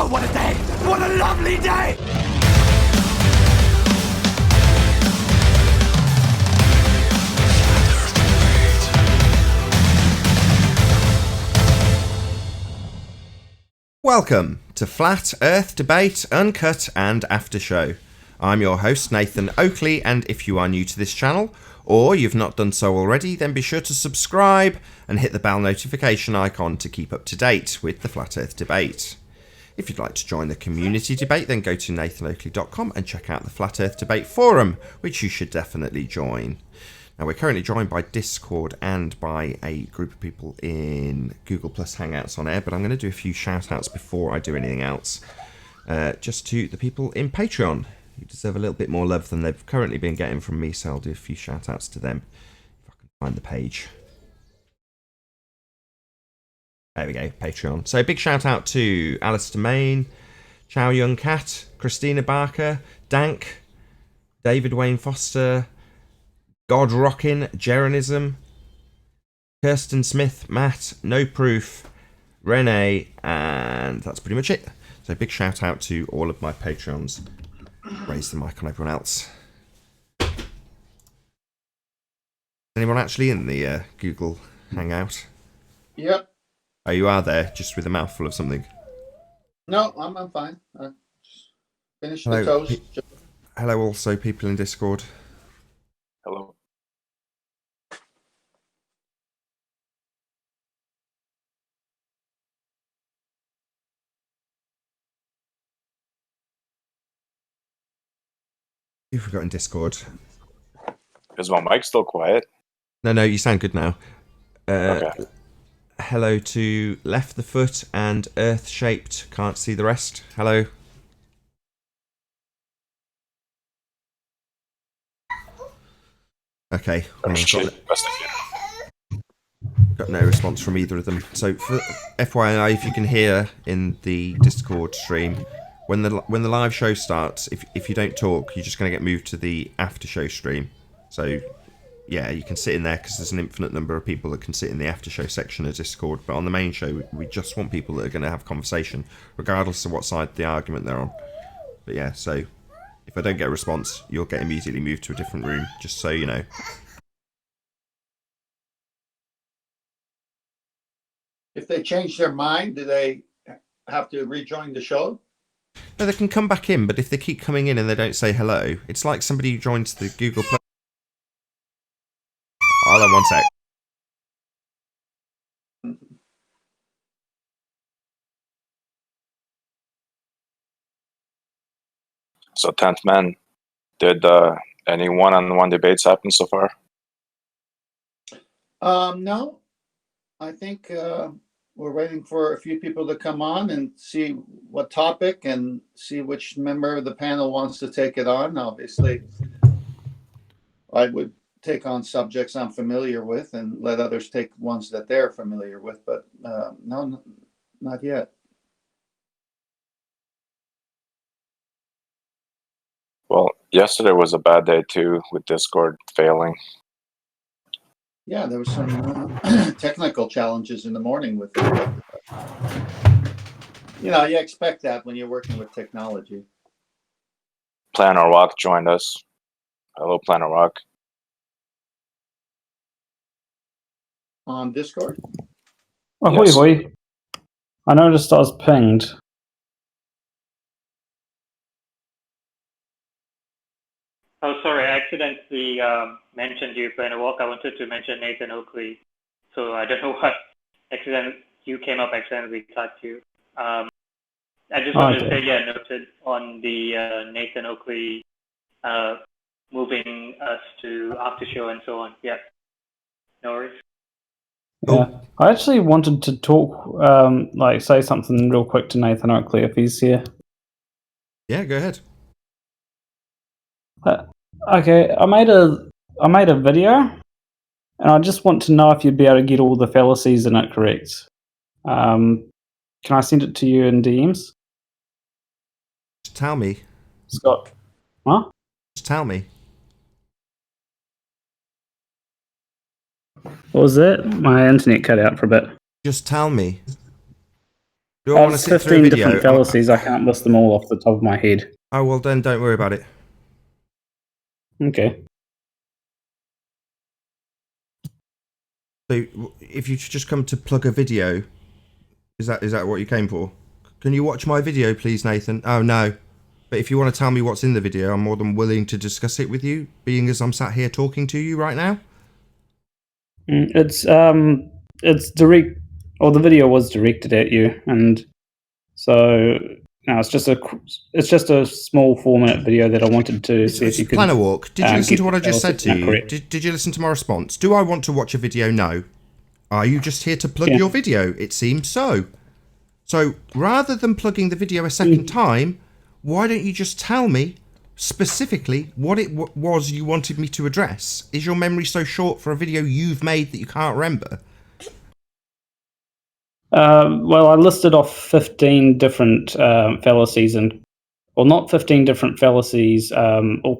Oh, what a day! What a lovely day! Welcome to Flat Earth Debate, Uncut and After Show. I'm your host, Nathan Oakley, and if you are new to this channel, or you've not done so already, then be sure to subscribe and hit the bell notification icon to keep up to date with the Flat Earth Debate. If you'd like to join the community debate, then go to nathanoakley.com and check out the Flat Earth Debate forum, which you should definitely join. Now, we're currently joined by Discord and by a group of people in Google Plus Hangouts on air, but I'm going to do a few shout-outs before I do anything else. Just to the people in Patreon, who deserve a little bit more love than they've currently been getting from me, so I'll do a few shout-outs to them, if I can find the page. There we go, Patreon. So big shout-out to Alistair Main, Chow Young Cat, Christina Barker, Dank, David Wayne Foster, God Rockin', Jeronism, Kirsten Smith, Matt, No Proof, Renee, and that's pretty much it. So big shout out to all of my Patreons. Raise the mic on everyone else. Anyone actually in the Google Hangout? Yep. Oh, you are there, just with a mouthful of something. No, I'm fine. I just finished the toast. Hello, also people in Discord. Hello. You've forgotten Discord. Is my mic still quiet? No, you sound good now. Okay. Hello to Left the Foot and Earth Shaped. Can't see the rest. Hello. Okay. Well, got no response from either of them. So for FYI, if you can hear in the Discord stream, when the live show starts, if you don't talk, you're just going to get moved to the after show stream. So yeah, you can sit in there because there's an infinite number of people that can sit in the after show section of Discord. But on the main show, we just want people that are going to have conversation, regardless of what side of the argument they're on. But yeah, so if I don't get a response, you'll get immediately moved to a different room, just so you know. If they change their mind, do they have to rejoin the show? No, they can come back in, but if they keep coming in and they don't say hello, it's like somebody who joins the Google Plus. Hold on one sec. So 10th man, did any one-on-one debates happen so far? No. I think we're waiting for a few people to come on and see what topic and see which member of the panel wants to take it on. Obviously, I would take on subjects I'm familiar with and let others take ones that they're familiar with, but no, not yet. Well, yesterday was a bad day too, with Discord failing. Yeah, there was some technical challenges in the morning with it. You know, you expect that when you're working with technology. PlanarWalk joined us. Hello, PlanarWalk. On Discord? Ahoy, Yes. hoy. I noticed I was pinged. Oh, sorry, I accidentally mentioned you, PlanarWalk. I wanted to mention Nathan Oakley, so I don't know what you came up accidentally typed you. I just wanted to say, yeah, noted on the Nathan Oakley moving us to after show and so on. Yeah, no worries. Yeah, I actually wanted to talk, say something real quick to Nathan Oakley if he's here. Yeah, go ahead. Okay, I made a video, and I just want to know if you'd be able to get all the fallacies in it correct. Can I send it to you in DMs? Just tell me. Scott? Huh? Just tell me. What was that? My internet cut out for a bit. Just tell me. Do I want to sit through a 15 video? different fallacies. I can't list them all off the top of my head. Oh, well then don't worry about it. Okay. So if you just come to plug a video, is that what you came for? Can you watch my video, please, Nathan? Oh, no. But if you want to tell me what's in the video, I'm more than willing to discuss it with you, being as I'm sat here talking to you right now. It's direct, or the video was directed at you, and so no, it's just a small 4-minute video that I wanted to see if you could. PlanarWalk, did you listen to what I just said to you? Correct. Did you listen to my response? Do I want to watch a video? No. Are you just here to plug your video? It seems so. So rather than plugging the video a second time, why don't you just tell me specifically what it was you wanted me to address? Is your memory so short for a video you've made that you can't remember? Well, I listed off 15 different fallacies, or not 15 different fallacies, or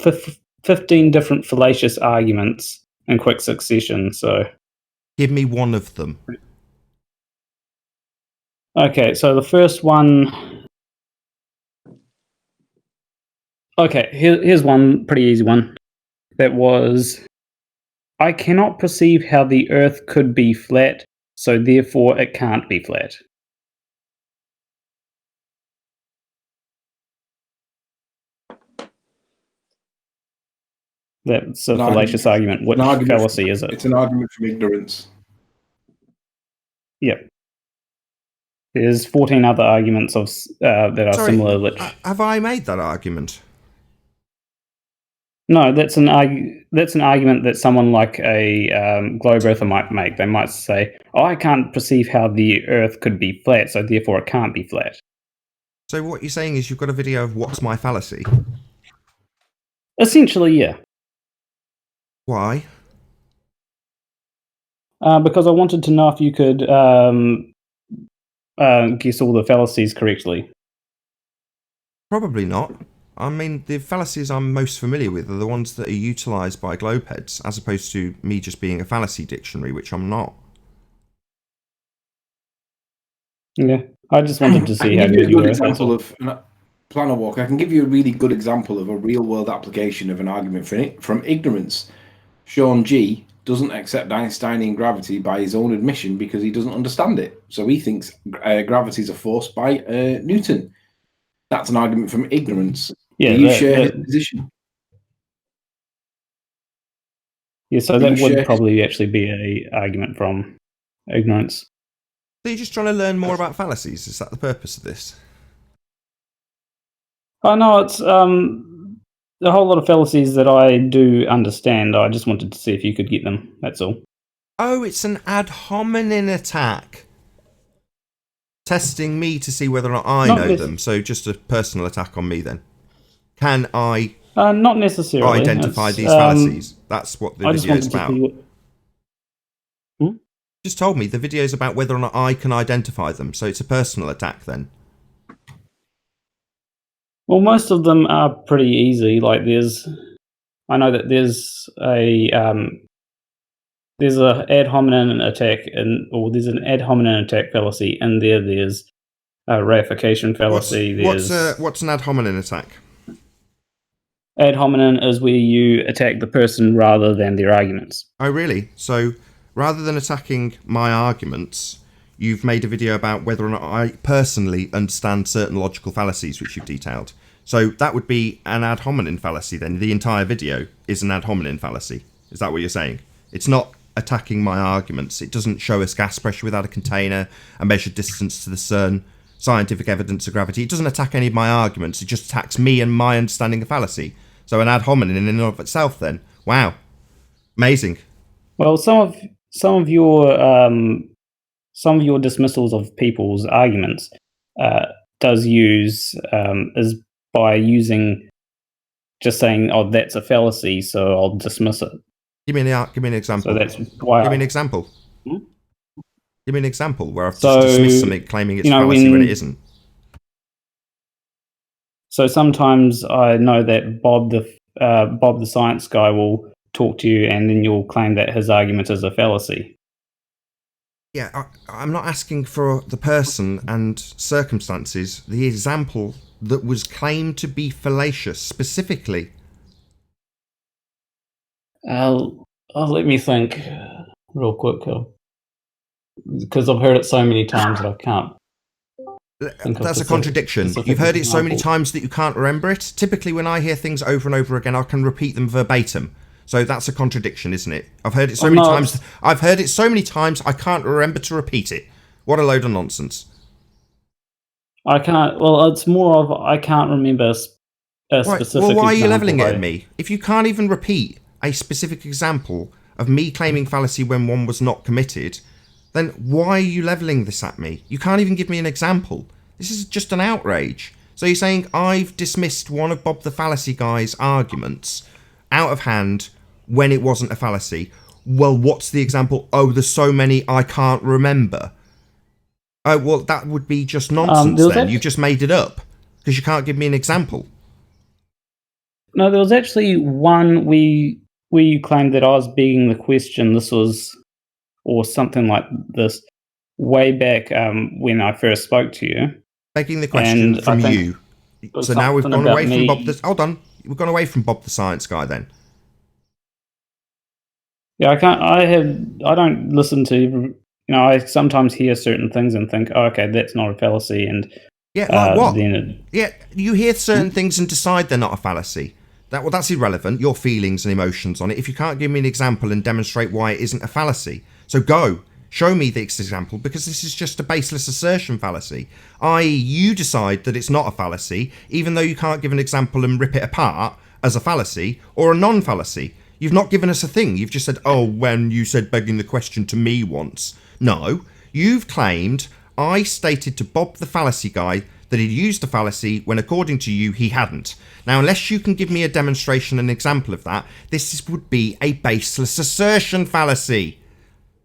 15 different fallacious arguments in quick succession. So, give me one of them. Okay, so the first one. Okay, here's one pretty easy one. That was, I cannot perceive how the Earth could be flat, so therefore it can't be flat. That's a fallacious argument. Which fallacy is it? It's an argument from ignorance. Yep. There's 14 other arguments of that are similar. Which have I made that argument? No, that's an argument that someone like a globe earther might make. They might say, "Oh, I can't perceive how the Earth could be flat, so therefore it can't be flat." So what you're saying is you've got a video of what's my fallacy? Essentially, yeah. Why? Because I wanted to know if you could guess all the fallacies correctly. Probably not. I mean, the fallacies I'm most familiar with are the ones that are utilised by globeheads, as opposed to me just being a fallacy dictionary, which I'm not. Yeah, I just wanted to see how good you were. Example of PlanarWalk. I can give you a really good example of a real-world application of an argument from ignorance. Sean G doesn't accept Einsteinian gravity by his own admission because he doesn't understand it. So he thinks gravity is a force by Newton. That's an argument from ignorance. Yeah, you share his position. Yeah, so that would probably actually be an argument from ignorance. So you're just trying to learn more about fallacies? Is that the purpose of this? Oh no, it's a whole lot of fallacies that I do understand. I just wanted to see if you could get them. That's all. Oh, it's an ad hominem attack. Testing me to see whether or not I know them. So just a personal attack on me then. Can I not necessarily identify these fallacies? That's what the video is about. Just told me the video is about whether or not I can identify them. So it's a personal attack then. Well, most of them are pretty easy. Like I know that there's a ad hominem attack, or there's an ad hominem attack fallacy, and there's a reification fallacy. What's an ad hominem attack? Ad hominem is where you attack the person rather than their arguments. Oh, really? So rather than attacking my arguments, you've made a video about whether or not I personally understand certain logical fallacies, which you've detailed. So that would be an ad hominem fallacy then. The entire video is an ad hominem fallacy. Is that what you're saying? It's not attacking my arguments. It doesn't show us gas pressure without a container, a measured distance to the sun, scientific evidence of gravity. It doesn't attack any of my arguments. It just attacks me and my understanding of fallacy. So an ad hominem in and of itself then. Wow. Amazing. Well, some of your dismissals of people's arguments does use is by using just saying, "Oh, that's a fallacy," so I'll dismiss it. Give me an example. So that's why. Give me an example. Give me an example where I've just dismissed something claiming it's fallacy when it isn't. So sometimes I know that Bob the science guy will talk to you, and then you'll claim that his argument is a fallacy. Yeah, I'm not asking for the person and circumstances, the example that was claimed to be fallacious specifically. Let me think real quick, because I've heard it so many times that I can't. That's a contradiction. You've heard it so many times that you can't remember it. Typically, when I hear things over and over again, I can repeat them verbatim. So that's a contradiction, isn't it? I've heard it so many times. I've heard it so many times, I can't remember to repeat it. What a load of nonsense. I can't. Well, it's more of I can't remember a specific. Well, why are you leveling it at me? If you can't even repeat a specific example of me claiming fallacy when one was not committed, then why are you leveling this at me? You can't even give me an example. This is just an outrage. So you're saying I've dismissed one of Bob the Fallacy guy's arguments out of hand when it wasn't a fallacy. Well, what's the example? Oh, there's so many I can't remember. Oh, well, that would be just nonsense then. You've just made it up because you can't give me an example. No, there was actually one where you claimed that I was begging the question. This was, or something like this, way back when I first spoke to you. Begging the question from you. So now we've gone away from Bob the... Hold on. We've gone away from Bob the Science guy then. Yeah, I don't listen to... I sometimes hear certain things and think, oh, okay, that's not a fallacy. And yeah, like what? You hear certain things and decide they're not a fallacy. That's irrelevant, your feelings and emotions on it, if you can't give me an example and demonstrate why it isn't a fallacy. So go, show me the example, because this is just a baseless assertion fallacy. I.e., you decide that it's not a fallacy, even though you can't give an example and rip it apart as a fallacy or a non-fallacy. You've not given us a thing. You've just said, oh, when you said begging the question to me once. No, you've claimed I stated to Bob the Fallacy guy that he'd used a fallacy when, according to you, he hadn't. Now, unless you can give me a demonstration and example of that, this would be a baseless assertion fallacy.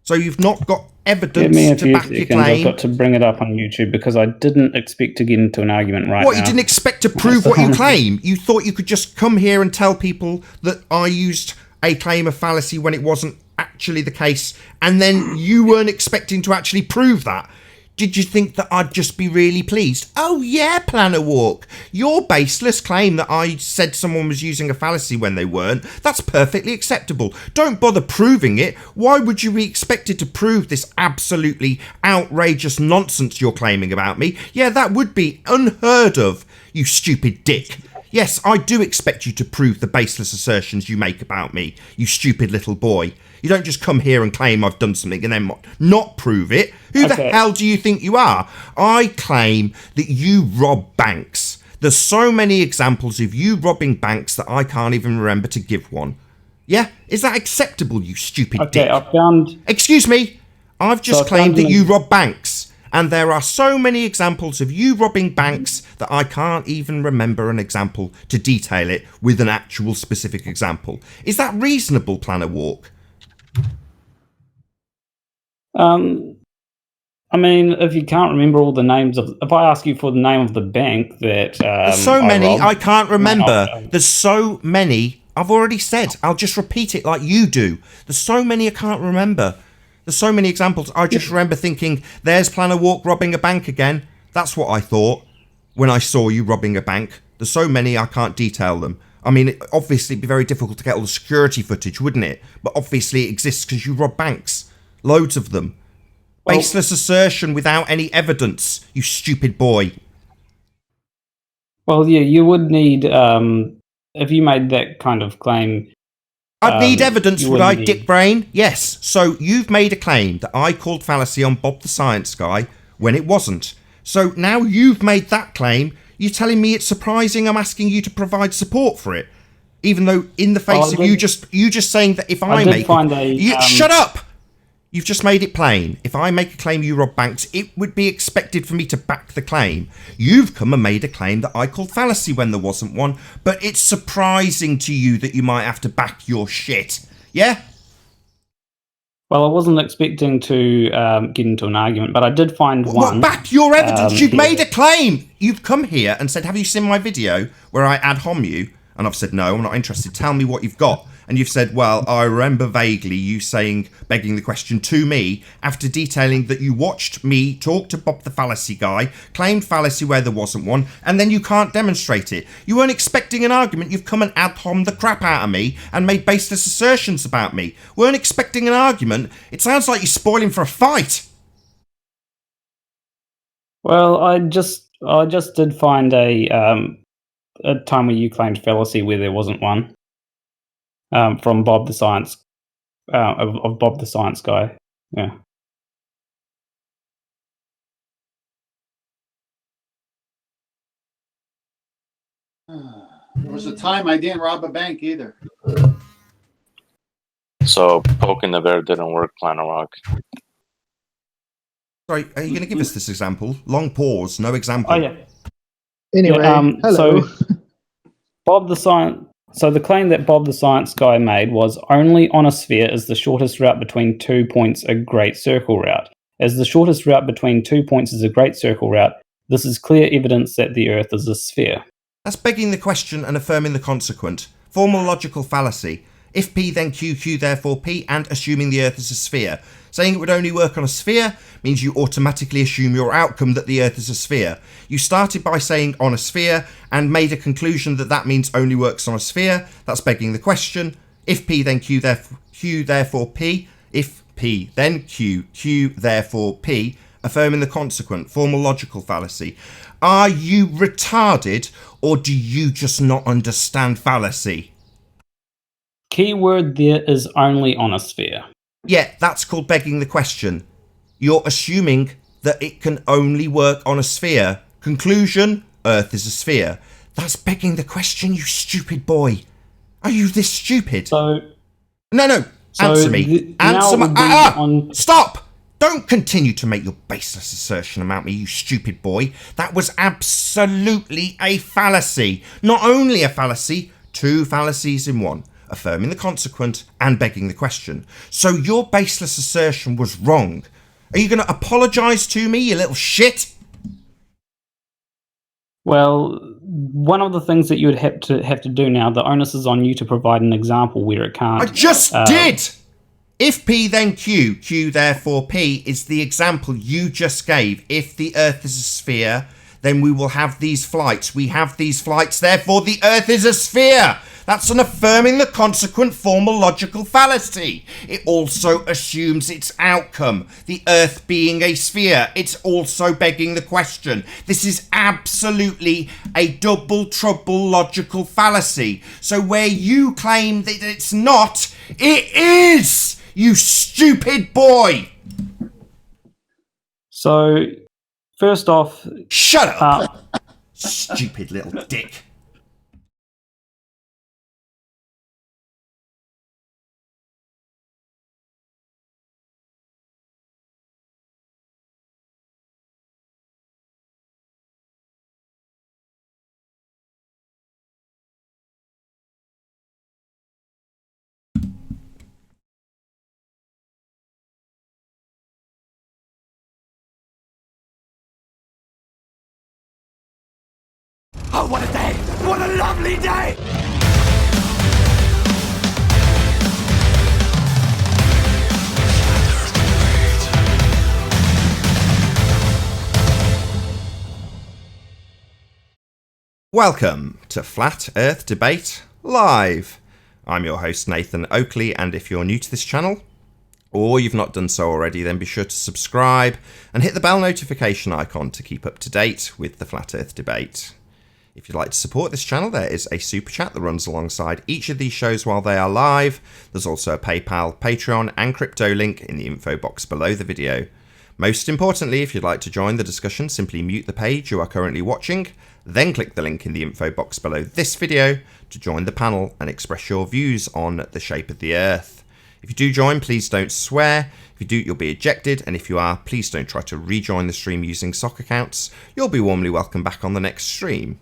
So you've not got evidence to back your claim. I've got to bring it up on YouTube because I didn't expect to get into an argument right now. What, you didn't expect to prove what you claim? You thought you could just come here and tell people that I used a claim of fallacy when it wasn't actually the case, and then you weren't expecting to actually prove that? Did you think that I'd just be really pleased? Oh yeah, PlanarWalk, your baseless claim that I said someone was using a fallacy when they weren't, that's perfectly acceptable. Don't bother proving it. Why would you be expected to prove this absolutely outrageous nonsense you're claiming about me? Yeah, that would be unheard of, you stupid dick. Yes, I do expect you to prove the baseless assertions you make about me, you stupid little boy. You don't just come here and claim I've done something and then not prove it. Who the hell do you think you are? I claim that you rob banks. There's so many examples of you robbing banks that I can't even remember to give one. Yeah? Is that acceptable, you stupid dick? I found... Excuse me? I've just claimed that you rob banks. And there are so many examples of you robbing banks that I can't even remember an example to detail it with an actual specific example. Is that reasonable, PlanarWalk? I mean, if you can't remember all the names of... If I ask you for the name of the bank that there's so many I can't remember. There's so many. I've already said. I'll just repeat it like you do. There's so many I can't remember. There's so many examples. I just remember thinking, there's PlanarWalk robbing a bank again. That's what I thought when I saw you robbing a bank. There's so many I can't detail them. I mean, obviously it'd be very difficult to get all the security footage, wouldn't it? But obviously it exists because you rob banks. Loads of them. Baseless assertion without any evidence, you stupid boy. Well, yeah, you would need, if you made that kind of claim... I'd need evidence, would I, dick brain? Yes. So you've made a claim that I called fallacy on Bob the Science guy when it wasn't. So now you've made that claim, you're telling me it's surprising I'm asking you to provide support for it. Even though in the face of you just saying that if I make it... Shut up! You've just made it plain. If I make a claim you rob banks, it would be expected for me to back the claim. You've come and made a claim that I called fallacy when there wasn't one, but it's surprising to you that you might have to back your shit. Yeah? Well, I wasn't expecting to get into an argument, but I did find one. Back your evidence. You've made a claim. You've come here and said, have you seen my video where I ad hom you? And I've said, no, I'm not interested. Tell me what you've got. And you've said, well, I remember vaguely you saying, begging the question to me, after detailing that you watched me talk to Bob the fallacy guy, claimed fallacy where there wasn't one, and then you can't demonstrate it. You weren't expecting an argument, you've come and ad-hommed the crap out of me and made baseless assertions about me. Weren't expecting an argument? It sounds like you're spoiling for a fight. Well, I just did find a time where you claimed fallacy where there wasn't one. From Bob the Science, of Bob the Science guy. Yeah. There was a time I didn't rob a bank either. So poking the bear didn't work, PlanarWalk. Sorry, are you going to give us this example? Long pause, no example. Oh yeah. Anyway, hello. So Bob the Science. So the claim that Bob the Science guy made was only on a sphere is the shortest route between 2 points a great circle route. As the shortest route between 2 points is a great circle route, this is clear evidence that the Earth is a sphere. That's begging the question and affirming the consequent. Formal logical fallacy. If P then Q, Q therefore P, and assuming the Earth is a sphere. Saying it would only work on a sphere means you automatically assume your outcome that the Earth is a sphere. You started by saying on a sphere and made a conclusion that that means only works on a sphere. That's begging the question. If P then Q therefore P. If P then Q, Q therefore P. Affirming the consequent. Formal logical fallacy. Are you retarded or do you just not understand fallacy? Keyword there is only on a sphere. Yeah, that's called begging the question. You're assuming that it can only work on a sphere. Conclusion, Earth is a sphere. That's begging the question, you stupid boy. Are you this stupid? So No, answer me. Answer me. Stop! Don't continue to make your baseless assertion about me, you stupid boy. That was absolutely a fallacy. Not only a fallacy, two fallacies in one. Affirming the consequent and begging the question. So your baseless assertion was wrong. Are you going to apologise to me, you little shit? Well, one of the things that you would have to do now, the onus is on you to provide an example where it can't. I just did! If P then Q, Q therefore P is the example you just gave. If the Earth is a sphere, then we will have these flights. We have these flights, therefore the Earth is a sphere. That's an affirming the consequent formal logical fallacy. It also assumes its outcome, the Earth being a sphere. It's also begging the question. This is absolutely a double trouble logical fallacy. So where you claim that it's not, it is, you stupid boy. So, first off... Shut up, stupid little dick. Oh, what a day! What a lovely day! Welcome to Flat Earth Debate Live. I'm your host Nathan Oakley, and if you're new to this channel, or you've not done so already, then be sure to subscribe and hit the bell notification icon to keep up to date with the Flat Earth Debate. If you'd like to support this channel, there is a super chat that runs alongside each of these shows while they are live. There's also a PayPal, Patreon and crypto link in the info box below the video. Most importantly, if you'd like to join the discussion, simply mute the page you are currently watching, then click the link in the info box below this video to join the panel and express your views on the shape of the Earth. If you do join, please don't swear. If you do, you'll be ejected, and if you are, please don't try to rejoin the stream using sock accounts. You'll be warmly welcome back on the next stream.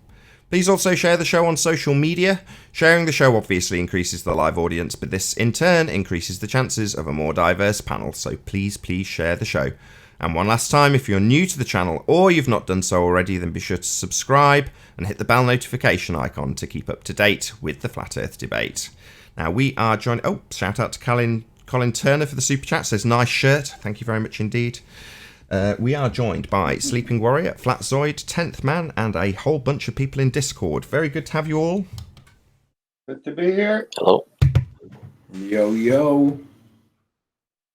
Please also share the show on social media. Sharing the show obviously increases the live audience, but this in turn increases the chances of a more diverse panel, so please share the show. And one last time, if you're new to the channel or you've not done so already, then be sure to subscribe and hit the bell notification icon to keep up to date with the Flat Earth Debate. Now, we are joined... Oh, shout out to Colin Turner for the super chat. Says, nice shirt. Thank you very much indeed. We are joined by Sleeping Warrior, Flatzoid, 10th Man, and a whole bunch of people in Discord. Very good to have you all. Good to be here. Hello. Yo, yo.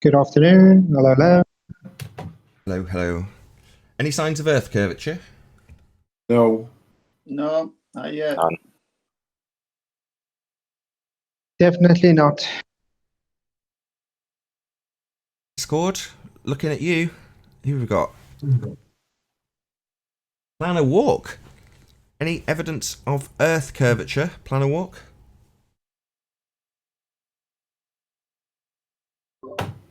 Good afternoon. Hello, hello. Hello, hello. Any signs of Earth curvature? No. No, not yet. None. Definitely not. Discord, looking at you. Who have we got? PlanarWalk. Any evidence of Earth curvature? PlanarWalk?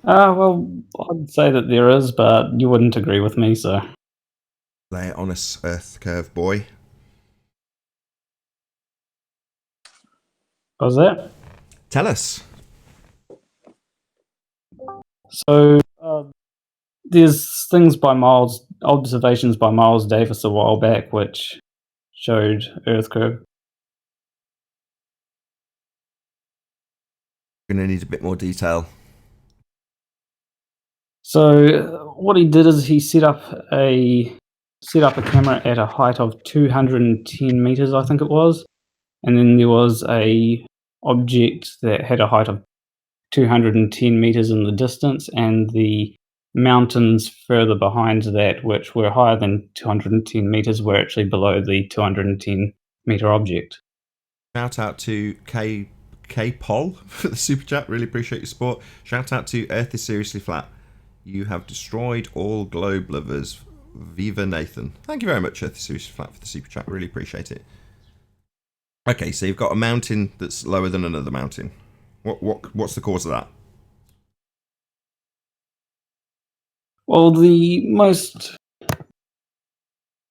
Well, I'd say that there is, but you wouldn't agree with me, so. Lay it on us, Earth curve boy. What was that? Tell us. So, there's things by observations by Miles Davis a while back, which showed Earth curve. We're going to need a bit more detail. So, what he did is he set up a camera at a height of 210 meters, I think it was, and then there was a object that had a height of 210 meters in the distance, and the mountains further behind that, which were higher than 210 meters, were actually below the 210 meter object. Shout out to K Pol for the super chat. Really appreciate your support. Shout out to Earth is Seriously Flat. You have destroyed all globe lovers. Viva Nathan. Thank you very much, Earth is Seriously Flat, for the super chat. Really appreciate it. Okay, so you've got a mountain that's lower than another mountain. What's the cause of that? Well,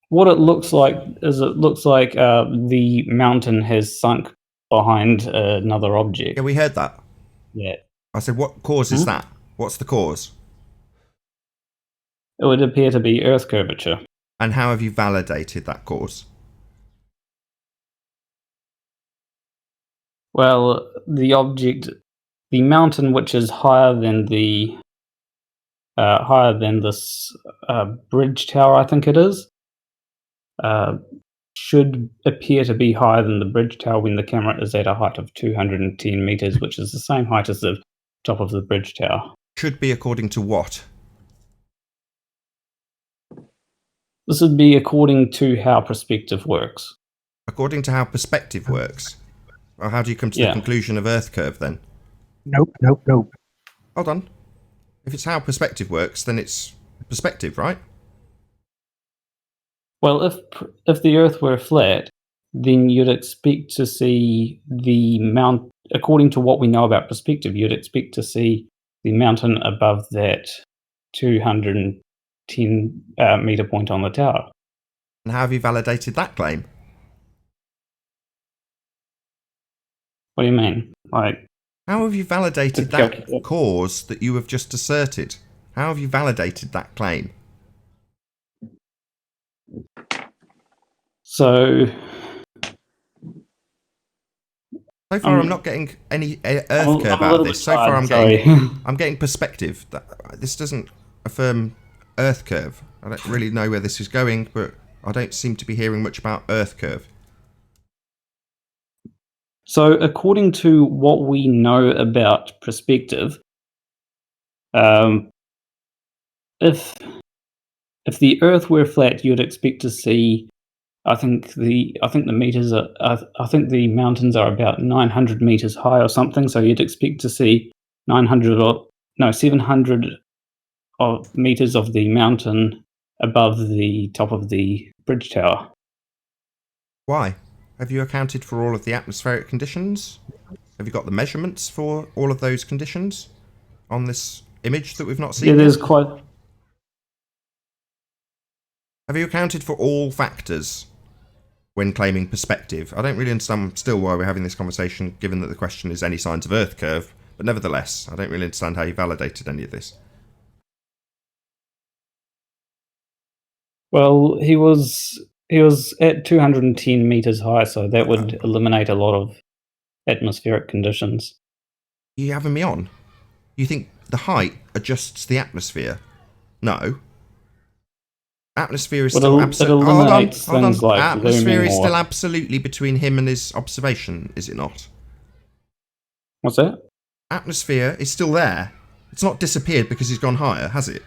what it looks like is the mountain has sunk behind another object. Yeah, we heard that. Yeah. I said, what causes that? What's the cause? It would appear to be Earth curvature. And how have you validated that cause? Well, the mountain, which is higher than this bridge tower, I think it is, should appear to be higher than the bridge tower when the camera is at a height of 210 meters, which is the same height as the top of the bridge tower. Should be according to what? This would be according to how perspective works. According to how perspective works? Or how do you come to the conclusion of Earth curve then? Nope. Hold on. If it's how perspective works, then it's perspective, right? Well, if the Earth were flat, then you'd expect to see according to what we know about perspective, you'd expect to see the mountain above that 210 meter point on the tower. And how have you validated that claim? What do you mean? How have you validated that cause that you have just asserted? How have you validated that claim? So far, I'm not getting any Earth curve out of this. So far, I'm getting perspective. This doesn't affirm Earth curve. I don't really know where this is going, but I don't seem to be hearing much about Earth curve. So, according to what we know about perspective, if the Earth were flat, you'd expect to see. I think the mountains are about 900 meters high or something. So you'd expect to see 700 meters of the mountain above the top of the bridge tower. Why? Have you accounted for all of the atmospheric conditions? Have you got the measurements for all of those conditions on this image that we've not seen? Yeah, there's quite. Have you accounted for all factors when claiming perspective? I don't really understand still why we're having this conversation, given that the question is any signs of Earth curve, but nevertheless, I don't really understand how you validated any of this. Well, he was at 210 meters high, so that would eliminate a lot of atmospheric conditions. You having me on? You think the height adjusts the atmosphere? No. Atmosphere is still absolutely. Hold on. Like atmosphere is still absolutely between him and his observation, is it not? What's that? Atmosphere is still there. It's not disappeared because he's gone higher, has it?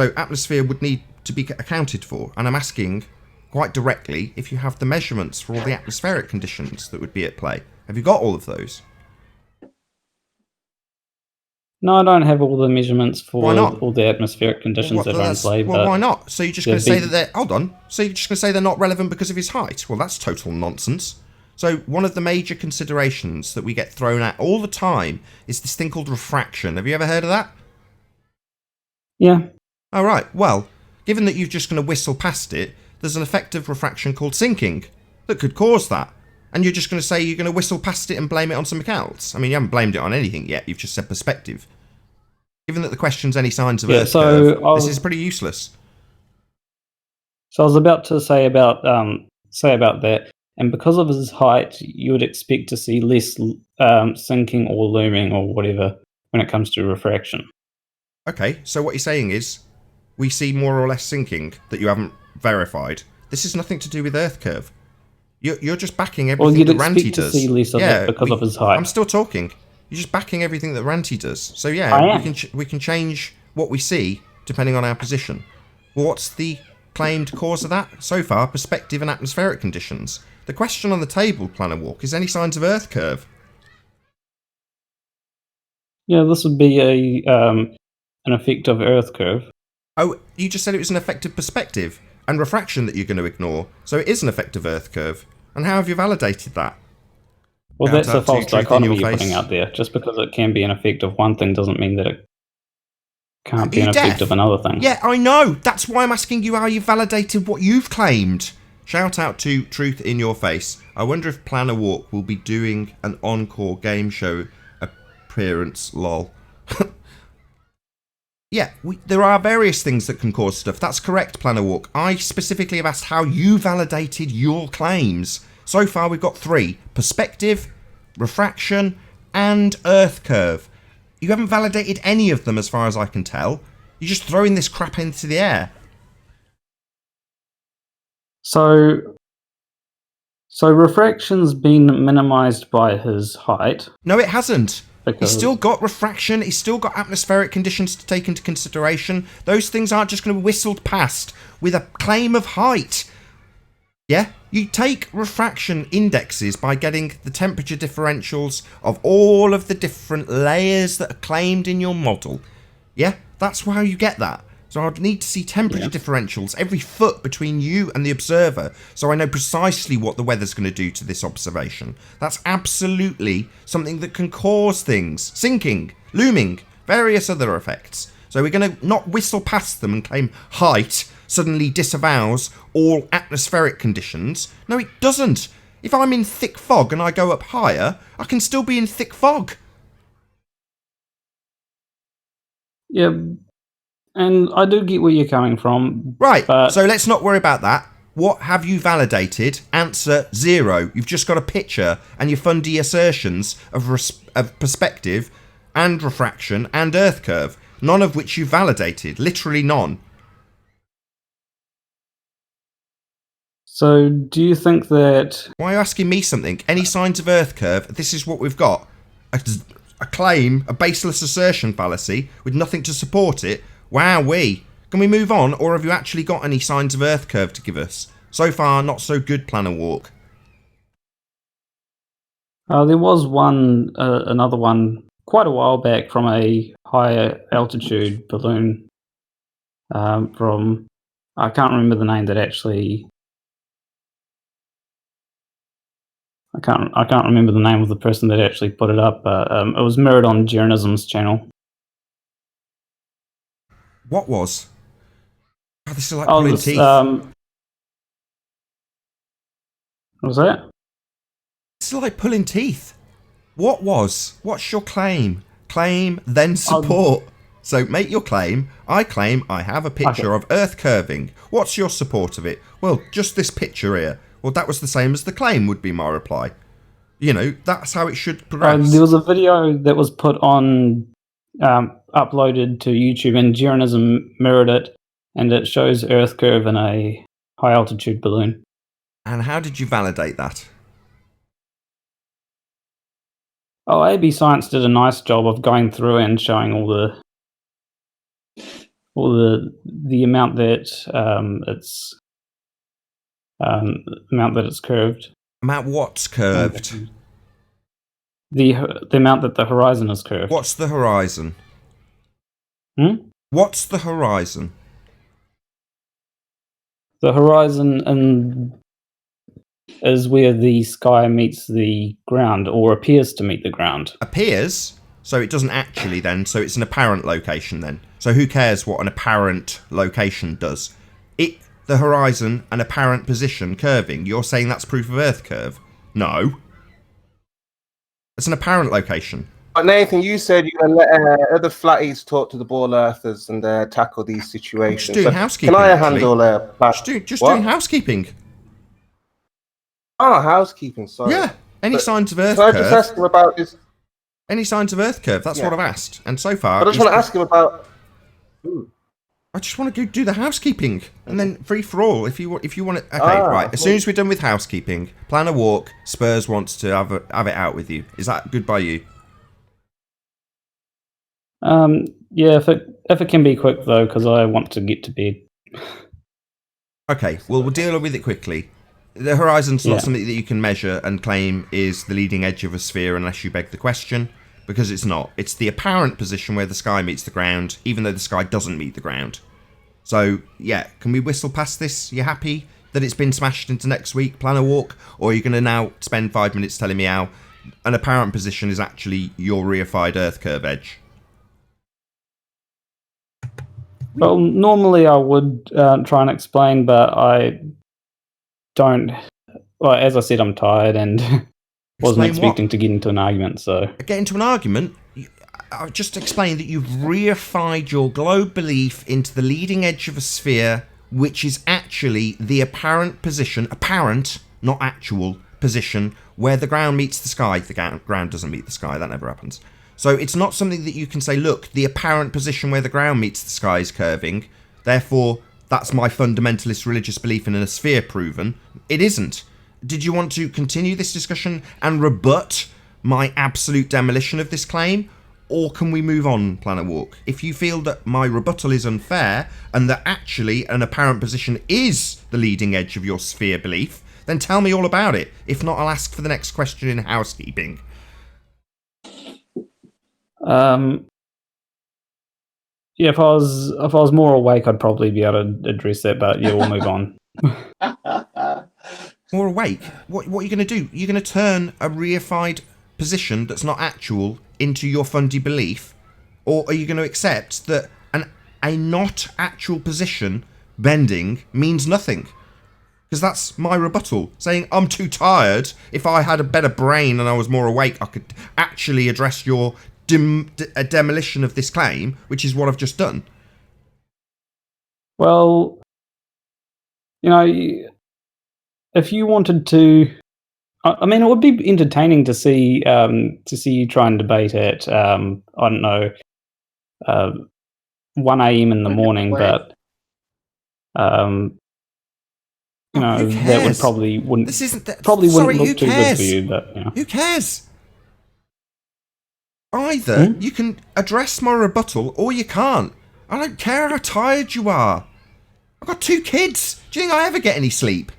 So atmosphere would need to be accounted for, and I'm asking quite directly if you have the measurements for all the atmospheric conditions that would be at play. Have you got all of those? No, I don't have all the measurements for Why not? all the atmospheric conditions that are in play. Well, why not? So you're just going to say that they're... Hold on. So you're just going to say they're not relevant because of his height? Well, that's total nonsense. So one of the major considerations that we get thrown at all the time is this thing called refraction. Have you ever heard of that? Yeah. All right. Well, given that you're just going to whistle past it, there's an effect of refraction called sinking that could cause that. And you're just going to say you're going to whistle past it and blame it on something else. I mean, you haven't blamed it on anything yet. You've just said perspective. Given that the question's any signs of Earth curve, this is pretty useless. So I was about to say about that, and because of his height, you would expect to see less sinking or looming or whatever when it comes to refraction. Okay, so what you're saying is we see more or less sinking that you haven't verified. This has nothing to do with Earth curve. You're just backing everything that Ranty does. To see less of it because of his height. I'm still talking. You're just backing everything that Ranty does. So yeah, we can change what we see depending on our position. Well, what's the claimed cause of that? So far, perspective and atmospheric conditions. The question on the table, PlanarWalk, is any signs of Earth curve? Yeah, this would be an effect of Earth curve. Oh, you just said it was an effect of perspective and refraction that you're going to ignore. So it is an effect of Earth curve. And how have you validated that? Well, that's a false dichotomy you're putting out there. Just because it can be an effect of one thing doesn't mean that it can't be an effect of another thing. Yeah, I know. That's why I'm asking you how you validated what you've claimed. Shout out to Truth in Your Face. I wonder if PlanarWalk will be doing an encore game show appearance, lol. Yeah, there are various things that can cause stuff. That's correct, PlanarWalk. I specifically have asked how you validated your claims. So far, we've got 3. Perspective, refraction, and Earth curve. You haven't validated any of them as far as I can tell. You're just throwing this crap into the air. So refraction's been minimized by his height. No, it hasn't. He's still got refraction, he's still got atmospheric conditions to take into consideration. Those things aren't just going to be whistled past with a claim of height. Yeah? You take refraction indexes by getting the temperature differentials of all of the different layers that are claimed in your model. Yeah? That's how you get that. So I'd need to see temperature differentials every foot between you and the observer so I know precisely what the weather's going to do to this observation. That's absolutely something that can cause things. Sinking, looming, various other effects. So we're going to not whistle past them and claim height suddenly disavows all atmospheric conditions. No, it doesn't. If I'm in thick fog and I go up higher, I can still be in thick fog. Yeah. And I do get where you're coming from. Right, so let's not worry about that. What have you validated? Answer 0. You've just got a picture and your fundy assertions of perspective and refraction and Earth curve, none of which you validated. Literally none. So do you think that... Why are you asking me something? Any signs of Earth curve? This is what we've got. A claim, a baseless assertion fallacy with nothing to support it. Wowee. Can we move on, or have you actually got any signs of Earth curve to give us? So far, not so good, PlanarWalk. There was another one quite a while back from a higher altitude balloon from... I can't remember the name that actually... I can't remember the name of the person that actually put it up, but it was mirrored on Journalism's channel. What was? Oh, this is like pulling teeth. What was that? It's like pulling teeth. What was? What's your claim? Claim, then support. So make your claim. I claim I have a picture of Earth curving. What's your support of it? Well, just this picture here. Well, that was the same as the claim would be my reply. You know, that's how it should progress. There was a video that was put on, uploaded to YouTube, and Geonism mirrored it, and it shows Earth curve in a high altitude balloon. And how did you validate that? Oh, AB Science did a nice job of going through and showing all the amount that it's curved. Amount what's curved? The amount that the horizon is curved. What's the horizon? What's the horizon? The horizon is where the sky meets the ground, or appears to meet the ground. Appears? So it doesn't actually then, so it's an apparent location then. So who cares what an apparent location does? The horizon, an apparent position curving, you're saying that's proof of Earth curve? No. It's an apparent location. But Nathan, you said you're going to let other flatties talk to the ball earthers and tackle these situations. Just doing housekeeping. Can I handle just doing housekeeping. Oh, housekeeping, sorry. Yeah. Any signs of Earth curve? Can I just ask him about this? Any signs of Earth curve? That's what I've asked. And so far... I just want to ask him about... I just want to go do the housekeeping. And then free for all, if you want to... Okay, right. As soon as we're done with housekeeping, PlanarWalk, Spurs wants to have it out with you. Is that good by you? Yeah, if it can be quick, though, because I want to get to bed. Okay, well, we'll deal with it quickly. The horizon's not something that you can measure and claim is the leading edge of a sphere unless you beg the question, because it's not. It's the apparent position where the sky meets the ground, even though the sky doesn't meet the ground. So, yeah, can we whistle past this? You happy that it's been smashed into next week, PlanarWalk? Or are you going to now spend 5 minutes telling me how an apparent position is actually your reified Earth curve edge? Well, normally I would try and explain, but I don't. Well, as I said, I'm tired and wasn't expecting to get into an argument. So get into an argument? I just explained that you've reified your globe belief into the leading edge of a sphere, which is actually the apparent position, apparent, not actual position, where the ground meets the sky. The ground doesn't meet the sky. That never happens. So it's not something that you can say, look, the apparent position where the ground meets the sky is curving, therefore that's my fundamentalist religious belief in a sphere proven. It isn't. Did you want to continue this discussion and rebut my absolute demolition of this claim? Or can we move on, PlanarWalk? If you feel that my rebuttal is unfair and that actually an apparent position is the leading edge of your sphere belief, then tell me all about it. If not, I'll ask for the next question in housekeeping. Yeah, if I was more awake, I'd probably be able to address that. But yeah, we'll move on. More awake? What are you going to do? You're going to turn a reified position that's not actual into your fundy belief, or are you going to accept that a not actual position bending means nothing? Because that's my rebuttal, saying I'm too tired. If I had a better brain and I was more awake, I could actually address your a demolition of this claim, which is what I've just done. Well, you know, if you wanted to, I mean, it would be entertaining to see you try and debate at I don't know, 1 a.m. in the morning, but you know, that would probably wouldn't. This isn't wouldn't look too good for you. But you know. Who cares? Either you can address my rebuttal or you can't. I don't care how tired you are. I've got 2 kids. Do you think I ever get any sleep?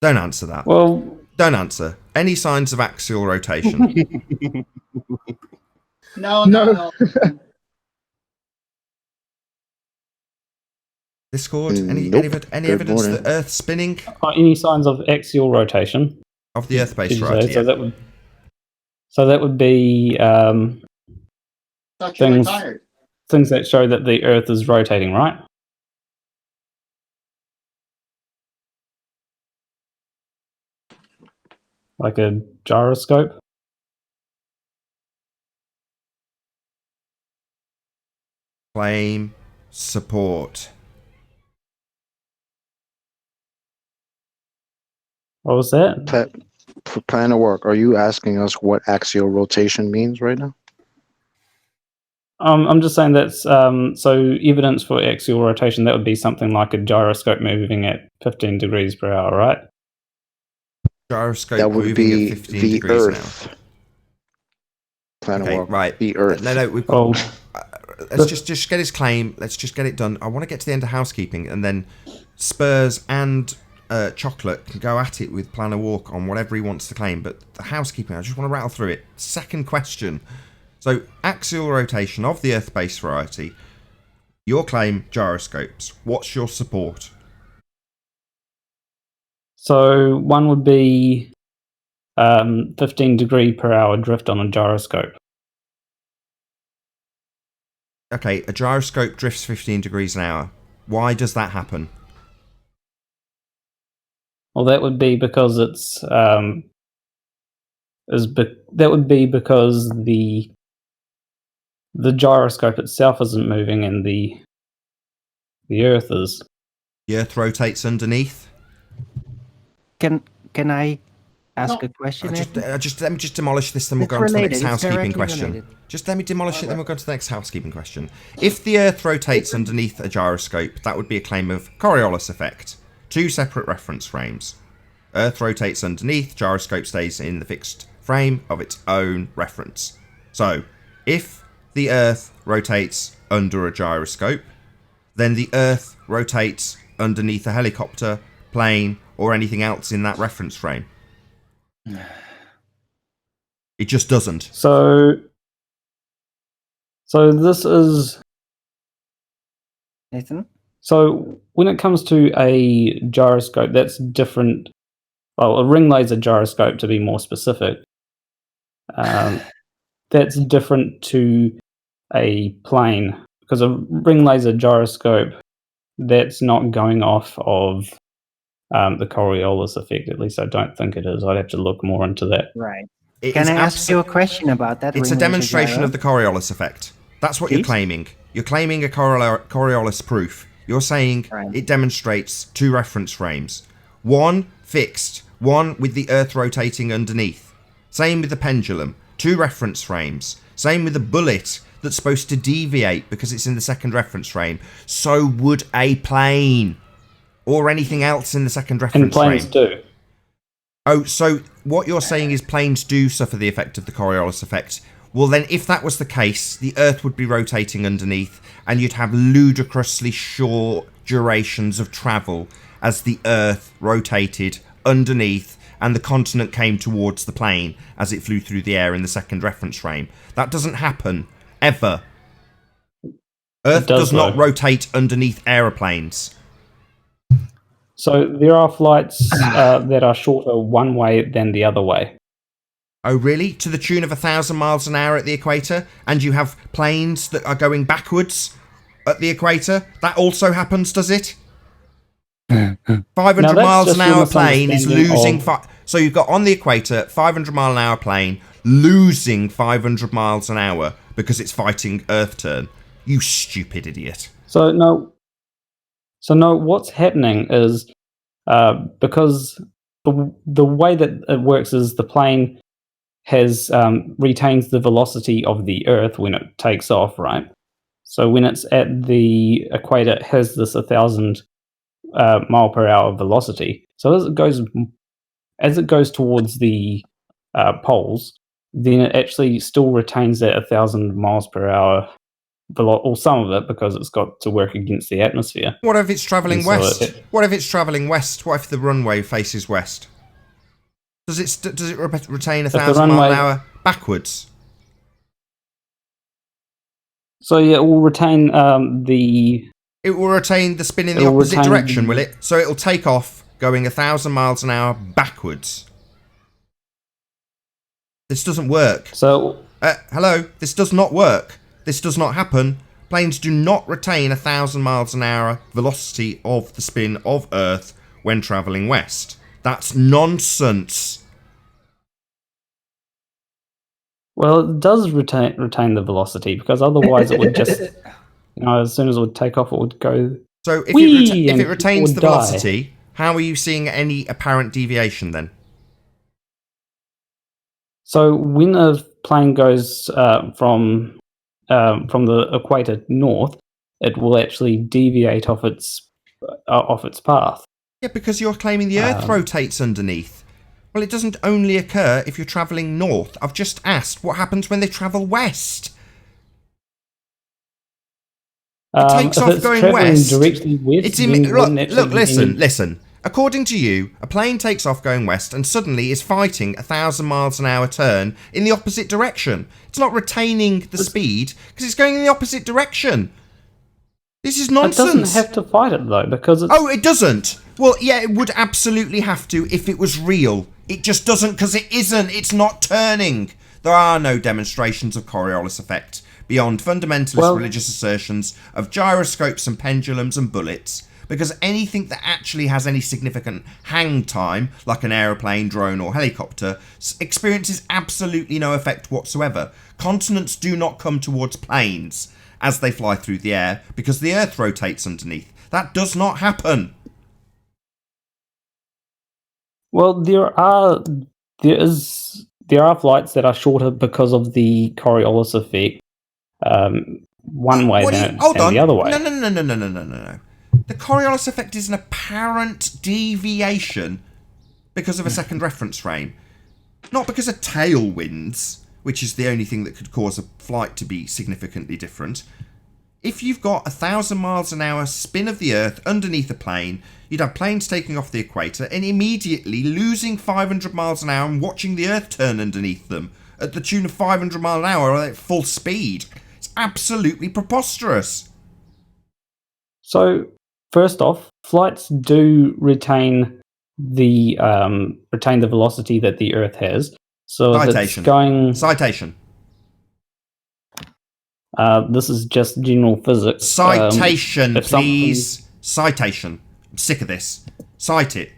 Don't answer that. Well, don't answer. Any signs of axial rotation? No. Discord? Any evidence that Earth's spinning? Any signs of axial rotation? Of the Earth base, right? So that would be things that show that the Earth is rotating, right? Like a gyroscope? Claim support. What was that? For PlanarWalk, are you asking us what axial rotation means right now? I'm just saying that's so evidence for axial rotation. That would be something like a gyroscope moving at 15 degrees per hour, right? Gyroscope That would moving be at 15 the degrees an hour. Earth. PlanarWalk, Okay, right. the Earth. No, we've got. Let's just get his claim. Let's just get it done. I want to get to the end of housekeeping, and then Spurs and Chocolate can go at it with PlanarWalk on whatever he wants to claim. But the housekeeping, I just want to rattle through it. Second question. So, axial rotation of the Earth-based variety. Your claim, gyroscopes. What's your support? So one would be 15 degree per hour drift on a gyroscope. Okay, a gyroscope drifts 15 degrees an hour. Why does that happen? Well, that would be because it's that would be because the gyroscope itself isn't moving and the Earth is. The Earth rotates underneath. Can I ask a question? Let me just demolish this, then we'll go on to the next housekeeping question. Just let me demolish it, then we'll go on to the next housekeeping question. If the Earth rotates underneath a gyroscope, that would be a claim of Coriolis effect. Two separate reference frames. Earth rotates underneath, gyroscope stays in the fixed frame of its own reference. So, if the Earth rotates under a gyroscope, then the Earth rotates underneath a helicopter, plane, or anything else in that reference frame. It just doesn't. So this is Nathan. So when it comes to a gyroscope, that's different. Well, a ring laser gyroscope, to be more specific. That's different to a plane, because a ring laser gyroscope, that's not going off of the Coriolis effect. At least I don't think it is. I'd have to look more into that. Right. Can I ask you a question about that? It's a demonstration of the Coriolis effect. That's what you're claiming. You're claiming a Coriolis proof. You're saying it demonstrates two reference frames. One fixed, one with the Earth rotating underneath. Same with the pendulum. Two reference frames. Same with the bullet that's supposed to deviate because it's in the second reference frame. So would a plane. Or anything else in the second reference frame. And planes do. Oh, so what you're saying is planes do suffer the effect of the Coriolis effect. Well then, if that was the case, the Earth would be rotating underneath, and you'd have ludicrously short durations of travel as the Earth rotated underneath and the continent came towards the plane as it flew through the air in the second reference frame. That doesn't happen, ever. Earth does not rotate underneath aeroplanes. So there are flights that are shorter one way than the other way. Oh, really? To the tune of 1,000 miles an hour at the equator? And you have planes that are going backwards at the equator? That also happens, does it? 500 miles an hour plane is losing... So you've got on the equator, 500 mile an hour plane losing 500 miles an hour because it's fighting Earth turn. You stupid idiot. So no, what's happening is because the way that it works is the plane has retains the velocity of the Earth when it takes off, right? So when it's at the equator, it has this 1,000 mile per hour velocity. So as it goes towards the poles, then it actually still retains that 1,000 miles per hour or some of it, because it's got to work against the atmosphere. What if it's travelling west? What if it's travelling west? What if the runway faces west? Does it retain 1,000 mile an hour backwards? So yeah, it will retain the... It will retain the spin in the opposite direction, will it? So it'll take off going 1,000 miles an hour backwards. This doesn't work. So... hello? This does not work. This does not happen. Planes do not retain 1,000 miles an hour velocity of the spin of Earth when travelling west. That's nonsense. Well, it does retain the velocity, because otherwise it would just, as soon as it would take off, it would go. So if it retains the velocity, How are you seeing any apparent deviation then? So when a plane goes from the equator north, it will actually deviate off its path. Yeah, because you're claiming the Earth rotates underneath. Well, it doesn't only occur if you're travelling north. I've just asked what happens when they travel west. It takes off going west. Directly west, Listen. According to you, a plane takes off going west and suddenly is fighting 1,000 miles an hour turn in the opposite direction. It's not retaining the speed because it's going in the opposite direction. This is nonsense. It doesn't have to fight it though, because it's... Oh, it doesn't? Well, yeah, it would absolutely have to if it was real. It just doesn't because it isn't. It's not turning. There are no demonstrations of Coriolis effect beyond fundamentalist religious assertions of gyroscopes and pendulums and bullets, because anything that actually has any significant hang time, like an aeroplane, drone or helicopter, experiences absolutely no effect whatsoever. Continents do not come towards planes as they fly through the air because the Earth rotates underneath. That does not happen. Well, there are flights that are shorter because of the Coriolis effect. One way than the other way. No. The Coriolis effect is an apparent deviation because of a second reference frame. Not because of tailwinds, which is the only thing that could cause a flight to be significantly different. If you've got 1,000 miles an hour spin of the Earth underneath a plane, you'd have planes taking off the equator and immediately losing 500 miles an hour and watching the Earth turn underneath them at the tune of 500 miles an hour at full speed. It's absolutely preposterous. So, first off, flights do retain the velocity that the Earth has. So Citation. This is just general physics. Citation, please. Citation. I'm sick of this. Cite it.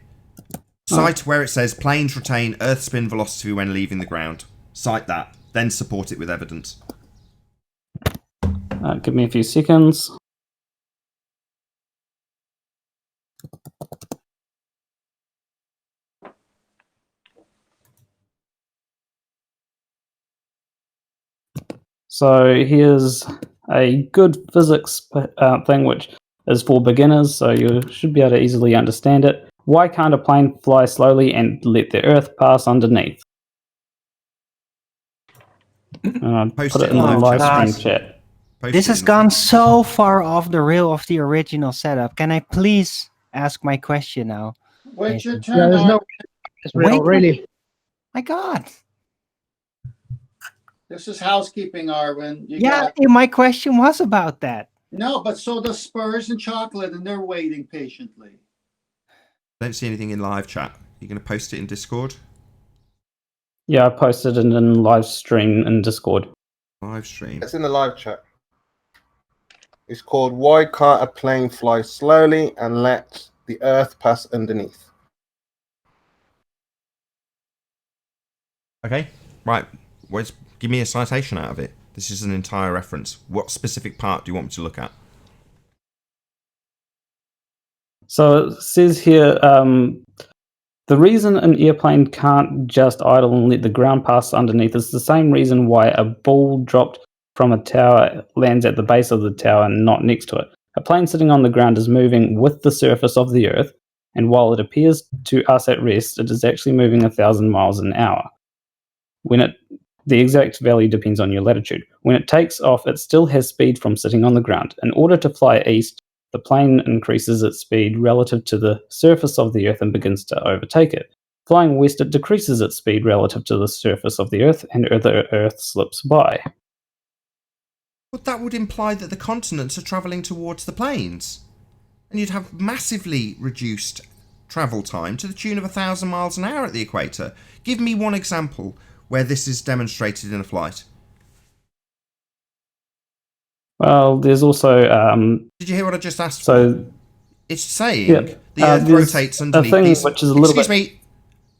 Cite where it says planes retain Earth spin velocity when leaving the ground. Cite that. Then support it with evidence. Give me a few seconds. So here's a good physics thing which is for beginners, so you should be able to easily understand it. Why can't a plane fly slowly and let the Earth pass underneath? Put it in the live stream chat. This has gone so far off the rail of the original setup. Can I please ask my question now? Wait your turn. Really. My God. This is housekeeping, Arwen. My question was about that. No, but so does Spurs and Chocolate, and they're waiting patiently. Don't see anything in live chat. You're going to post it in Discord? Yeah, I posted it in live stream in Discord. Live stream. It's in the live chat. It's called "Why Can't a Plane Fly Slowly and Let the Earth Pass Underneath?" Okay, right. Give me a citation out of it. This is an entire reference. What specific part do you want me to look at? So it says here, the reason an airplane can't just idle and let the ground pass underneath is the same reason why a ball dropped from a tower lands at the base of the tower and not next to it. A plane sitting on the ground is moving with the surface of the Earth, and while it appears to us at rest, it is actually moving 1,000 miles an hour. The exact value depends on your latitude. When it takes off, it still has speed from sitting on the ground. In order to fly east, the plane increases its speed relative to the surface of the Earth and begins to overtake it. Flying west, it decreases its speed relative to the surface of the Earth, and the Earth slips by. But that would imply that the continents are travelling towards the plains. And you'd have massively reduced travel time to the tune of 1,000 miles an hour at the equator. Give me one example where this is demonstrated in a flight. Well, there's also... Did you hear what I just asked for? It's saying the Earth rotates underneath these... Which is a little Excuse me.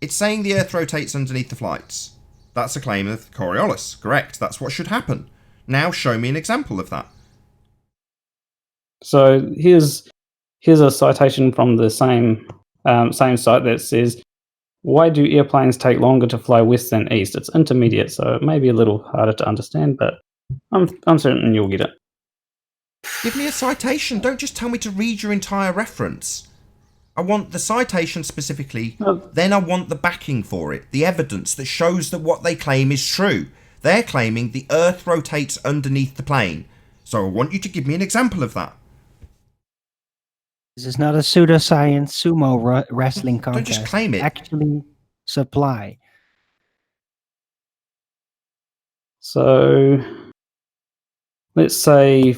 It's saying the Earth rotates underneath the flights. That's a claim of Coriolis. Correct. That's what should happen. Now show me an example of that. So here's a citation from the same same site that says, why do airplanes take longer to fly west than east? It's intermediate, so it may be a little harder to understand, but I'm certain you'll get it. Give me a citation. Don't just tell me to read your entire reference. I want the citation specifically, then I want the backing for it, the evidence that shows that what they claim is true. They're claiming the Earth rotates underneath the plane, so I want you to give me an example of that. This is not a pseudoscience sumo wrestling contest. Don't just claim it. Actually supply. So let's say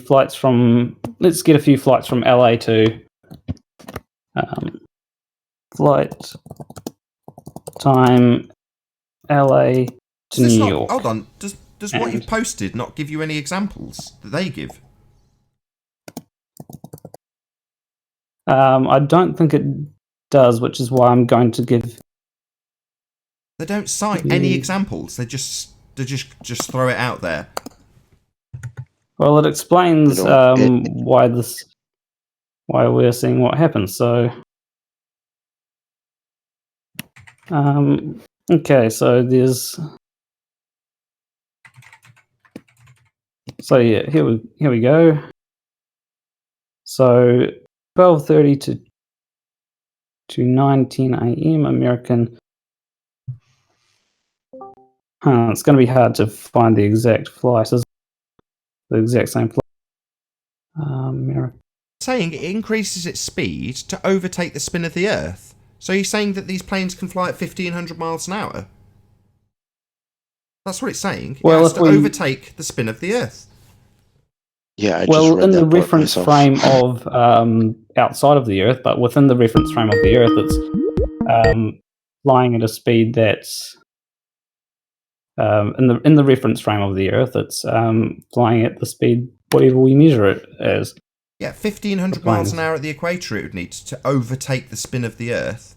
let's get a few flights from LA to flight time LA to New York. Hold on, does what you've posted not give you any examples that they give? I don't think it does, which is why I'm going to give. They don't cite any examples. They just throw it out there. Well, it explains why we're seeing what happens. So, okay, so there's. So yeah, here we go. So 12:30 to 9:10 a.m. American. It's going to be hard to find the exact flight. The exact same flight. American. Saying it increases its speed to overtake the spin of the Earth. So you're saying that these planes can fly at 1,500 miles an hour? That's what it's saying. Well, it has to overtake the spin of the Earth. Yeah, well, in the reference frame of outside of the Earth, but within the reference frame of the Earth, it's flying at a speed that's in the reference frame of the Earth. It's flying at the speed whatever we measure it as. Yeah, 1,500 miles an hour at the equator it would need to overtake the spin of the Earth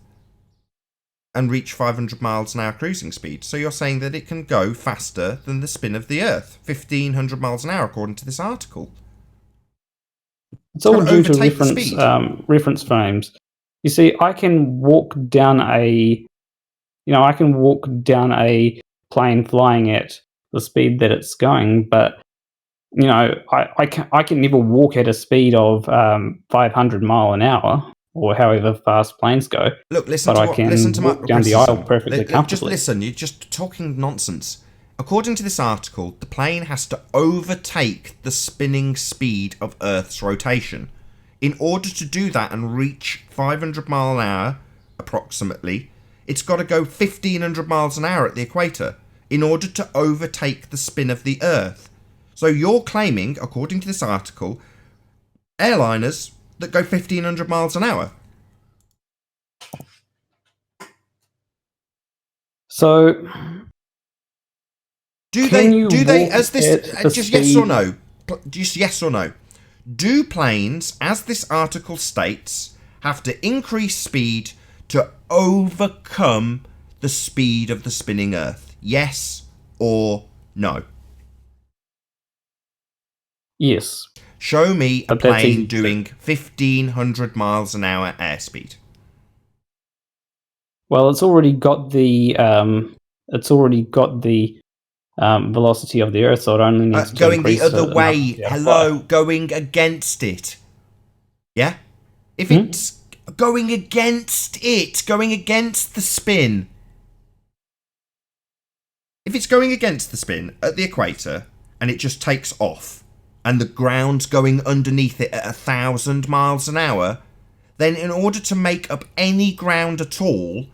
and reach 500 miles an hour cruising speed. So you're saying that it can go faster than the spin of the Earth, 1,500 miles an hour, according to this article. It's all due to reference frames. You see, I can walk down a plane flying at the speed that it's going, but I can never walk at a speed of 500 mile an hour or however fast planes go. Look, listen to my walk down the aisle perfectly comfortably. Just listen, you're just talking nonsense. According to this article, the plane has to overtake the spinning speed of Earth's rotation. In order to do that and reach 500 mile an hour, approximately, it's got to go 1,500 miles an hour at the equator in order to overtake the spin of the Earth. So you're claiming, according to this article, airliners that go 1,500 miles an hour. So, do they as this just yes or no? Just yes or no? Do planes, as this article states, have to increase speed to overcome the speed of the spinning Earth? Yes or no? Yes. Show me a plane doing 1,500 miles an hour airspeed. Well, it's already got the velocity of the Earth, so it only needs to going the increase other way. Hello, going against it. Yeah? If it's going against it, going against the spin. If it's going against the spin at the equator and it just takes off and the ground's going underneath it at 1,000 miles an hour, then in order to make up any ground at all,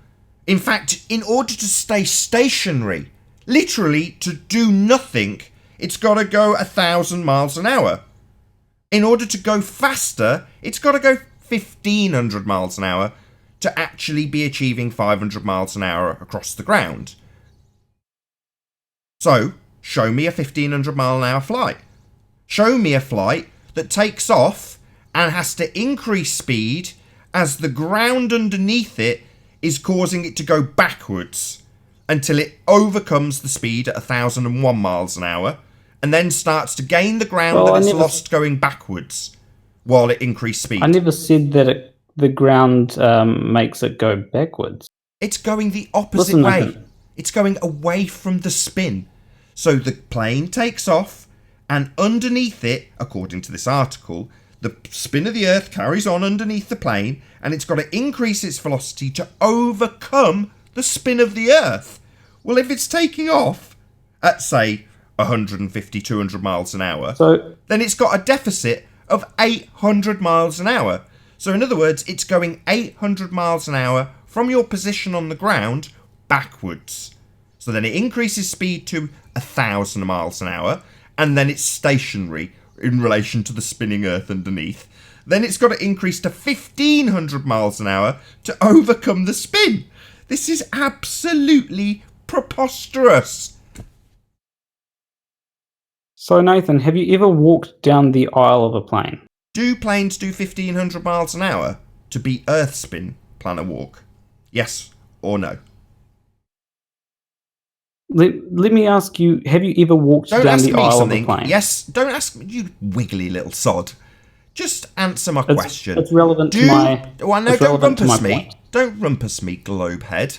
in fact, in order to stay stationary, literally to do nothing, it's got to go 1,000 miles an hour. In order to go faster, it's got to go 1,500 miles an hour to actually be achieving 500 miles an hour across the ground. So, show me a 1,500 mile an hour flight. Show me a flight that takes off and has to increase speed as the ground underneath it is causing it to go backwards until it overcomes the speed at 1,001 miles an hour and then starts to gain the ground that it's lost going backwards while it increased speed. I never said that the ground makes it go backwards? It's going the opposite Listen, way. Nathan. It's going away from the spin. So the plane takes off, and underneath it, according to this article, the spin of the Earth carries on underneath the plane, and it's got to increase its velocity to overcome the spin of the Earth. Well, if it's taking off at, say, 150, 200 miles an hour, then it's got a deficit of 800 miles an hour. So in other words, it's going 800 miles an hour from your position on the ground backwards. So then it increases speed to 1,000 miles an hour, and then it's stationary in relation to the spinning Earth underneath. Then it's got to increase to 1,500 miles an hour to overcome the spin. This is absolutely preposterous. So, Nathan, have you ever walked down the aisle of a plane? Do planes do 1,500 miles an hour to beat Earth spin, PlanarWalk? Yes or no? Let me ask you, have you ever walked down the aisle of a plane? Yes, don't ask me, you wiggly little sod. Just answer my question. It's relevant to my... Well, no, it's don't relevant to rumpus my me. point. Don't rumpus me, globehead.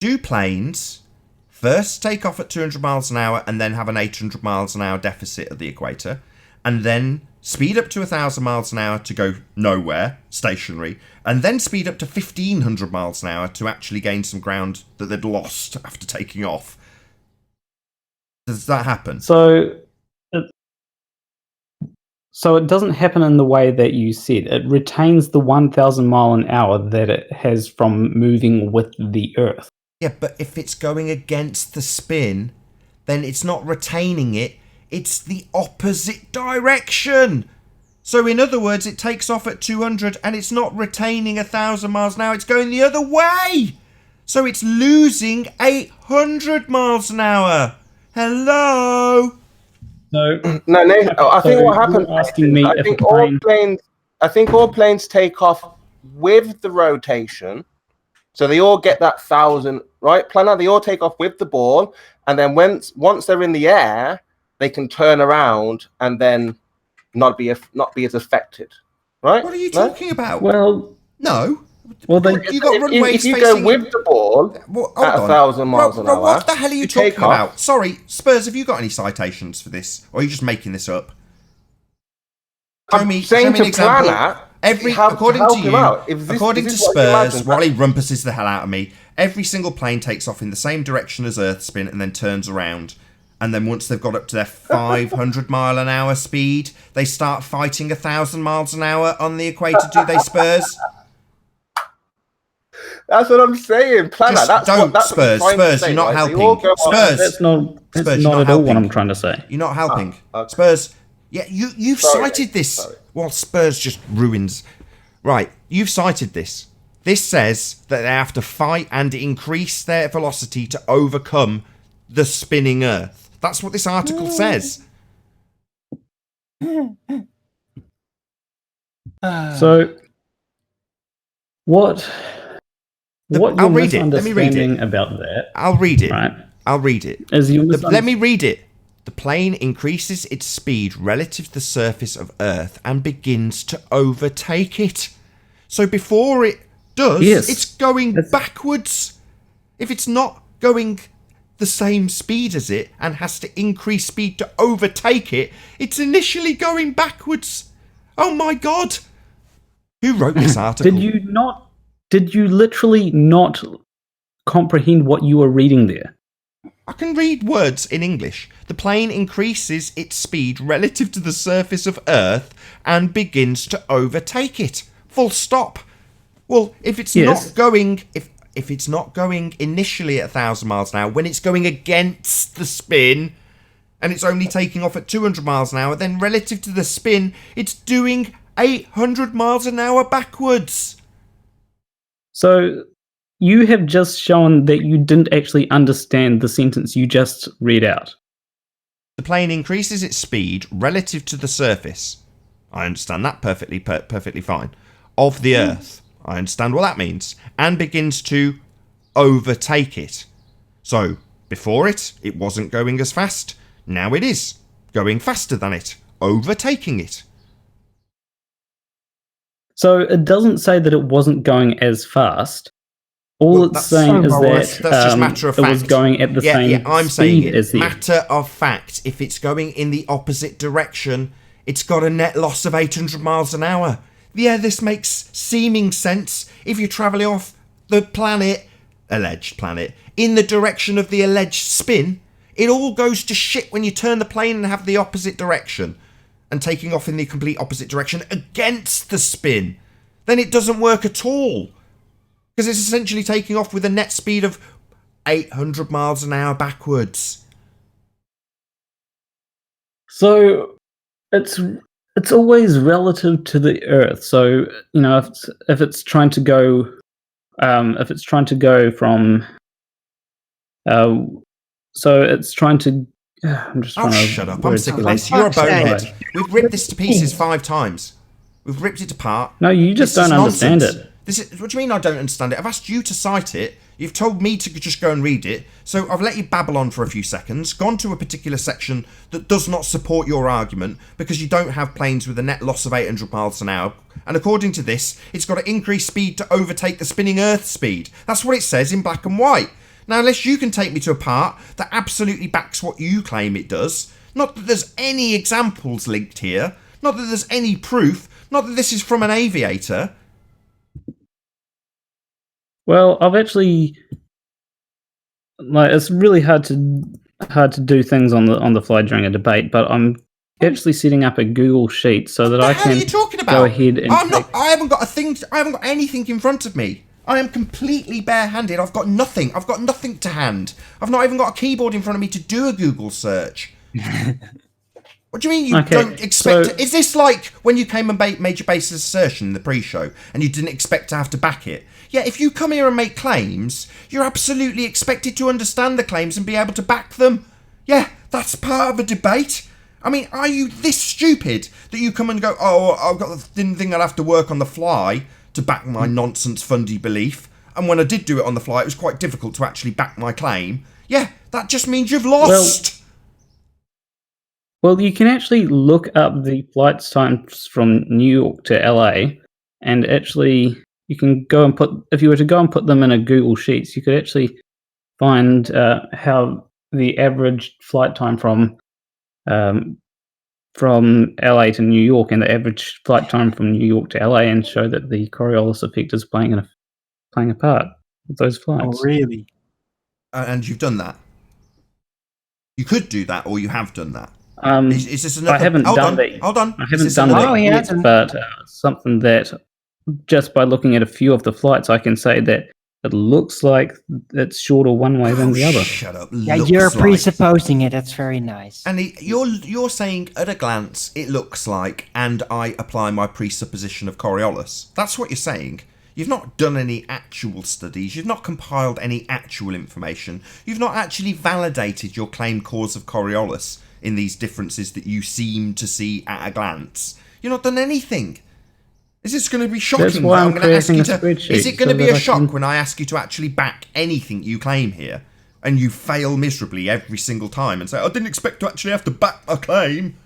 Do planes first take off at 200 miles an hour and then have an 800 miles an hour deficit at the equator, and then speed up to 1,000 miles an hour to go nowhere, stationary, and then speed up to 1,500 miles an hour to actually gain some ground that they'd lost after taking off? Does that happen? So it doesn't happen in the way that you said. It retains the 1,000 mile an hour that it has from moving with the Earth. Yeah, but if it's going against the spin, then it's not retaining it. It's the opposite direction. So in other words, it takes off at 200 and it's not retaining 1,000 miles an hour. It's going the other way. So it's losing 800 miles an hour. Hello? No, No, Nathan, I think what happened. Asking me if I think all planes take off with the rotation, so they all get that 1,000 right. Planar, they all take off with the ball, and then once they're in the air, they can turn around and then not be as affected. Right? What are you talking about? Well, no. Well, then you got runways if you facing go with the ball at 1,000 miles an hour. What the hell are you talking take off. about? Sorry, Spurs, have you got any citations for this? Or are you just making this up? Show me an example. According to Spurs, while he rumpuses the hell out of me, every single plane takes off in the same direction as Earth spin and then turns around. And then once they've got up to their 500 mile an hour speed, they start fighting 1,000 miles an hour on the equator, do they, Spurs? That's what I'm saying, Planner. Spurs, you're not helping. That's not at all what I'm trying to say. You're not helping. Okay. Spurs, yeah, you've cited this. Sorry. Well, Spurs just ruins. Right, you've cited this. This says that they have to fight and increase their velocity to overcome the spinning Earth. That's what this article says. So, what I'll read it. Let me read it. About that. I'll read it. Right. I'll read it. Let me read it. The plane increases its speed relative to the surface of Earth and begins to overtake it. So before it does, it's going backwards. If it's not going the same speed as it and has to increase speed to overtake it, it's initially going backwards. Oh my God. Who wrote this article? Did you literally not comprehend what you were reading there? I can read words in English. The plane increases its speed relative to the surface of Earth and begins to overtake it. Full stop. Well, if it's not going, if it's not going initially at 1,000 miles an hour, when it's going against the spin and it's only taking off at 200 miles an hour, then relative to the spin, it's doing 800 miles an hour backwards. So you have just shown that you didn't actually understand the sentence you just read out. The plane increases its speed relative to the surface. I understand that perfectly fine. Of the Earth. I understand what that means. And begins to overtake it. So, before it wasn't going as fast. Now it is. Going faster than it. Overtaking it. So it doesn't say that it wasn't going as fast. All Well, it's saying is that's that just matter of it fact. was going at the same I'm saying speed it. as the Matter of fact, if it's going in the opposite direction, it's got a net loss of 800 miles an hour. Yeah, this makes seeming sense if you're travelling off the planet, alleged planet, in the direction of the alleged spin. It all goes to shit when you turn the plane and have the opposite direction and taking off in the complete opposite direction against the spin. Then it doesn't work at all. Because it's essentially taking off with a net speed of 800 miles an hour backwards. So it's always relative to the Earth. So if it's trying to go from so it's trying to. I'm just trying to. Shut up! I'm sick of this. You're a bonehead. We've ripped this to pieces 5 times. We've ripped it apart. No, you just don't understand it. What do you mean I don't understand it? I've asked you to cite it. You've told me to just go and read it. So I've let you babble on for a few seconds, gone to a particular section that does not support your argument because you don't have planes with a net loss of 800 miles an hour. And according to this, it's got to increase speed to overtake the spinning Earth speed. That's what it says in black and white. Now, unless you can take me to a part that absolutely backs what you claim it does, not that there's any examples linked here, not that there's any proof, not that this is from an aviator. Well, I've actually it's really hard to do things on the fly during a debate, but I'm actually setting up a Google Sheet so that I can What the hell are you talking about? go ahead and I haven't got a thing. I haven't got anything in front of me. I am completely barehanded. I've got nothing. I've got nothing to hand. I've not even got a keyboard in front of me to do a Google search. What do you mean you don't expect... Is this like when you came and made your baseless assertion in the pre-show and you didn't expect to have to back it? Yeah, if you come here and make claims, you're absolutely expected to understand the claims and be able to back them. Yeah, that's part of a debate. I mean, are you this stupid that you come and go, oh, I've got the thing I'll have to work on the fly to back my nonsense fundy belief, and when I did do it on the fly, it was quite difficult to actually back my claim. Yeah, that just means you've lost. Well, you can actually look up the flight times from New York to LA, and actually you can go and if you were to go and put them in a Google Sheets, you could actually find how the average flight time from LA to New York and the average flight time from New York to LA, and show that the Coriolis effect is playing a part with those flights. Oh, really? And you've done that? You could do that, or you have done that? Is this another... I haven't done that. Hold on. I haven't done that yet, but something that just by looking at a few of the flights, I can say that it looks like it's shorter one way than the other. Shut up. Yeah, you're presupposing it. That's very nice. And you're saying at a glance it looks like, and I apply my presupposition of Coriolis. That's what you're saying. You've not done any actual studies. You've not compiled any actual information. You've not actually validated your claimed cause of Coriolis in these differences that you seem to see at a glance. You've not done anything. Is this going to be shocking? That's why I'm creating a spreadsheet. Is it going to be a shock when I ask you to actually back anything you claim here, and you fail miserably every single time and say, I didn't expect to actually have to back a claim?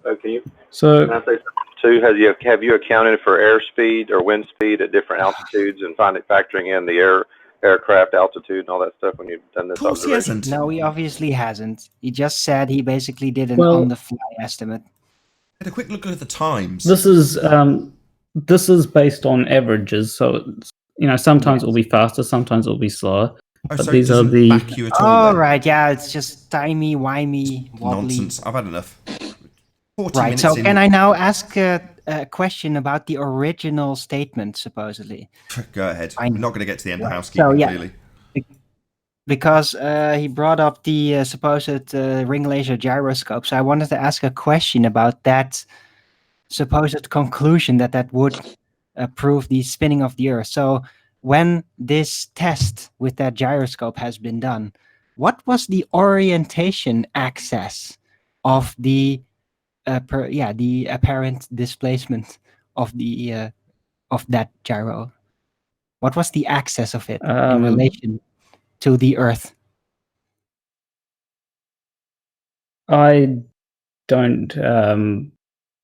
Okay. So, can I say something too? Have you accounted for airspeed or wind speed at different altitudes and factoring in the aircraft altitude and all that stuff when you've done this? Of course he hasn't. No, he obviously hasn't. He just said he basically did an on-the-fly estimate. Had a quick look at the times. This is based on averages, so sometimes it will be faster, sometimes it will be slower. Oh, but so these it are doesn't the. back you at all, then? Right, yeah, it's just timey-wimey, wobbly. Nonsense. I've had enough. 40 Right, minutes so in. can I now ask a question about the original statement, supposedly? Go ahead. We're not going to get to the end of housekeeping, So, yeah. clearly. Because he brought up the supposed ring laser gyroscope, so I wanted to ask a question about that supposed conclusion that would prove the spinning of the Earth. So when this test with that gyroscope has been done, what was the orientation axis of the the apparent displacement of the of that gyro? What was the axis of it in relation to the Earth? I don't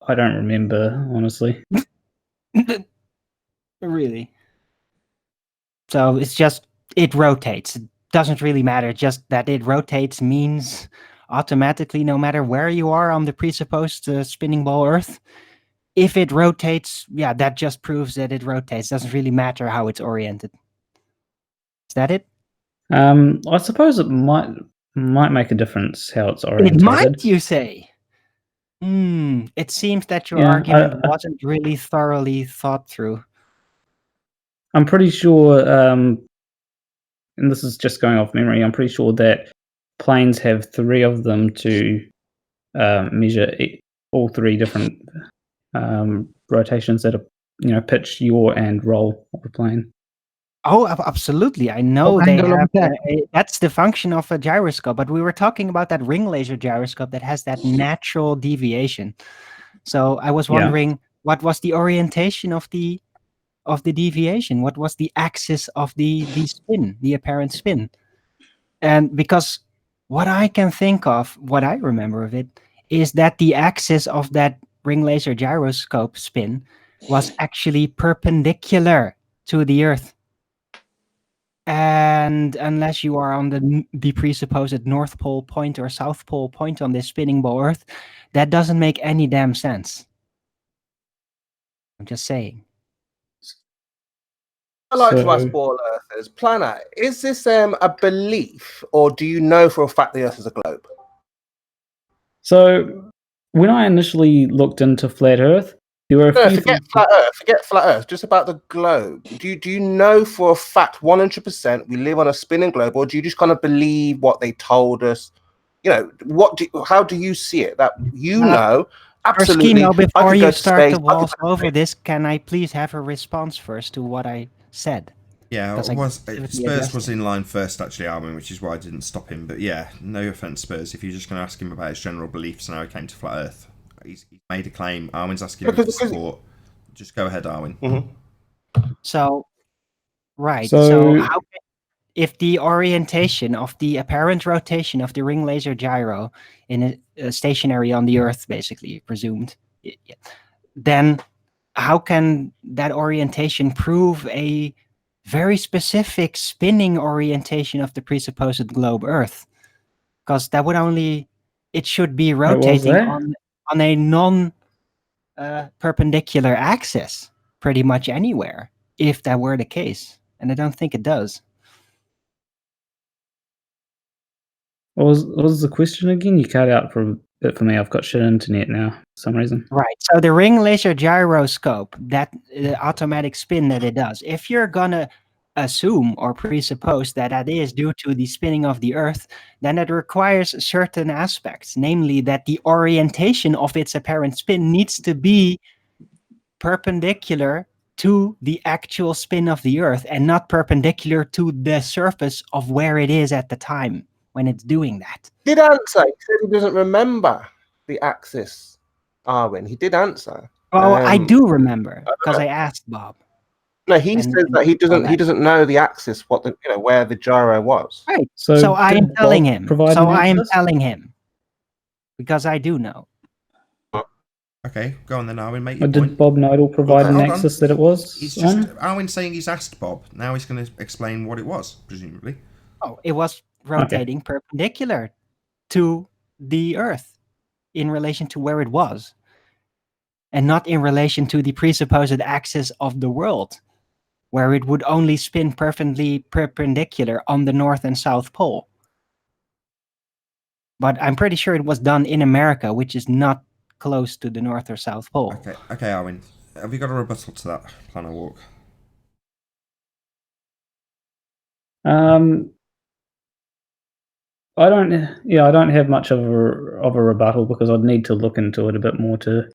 I don't remember, honestly. Really? So it's just, it rotates. It doesn't really matter. Just that it rotates means automatically, no matter where you are on the presupposed spinning ball Earth, if it rotates, yeah, that just proves that it rotates. Doesn't really matter how it's oriented. Is that it? I suppose it might make a difference how it's oriented. It might, you say? It seems that your Yeah, argument wasn't really thoroughly thought through. I'm pretty sure, and this is just going off memory, I'm pretty sure that planes have 3 of them to measure all 3 different rotations that are, pitch, yaw, and roll of the plane. Oh, absolutely. I know they have. That's the function of a gyroscope, but we were talking about that ring laser gyroscope that has that natural deviation. So I was wondering, what was the orientation of the deviation? What was the axis of the spin, the apparent spin? And because what I can think of, what I remember of it, is that the axis of that ring laser gyroscope spin was actually perpendicular to the Earth. And unless you are on the presupposed North Pole point or South Pole point on this spinning ball Earth, that doesn't make any damn sense. I'm just saying. I like to ask ball earthers, Planner, is this a belief, or do you know for a fact the Earth is a globe? So when I initially looked into flat Earth, there were a few forget flat Earth, just about the globe. Do you know for a fact 100% we live on a spinning globe, or do you just kind of believe what they told us? How do you see it? That absolutely. First, before you start to waltz over this, can I please have a response first to what I said? Yeah, Spurs was in line first, actually, Armin, which is why I didn't stop him. But yeah, no offense, Spurs. If you're just going to ask him about his general beliefs and how he came to flat Earth, he's made a claim. Armin's asking him for support. Just go ahead, Armin. Mm-hmm. So how, if the orientation of the apparent rotation of the ring laser gyro in a stationary on the Earth, basically presumed, then how can that orientation prove a very specific spinning orientation of the presupposed globe Earth? Because that would it should be rotating on a non-perpendicular axis pretty much anywhere, if that were the case. And I don't think it does. What was the question again? You cut out for a bit for me. I've got shit internet now for some reason. Right. So the ring laser gyroscope, that automatic spin that it does, if you're gonna assume or presuppose that is due to the spinning of the Earth, then it requires certain aspects, namely that the orientation of its apparent spin needs to be perpendicular to the actual spin of the Earth and not perpendicular to the surface of where it is at the time when it's doing that. He did answer. He said he doesn't remember the axis, Arwin. He did answer. Oh, I do remember because I asked Bob. No, he says that he doesn't know the axis, where the gyro was. Right. So I am telling him. So I am telling him because I do know. Okay, go on then, Arwin. Make your point. Did Bob Nodal provide an axis that it was? He's just Arwin's saying he's asked Bob. Now he's going to explain what it was, presumably. Oh, it was rotating perpendicular to the Earth in relation to where it was, and not in relation to the presupposed axis of the world, where it would only spin perfectly perpendicular on the North and South Pole. But I'm pretty sure it was done in America, which is not close to the North or South Pole. Okay, Arwin. Have you got a rebuttal to that PlanarWalk? I don't have much of a rebuttal because I'd need to look into it a bit more to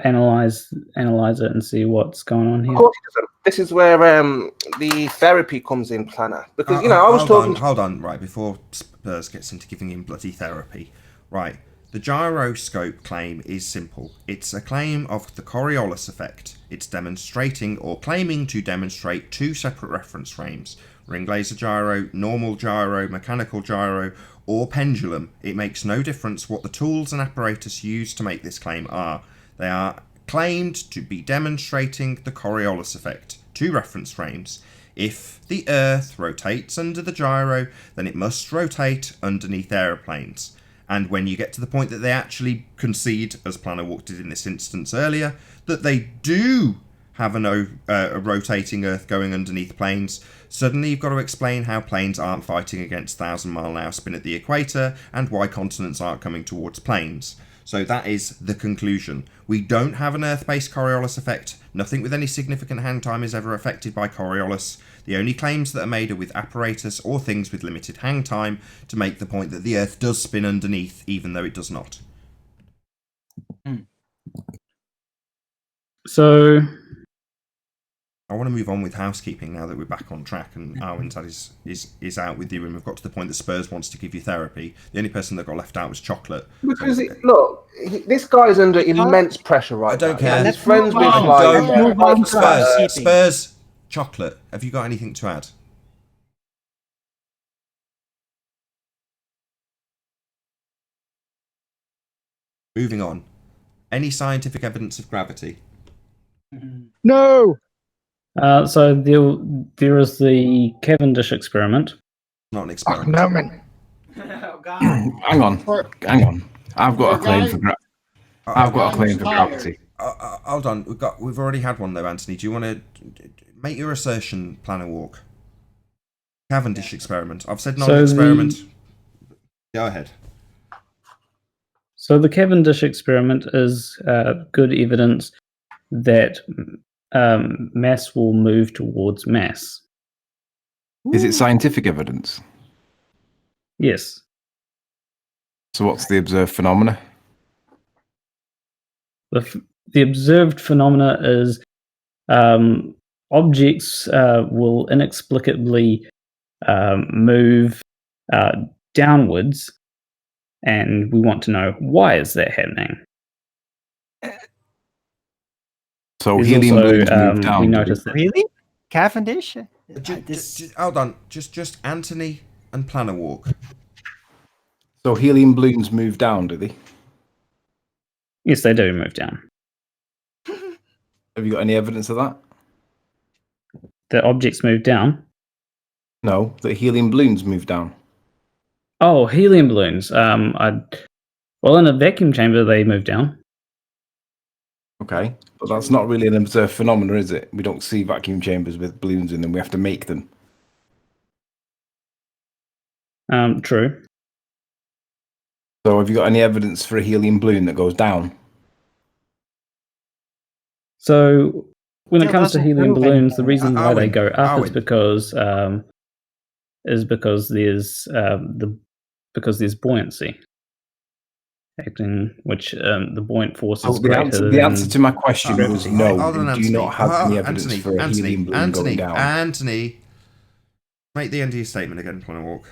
analyze it and see what's going on here. Of course he doesn't. This is where the therapy comes in, Planner. Because I was talking. Hold on, right before Spurs gets into giving him bloody therapy, right? The gyroscope claim is simple. It's a claim of the Coriolis effect. It's demonstrating or claiming to demonstrate two separate reference frames. Ring laser gyro, normal gyro, mechanical gyro, or pendulum. It makes no difference what the tools and apparatus used to make this claim are. They are claimed to be demonstrating the Coriolis effect. Two reference frames. If the Earth rotates under the gyro, then it must rotate underneath aeroplanes. And when you get to the point that they actually concede, as PlanarWalk did in this instance earlier, that they do have a rotating Earth going underneath planes, suddenly you've got to explain how planes aren't fighting against 1,000-mile-an-hour spin at the equator and why continents aren't coming towards planes. So that is the conclusion. We don't have an Earth-based Coriolis effect. Nothing with any significant hang time is ever affected by Coriolis. The only claims that are made are with apparatus or things with limited hang time to make the point that the Earth does spin underneath, even though it does not. So I want to move on with housekeeping now that we're back on track and Arwen's had is out with you and we've got to the point that Spurs wants to give you therapy. The only person that got left out was Chocolate. Because this guy's under immense pressure right now. I don't care. His friends with like Spurs, Chocolate, have you got anything to add? Moving on. Any scientific evidence of gravity? No. So there is the Cavendish experiment. Not an experiment. No, man. Hang on. I've got a claim for gravity. Hold on. We've already had one though, Anthony. Do you want to make your assertion? PlanarWalk. Cavendish experiment. I've said not an experiment. Go ahead. So the Cavendish experiment is good evidence that mass will move towards mass. Is it scientific evidence? Yes. So what's the observed phenomena? The observed phenomena is objects will inexplicably move downwards, and we want to know why is that happening. So helium balloons move down. We noticed that. Really? Cavendish? Hold on. Just Anthony and PlanarWalk. So helium balloons move down, do they? Yes, they do move down. Have you got any evidence of that? The objects move down? No, that helium balloons move down. Oh, helium balloons. Well, in a vacuum chamber, they move down. Okay, but that's not really an observed phenomenon, is it? We don't see vacuum chambers with balloons in them. We have to make them. True. So have you got any evidence for a helium balloon that goes down? So when it comes to helium balloons, the reason why they go up is because there's buoyancy acting, which the buoyant force is greater. The answer to my question was no. Do you not have any evidence for a helium balloon going down? Anthony, make the end of your statement again, PlanarWalk.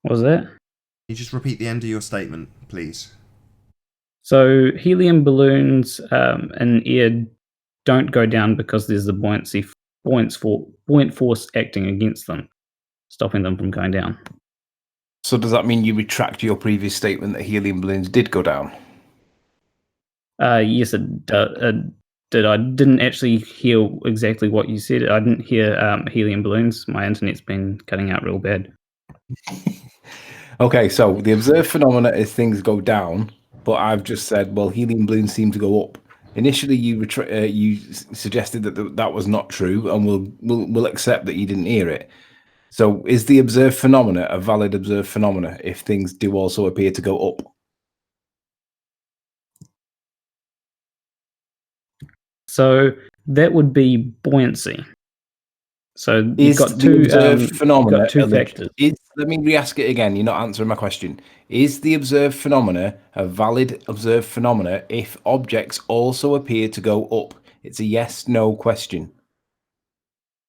What was that? Can you just repeat the end of your statement, please? So helium balloons in air don't go down because there's the buoyant force acting against them, stopping them from going down. So does that mean you retract your previous statement that helium balloons did go down? Yes, it did. I didn't actually hear exactly what you said. I didn't hear helium balloons. My internet's been cutting out real bad. Okay, so the observed phenomena is things go down, but I've just said, well, helium balloons seem to go up. Initially, you suggested that that was not true, and we'll accept that you didn't hear it. So, is the observed phenomena a valid observed phenomena if things do also appear to go up? So that would be buoyancy. So you've got two observed phenomena. Got two factors. Let me re-ask it again. You're not answering my question. Is the observed phenomena a valid observed phenomena if objects also appear to go up? It's a yes/no question.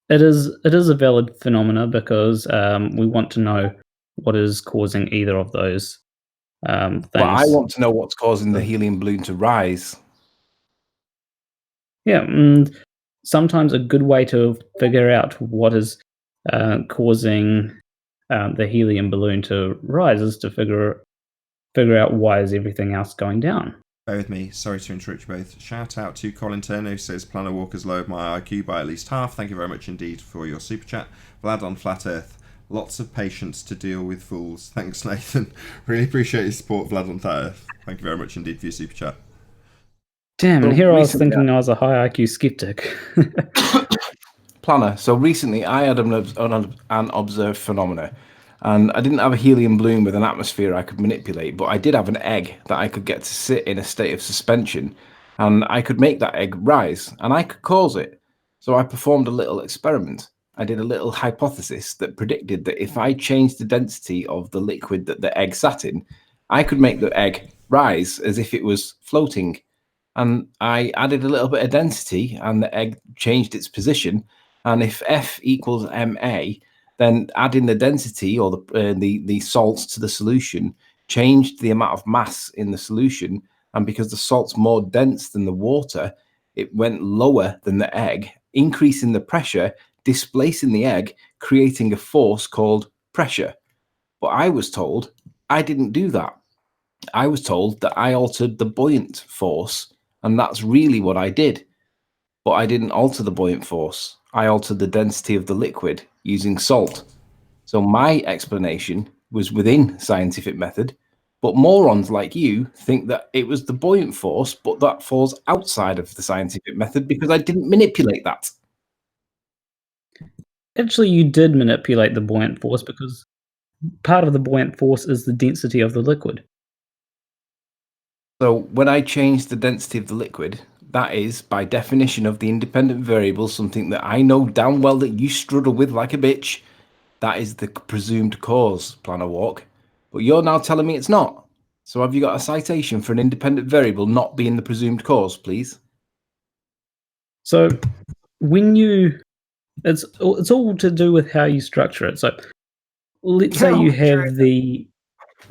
It is a valid phenomena because we want to know what is causing either of those things. Well, I want to know what's causing the helium balloon to rise. Yeah, and sometimes a good way to figure out what is causing the helium balloon to rise is to figure out why is everything else going down. Bear with me, sorry to interrupt you both. Shout out to Colin Turner, who says PlanarWalk has lowered my IQ by at least half. Thank you very much indeed for your super chat. Vlad on Flat Earth, lots of patience to deal with fools. Thanks, Nathan. Really appreciate your support, Vlad on Flat Earth. Thank you very much indeed for your super chat. Damn, and So here I was recently, thinking I was a high IQ skeptic. Planner. So recently, I had an observed phenomena, and I didn't have a helium balloon with an atmosphere I could manipulate, but I did have an egg that I could get to sit in a state of suspension, and I could make that egg rise, and I could cause it. So I performed a little experiment. I did a little hypothesis that predicted that if I changed the density of the liquid that the egg sat in, I could make the egg rise as if it was floating. And I added a little bit of density, and the egg changed its position. And if F equals ma, then adding the density or the salts to the solution changed the amount of mass in the solution. And because the salt's more dense than the water, it went lower than the egg, increasing the pressure, displacing the egg, creating a force called pressure. But I was told I didn't do that. I was told that I altered the buoyant force, and that's really what I did. But I didn't alter the buoyant force. I altered the density of the liquid using salt. So my explanation was within scientific method, but morons like you think that it was the buoyant force, but that falls outside of the scientific method because I didn't manipulate that. Actually, you did manipulate the buoyant force because part of the buoyant force is the density of the liquid. So when I changed the density of the liquid, that is, by definition of the independent variable, something that I know damn well that you struggle with like a bitch, that is the presumed cause, PlanarWalk. But you're now telling me it's not. So have you got a citation for an independent variable not being the presumed cause, please? So when you... It's all to do with how you structure it. So let's say you have the...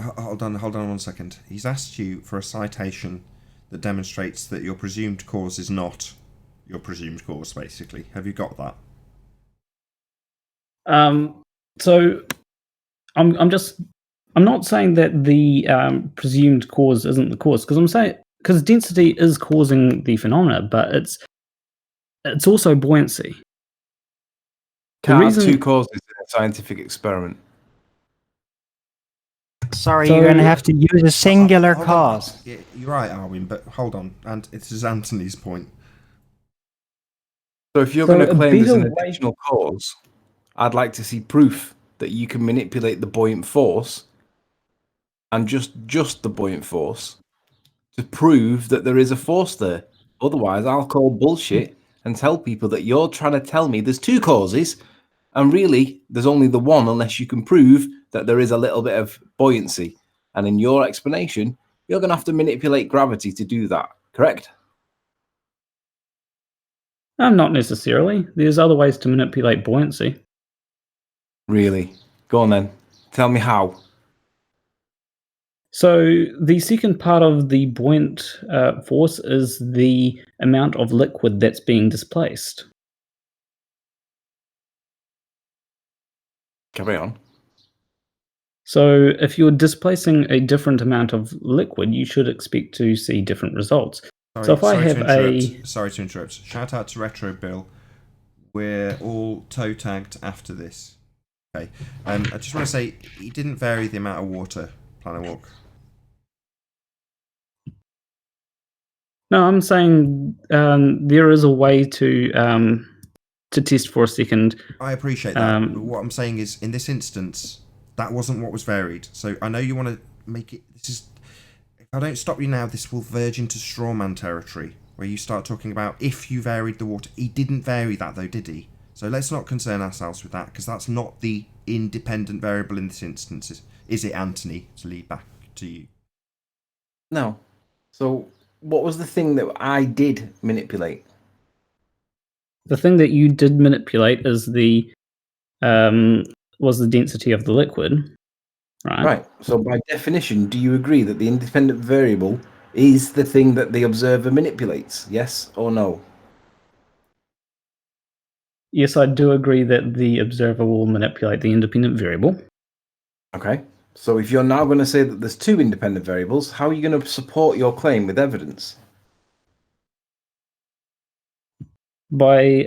Hold on 1 second. He's asked you for a citation that demonstrates that your presumed cause is not your presumed cause, basically. Have you got that? So I'm not saying that the presumed cause isn't the cause, because I'm saying because density is causing the phenomena, but it's also buoyancy. Can't have two causes in a scientific experiment. Sorry, you're going to have to use a singular cause. Yeah, you're right, Arwin, but hold on. And this is Anthony's point. So if you're going to claim there's an additional cause, I'd like to see proof that you can manipulate the buoyant force and just the buoyant force to prove that there is a force there. Otherwise, I'll call bullshit and tell people that you're trying to tell me there's two causes, and really there's only the one unless you can prove that there is a little bit of buoyancy. And in your explanation, you're going to have to manipulate gravity to do that, correct? Not necessarily. There's other ways to manipulate buoyancy. Really? Go on then. Tell me how. So the second part of the buoyant force is the amount of liquid that's being displaced. Carry on. So if you're displacing a different amount of liquid, you should expect to see different results. So if I have Sorry to interrupt. Shout out to Retro Bill. We're all toe tagged after this. Okay. I just want to say he didn't vary the amount of water, PlanarWalk. No, I'm saying there is a way to test for a second. I appreciate that. But what I'm saying is, in this instance, that wasn't what was varied. So I know you want to make it. This is. If I don't stop you now, this will verge into strawman territory, where you start talking about if you varied the water. He didn't vary that, though, did he? So let's not concern ourselves with that, because that's not the independent variable in this instance. Is it, Anthony? To lead back to you. No. So what was the thing that I did manipulate? the thing that you did manipulate is was the density of the liquid, right? Right. So by definition, do you agree that the independent variable is the thing that the observer manipulates? Yes or no? Yes, I do agree that the observer will manipulate the independent variable. Okay. So if you're now going to say that there's two independent variables, how are you going to support your claim with evidence? By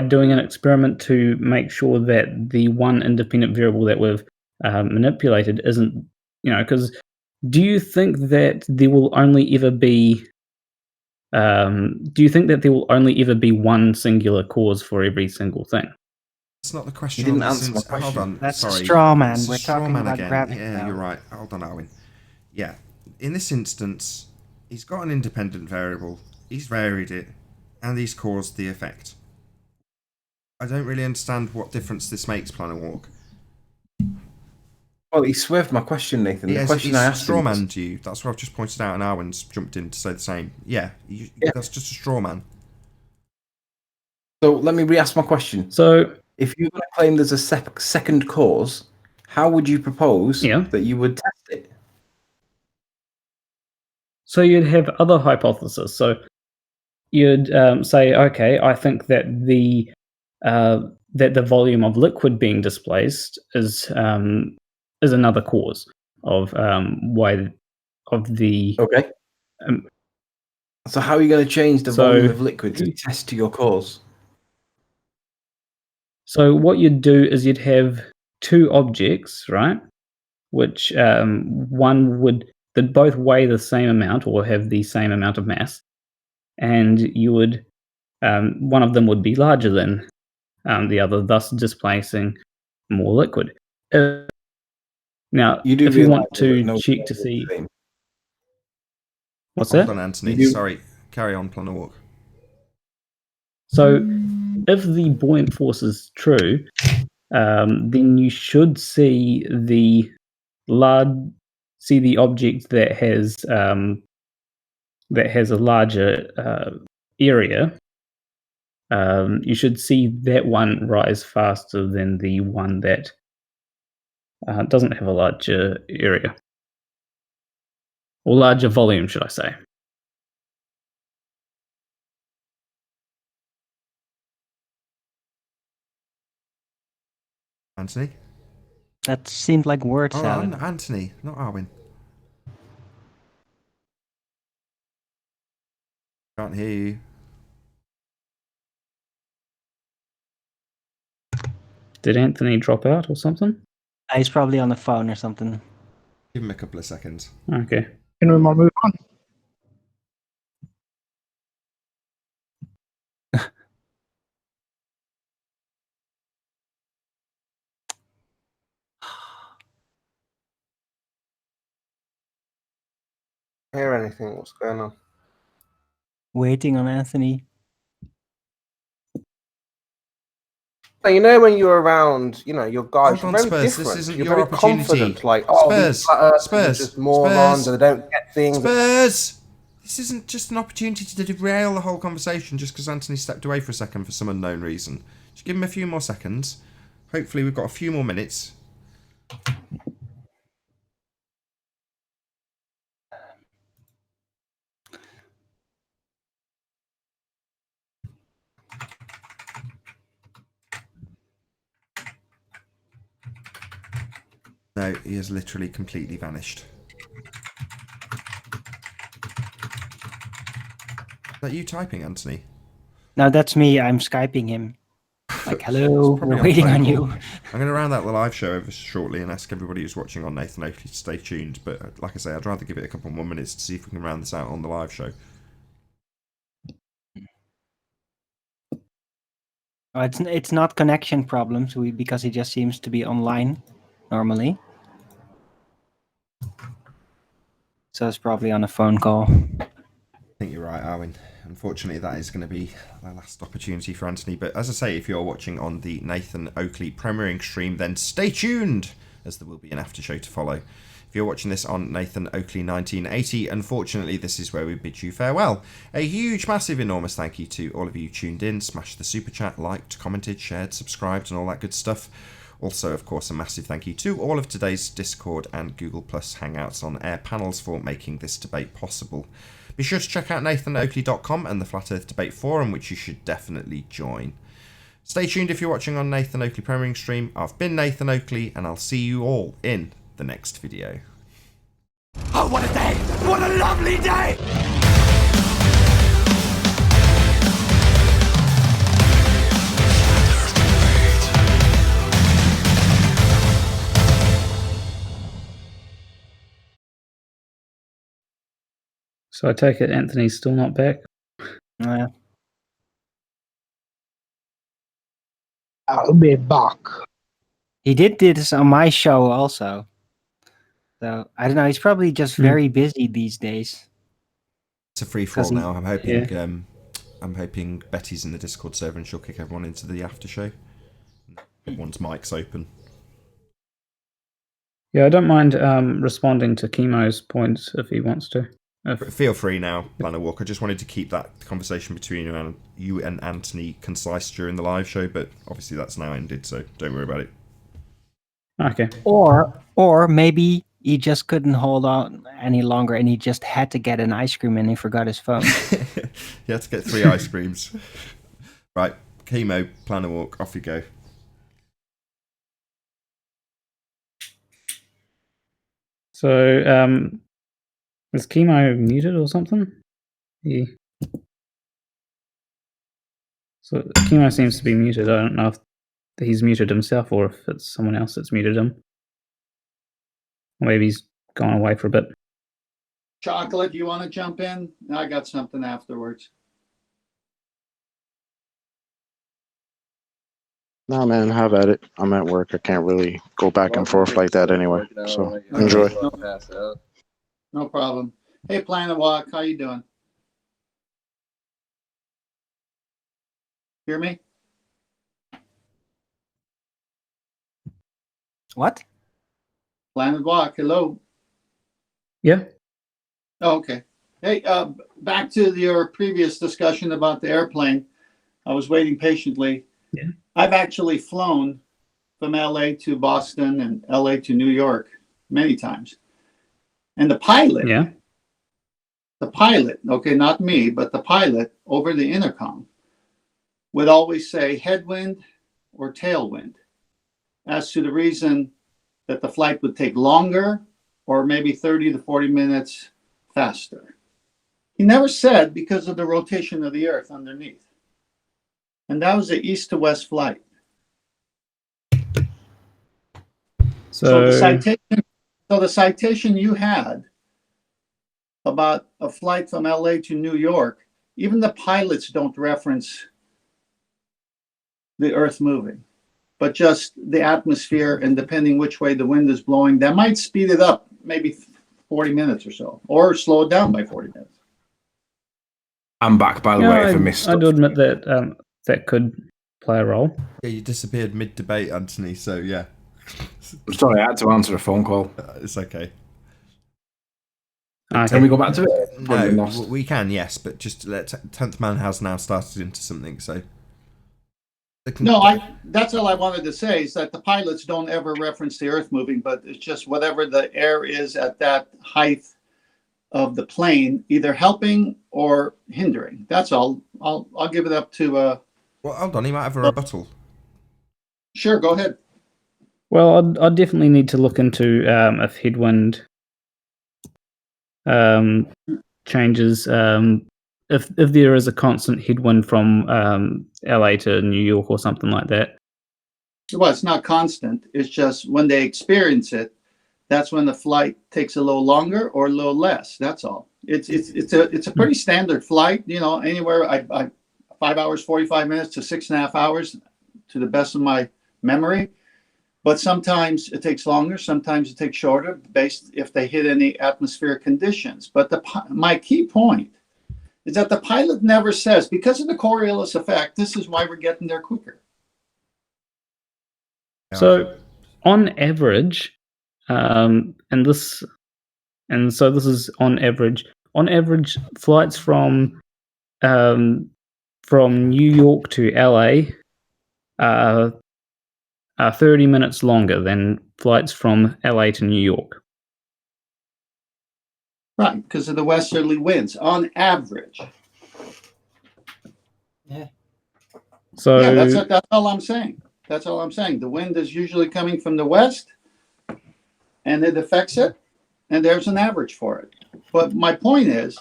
doing an experiment to make sure that the one independent variable that we've manipulated isn't, because do you think that there will only ever be one singular cause for every single thing? That's not the question. You didn't answer my question. Hold on. That's a Sorry. straw man. It's a We're straw talking man about again. gravity Yeah, now. you're right. Hold on, Arwin. Yeah. In this instance, he's got an independent variable. He's varied it, and he's caused the effect. I don't really understand what difference this makes, PlanarWalk. Well, he swerved my question, Nathan. The question I asked him was... strawmanned you. That's what I've just pointed out, and Arwin's jumped in to say the same. Yeah, that's just a straw man. So let me re-ask my question. So if you're going to claim there's a second cause, how would you propose that you would test it? So you'd have other hypotheses. So you'd say, okay, I think that the volume of liquid being displaced is another cause of why of the. Okay. So how are you going to change the volume of liquid to test your cause? So what you'd do is you'd have two objects, right? Which that both weigh the same amount or have the same amount of mass, and you would one of them would be larger than the other, thus displacing more liquid. Now, if you want to check to see, what's that? Hold on, Anthony. Sorry, carry on, PlanarWalk. So, if the buoyant force is true, then you should see the object that has a larger area. You should see that one rise faster than the one that doesn't have a larger area, or larger volume, should I say? Anthony? That seemed like word Oh, salad. Anthony, not Arwin. Can't hear you. Did Anthony drop out or something? He's probably on the phone or something. Give him a couple of seconds. Okay. Can we move on? Hear anything? What's going on? Waiting on Anthony. So when you're around, your guys, Hold you're on, very Spurs. different. This isn't you're your very opportunity. confident, like, oh, these flat earthers are just morons and they don't get things. Spurs! This isn't just an opportunity to derail the whole conversation just because Anthony stepped away for a second for some unknown reason. Just give him a few more seconds. Hopefully we've got a few more minutes. No, he has literally completely vanished. Is that you typing, Anthony? No, that's me. I'm Skyping him. Like, hello, we're waiting on you. I'm going to round out the live show over shortly and ask everybody who's watching on Nathan Oakley to stay tuned. But like I say, I'd rather give it a couple more minutes to see if we can round this out on the live show. Oh, it's not connection problems because he just seems to be online normally. So it's probably on a phone call. I think you're right, Arwin. Unfortunately, that is going to be the last opportunity for Anthony. But as I say, if you're watching on the Nathan Oakley premiering stream, then stay tuned, as there will be an after show to follow. If If you're watching this on Nathan Oakley 1980, unfortunately this is where we bid you farewell. A huge, massive, enormous thank you to all of you tuned in, smashed the super chat, liked, commented, shared, subscribed and all that good stuff. Also, of course, a massive thank you to all of today's Discord and Google Plus Hangouts on Air panels for making this debate possible. Be sure to check out nathanoakley.com and the Flat Earth Debate Forum, which you should definitely join. Stay tuned if you're watching on Nathan Oakley Premiering Stream. I've been Nathan Oakley, and I'll see you all in the next video. Oh, what a day! What a lovely day! So I take it Anthony's still not back? Yeah. I'll be back. He did this on my show also. So I don't know. He's probably just very busy these days. It's a free for all now. I'm hoping. Yeah. I'm hoping Betty's in the Discord server and she'll kick everyone into the after show. Everyone's mics open. Yeah, I don't mind responding to Chemo's points if he wants to. Feel free now, PlanarWalk. I just wanted to keep that conversation between you and Anthony concise during the live show, but obviously that's now ended, so don't worry about it. Okay. Or maybe he just couldn't hold on any longer and he just had to get an ice cream and he forgot his phone. You had to get 3 ice creams. Right, Chemo, PlanarWalk, off you go. So, is Chemo muted or something? So Chemo seems to be muted. I don't know if he's muted himself or if it's someone else that's muted him. Or maybe he's gone away for a bit. Chocolate, you want to jump in? I got something afterwards. No, man, have at it. I'm at work. I can't really go back and forth like that anyway. So enjoy. No problem. Hey, PlanarWalk, how you doing? Hear me? What? PlanarWalk, hello. Yeah. Oh, okay. Hey, back to your previous discussion about the airplane. I was waiting patiently. Yeah. I've actually flown from LA to Boston and LA to New York many times. And the pilot, okay, not me, but the pilot over the intercom would always say headwind or tailwind as to the reason that the flight would take longer or maybe 30 to 40 minutes faster. He never said because of the rotation of the Earth underneath. And that was the east to west flight. So the citation you had about a flight from LA to New York, even the pilots don't reference the Earth moving, but just the atmosphere, and depending which way the wind is blowing, that might speed it up maybe 40 minutes or so, or slow it down by 40 minutes. I'm back, by the way, if I missed I do admit that that could play a role. Yeah, you disappeared mid-debate, Anthony, so yeah. I'm sorry, I had to answer a phone call. It's okay. Can we go back to it? No, we can, yes, but just let 10th Man has now started into something, so... No, that's all I wanted to say, is that the pilots don't ever reference the Earth moving, but it's just whatever the air is at that height of the plane, either helping or hindering. That's all. I'll give it up to... Well, hold on, he might have a rebuttal. Sure, go ahead. Well, I'd definitely need to look into if headwind changes, if there is a constant headwind from LA to New York or something like that. Well, it's not constant. It's just when they experience it, that's when the flight takes a little longer or a little less. That's all. It's a pretty standard flight. You know, anywhere 5 hours 45 minutes to 6.5 hours, to the best of my memory. But sometimes it takes longer, sometimes it takes shorter, based if they hit any atmospheric conditions. But my key point is that the pilot never says, because of the Coriolis effect, this is why we're getting there quicker. So, on average, and so this is on average. On average, flights from New York to LA are 30 minutes longer than flights from LA to New York. Right, because of the westerly winds, on average. Yeah. So yeah, that's all I'm saying. That's all I'm saying. The wind is usually coming from the west, and it affects it, and there's an average for it. But my point is,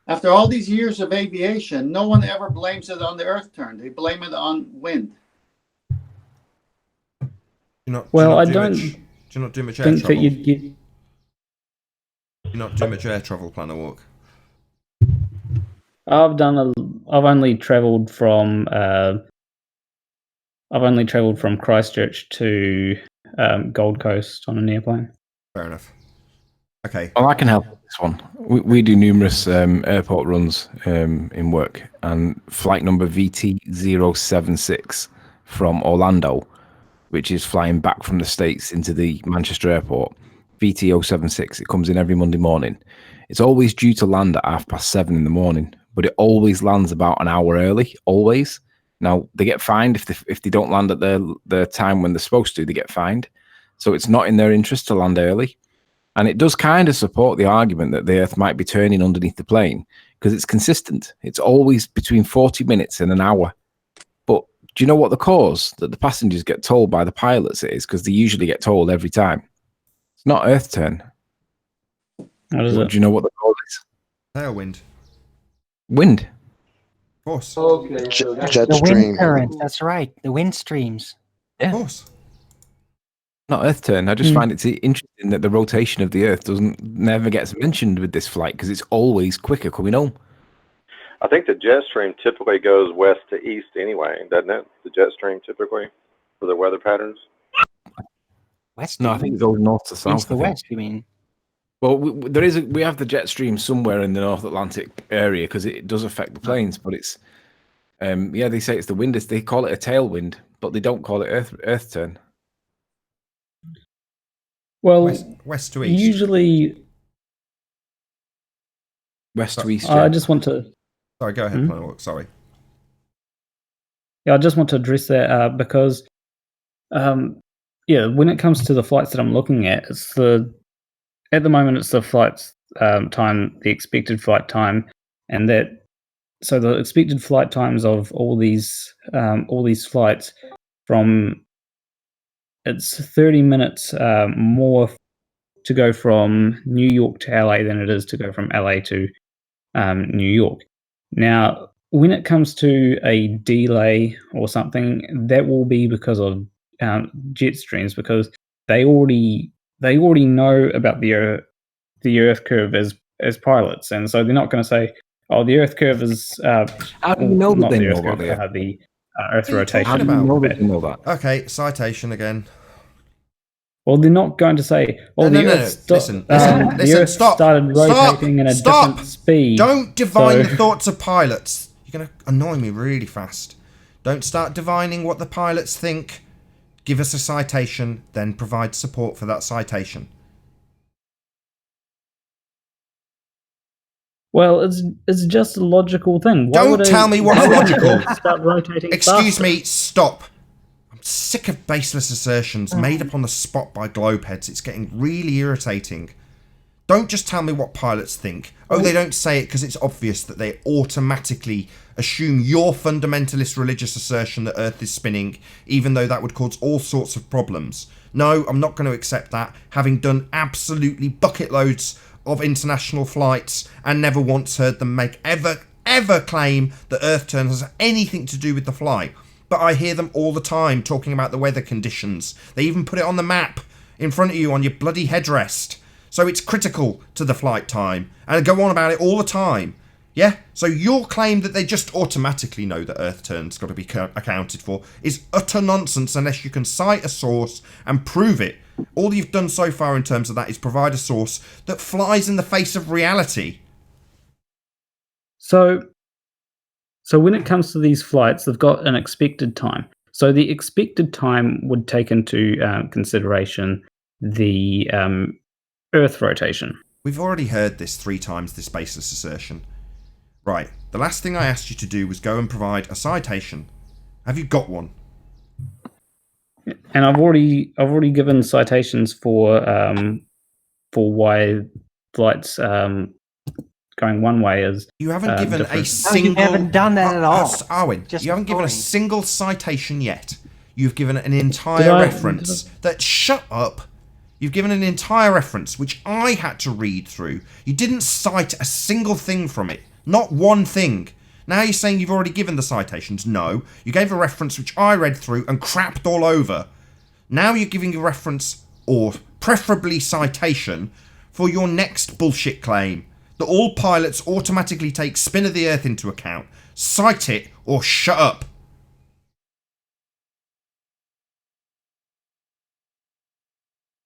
after all these years of aviation, no one ever blames it on the earth turn. They blame it on wind. I don't do you not do much air think travel? that you'd get. Do you not do much air travel, PlanarWalk? I've only travelled from Christchurch to Gold Coast on an airplane. Fair enough. Okay. Well, I can help with this one. We do numerous airport runs in work, and flight number VT076 from Orlando, which is flying back from the States into the Manchester airport, VT076, it comes in every Monday morning. It's always due to land at 7:30 in the morning, but it always lands about an hour early, always. Now, they get fined if they don't land at their time when they're supposed to, they get fined. So it's not in their interest to land early. And it does kind of support the argument that the Earth might be turning underneath the plane, because it's consistent. It's always between 40 minutes and an hour. But do you know what the cause that the passengers get told by the pilots is? Because they usually get told every time. It's not Earth turn. What is it? Do you know what the cause is? Tailwind. Wind. Of course. Okay. Jet The stream. wind currents, that's right. The wind streams. Of course. Not Earth turn. I just find it interesting that the rotation of the Earth never gets mentioned with this flight, because it's always quicker coming home. I think the jet stream typically goes west to east anyway, doesn't it? The jet stream typically for the weather patterns. West. No, I think it goes north to south. East to west, you mean? Well, we have the jet stream somewhere in the North Atlantic area, because it does affect the planes, but it's they say it's the wind. They call it a tailwind, but they don't call it Earth turn. Well, west to east. Usually, west to east. I just want to. Sorry, go ahead, PlanarWalk. Sorry. Yeah, I just want to address that because, when it comes to the flights that I'm looking at, at the moment it's the flight's time, the expected flight time, and so the expected flight times of all these flights it's 30 minutes more to go from New York to LA than it is to go from LA to New York. Now, when it comes to a delay or something, that will be because of jet streams, because they already know about the Earth curve as pilots, and so they're not going to say, "Oh, the Earth curve is." How do you know that they know about the Earth rotation? How do you know that they know that? Okay, citation again. Well, they're not going to say, "Oh, the Earth listen, stop, started rotating at a different speed." Don't divine the thoughts of pilots. You're going to annoy me really fast. Don't start divining what the pilots think. Give us a citation, then provide support for that citation. Well, it's just a logical thing. Don't tell me what's logical. Start rotating Excuse faster? me, stop. I'm sick of baseless assertions made up on the spot by globeheads. It's getting really irritating. Don't just tell me what pilots think. Oh, they don't say it because it's obvious that they automatically assume your fundamentalist religious assertion that Earth is spinning, even though that would cause all sorts of problems. No, I'm not going to accept that, having done absolutely bucket loads of international flights and never once heard them make ever claim that Earth turn has anything to do with the flight. But I hear them all the time talking about the weather conditions. They even put it on the map in front of you on your bloody headrest. So it's critical to the flight time. And go on about it all the time. Yeah? So your claim that they just automatically know that Earth turn's got to be accounted for is utter nonsense unless you can cite a source and prove it. All you've done so far in terms of that is provide a source that flies in the face of reality. So when it comes to these flights, they've got an expected time. So the expected time would take into consideration the Earth rotation. We've already heard this 3 times, this baseless assertion. Right, the last thing I asked you to do was go and provide a citation. Have you got one? And I've already given citations for why Lite's going one way is. You haven't given different. a single. You haven't done that at all. Arwen, Just you haven't given a story. single citation yet. You've given an entire reference that. Shut up. You've given an entire reference which I had to read through. You didn't cite a single thing from it. Not one thing. Now you're saying you've already given the citations. No. You gave a reference which I read through and crapped all over. Now you're giving a reference, or preferably citation, for your next bullshit claim. That all pilots automatically take spin of the Earth into account. Cite it, or shut up.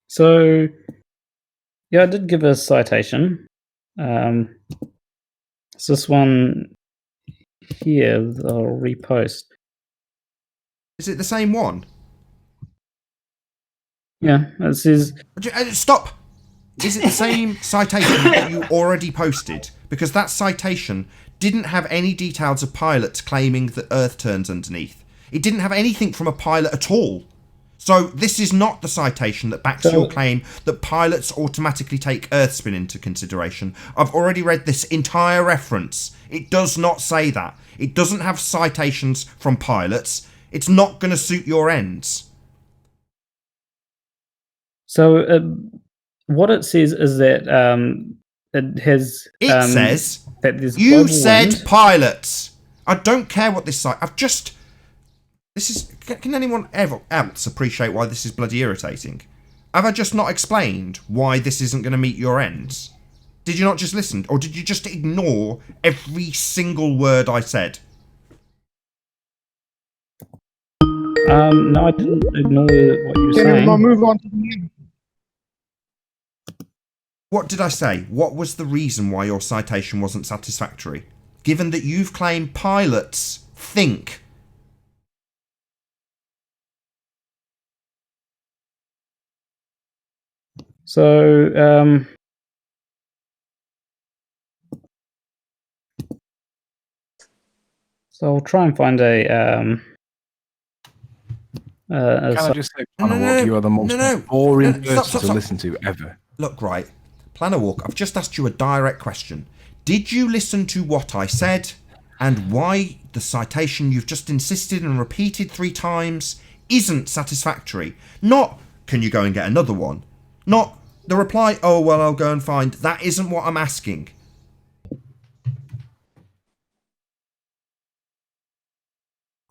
So, yeah, I did give a citation. It's this one here that I'll repost. Is it the same one? Yeah, it says... Stop! Is it the same citation that you already posted? Because that citation didn't have any details of pilots claiming that Earth turns underneath. It didn't have anything from a pilot at all. So this is not the citation that backs your claim that pilots automatically take Earth spin into consideration. I've already read this entire reference. It does not say that. It doesn't have citations from pilots. It's not going to suit your ends. So what it says is that it has... It says that there's you said wind. Pilots. I don't care what this site... I've just... This is... Can anyone else appreciate why this is bloody irritating? Have I just not explained why this isn't going to meet your ends? Did you not just listen? Or did you just ignore every single word I said? No, I didn't ignore what you were saying. Can we move on to the... What did I say? What was the reason why your citation wasn't satisfactory? Given that you've claimed pilots think... So, I'll try and find a Can I just say, PlanarWalk, you are the most boring person to listen to ever. Look, right. PlanarWalk, I've just asked you a direct question. Did you listen to what I said and why the citation you've just insisted and repeated 3 times isn't satisfactory? Not, can you go and get another one? Not the reply, oh, well, I'll go and find. That isn't what I'm asking.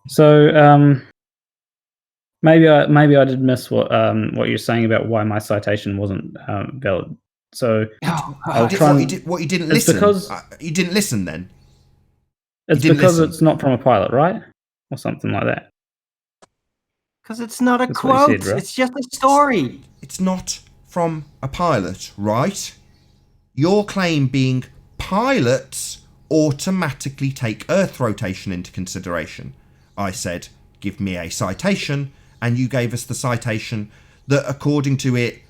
So, maybe I did miss what you're saying about why my citation wasn't valid. So I'll try. What you didn't listen? Because you didn't listen then. It's because it's not from a pilot, right, or something like that. Because it's not a That's what quote. you said, right? It's just a story. It's not from a pilot, right? Your claim being pilots automatically take Earth rotation into consideration. I said, give me a citation, and you gave us the citation that, according to it,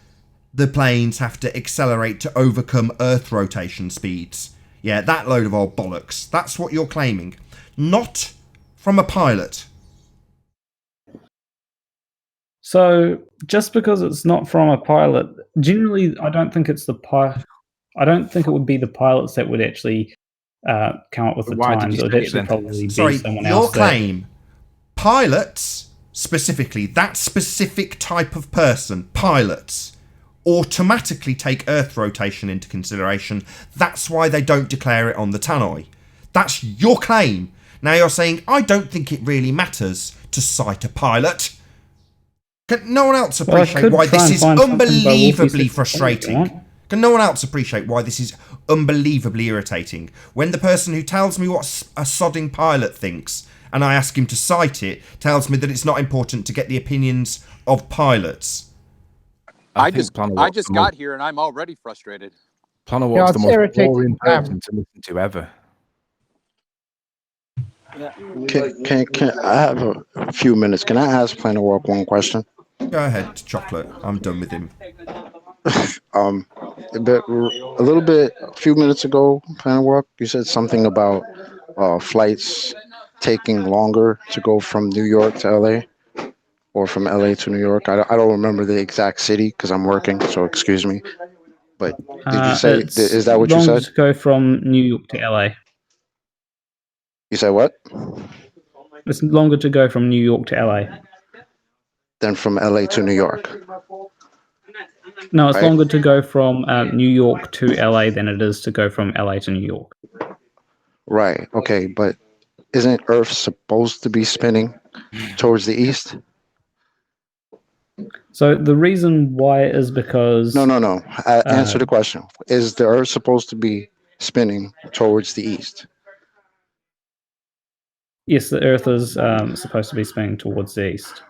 the planes have to accelerate to overcome Earth rotation speeds. Yeah, that load of old bollocks. That's what you're claiming. Not from a pilot. So just because it's not from a pilot, generally, I don't think it's the pilot. I don't think it would be the pilots that would actually come up with the times. It would actually probably be someone else. Your claim, pilots, specifically, that specific type of person, pilots, automatically take Earth rotation into consideration. That's why they don't declare it on the tannoy. That's your claim. Now you're saying, I don't think it really matters to cite a pilot. Can no one else appreciate why this is unbelievably frustrating? Can no one else appreciate why this is unbelievably irritating? When the person who tells me what a sodding pilot thinks, and I ask him to cite it, tells me that it's not important to get the opinions of pilots. I just got here and I'm already frustrated. PlanarWalk's the most boring person to listen to ever. Can I have a few minutes? Can I ask PlanarWalk one question? Go ahead, Chocolate. I'm done with him. A few minutes ago, PlanarWalk, you said something about flights taking longer to go from New York to LA or from LA to New York. I don't remember the exact city because I'm working, so excuse me. But did you say, is that what you said? Longer to go from New York to LA. You said what? It's longer to go from New York to LA. Than from LA to New York. No, it's right? longer to go from New York to LA than it is to go from LA to New York. Right. Okay, but isn't Earth supposed to be spinning towards the east? So the reason why is because... No. Answer the question. Is the Earth supposed to be spinning towards the east? Yes, the Earth is supposed to be spinning towards the east.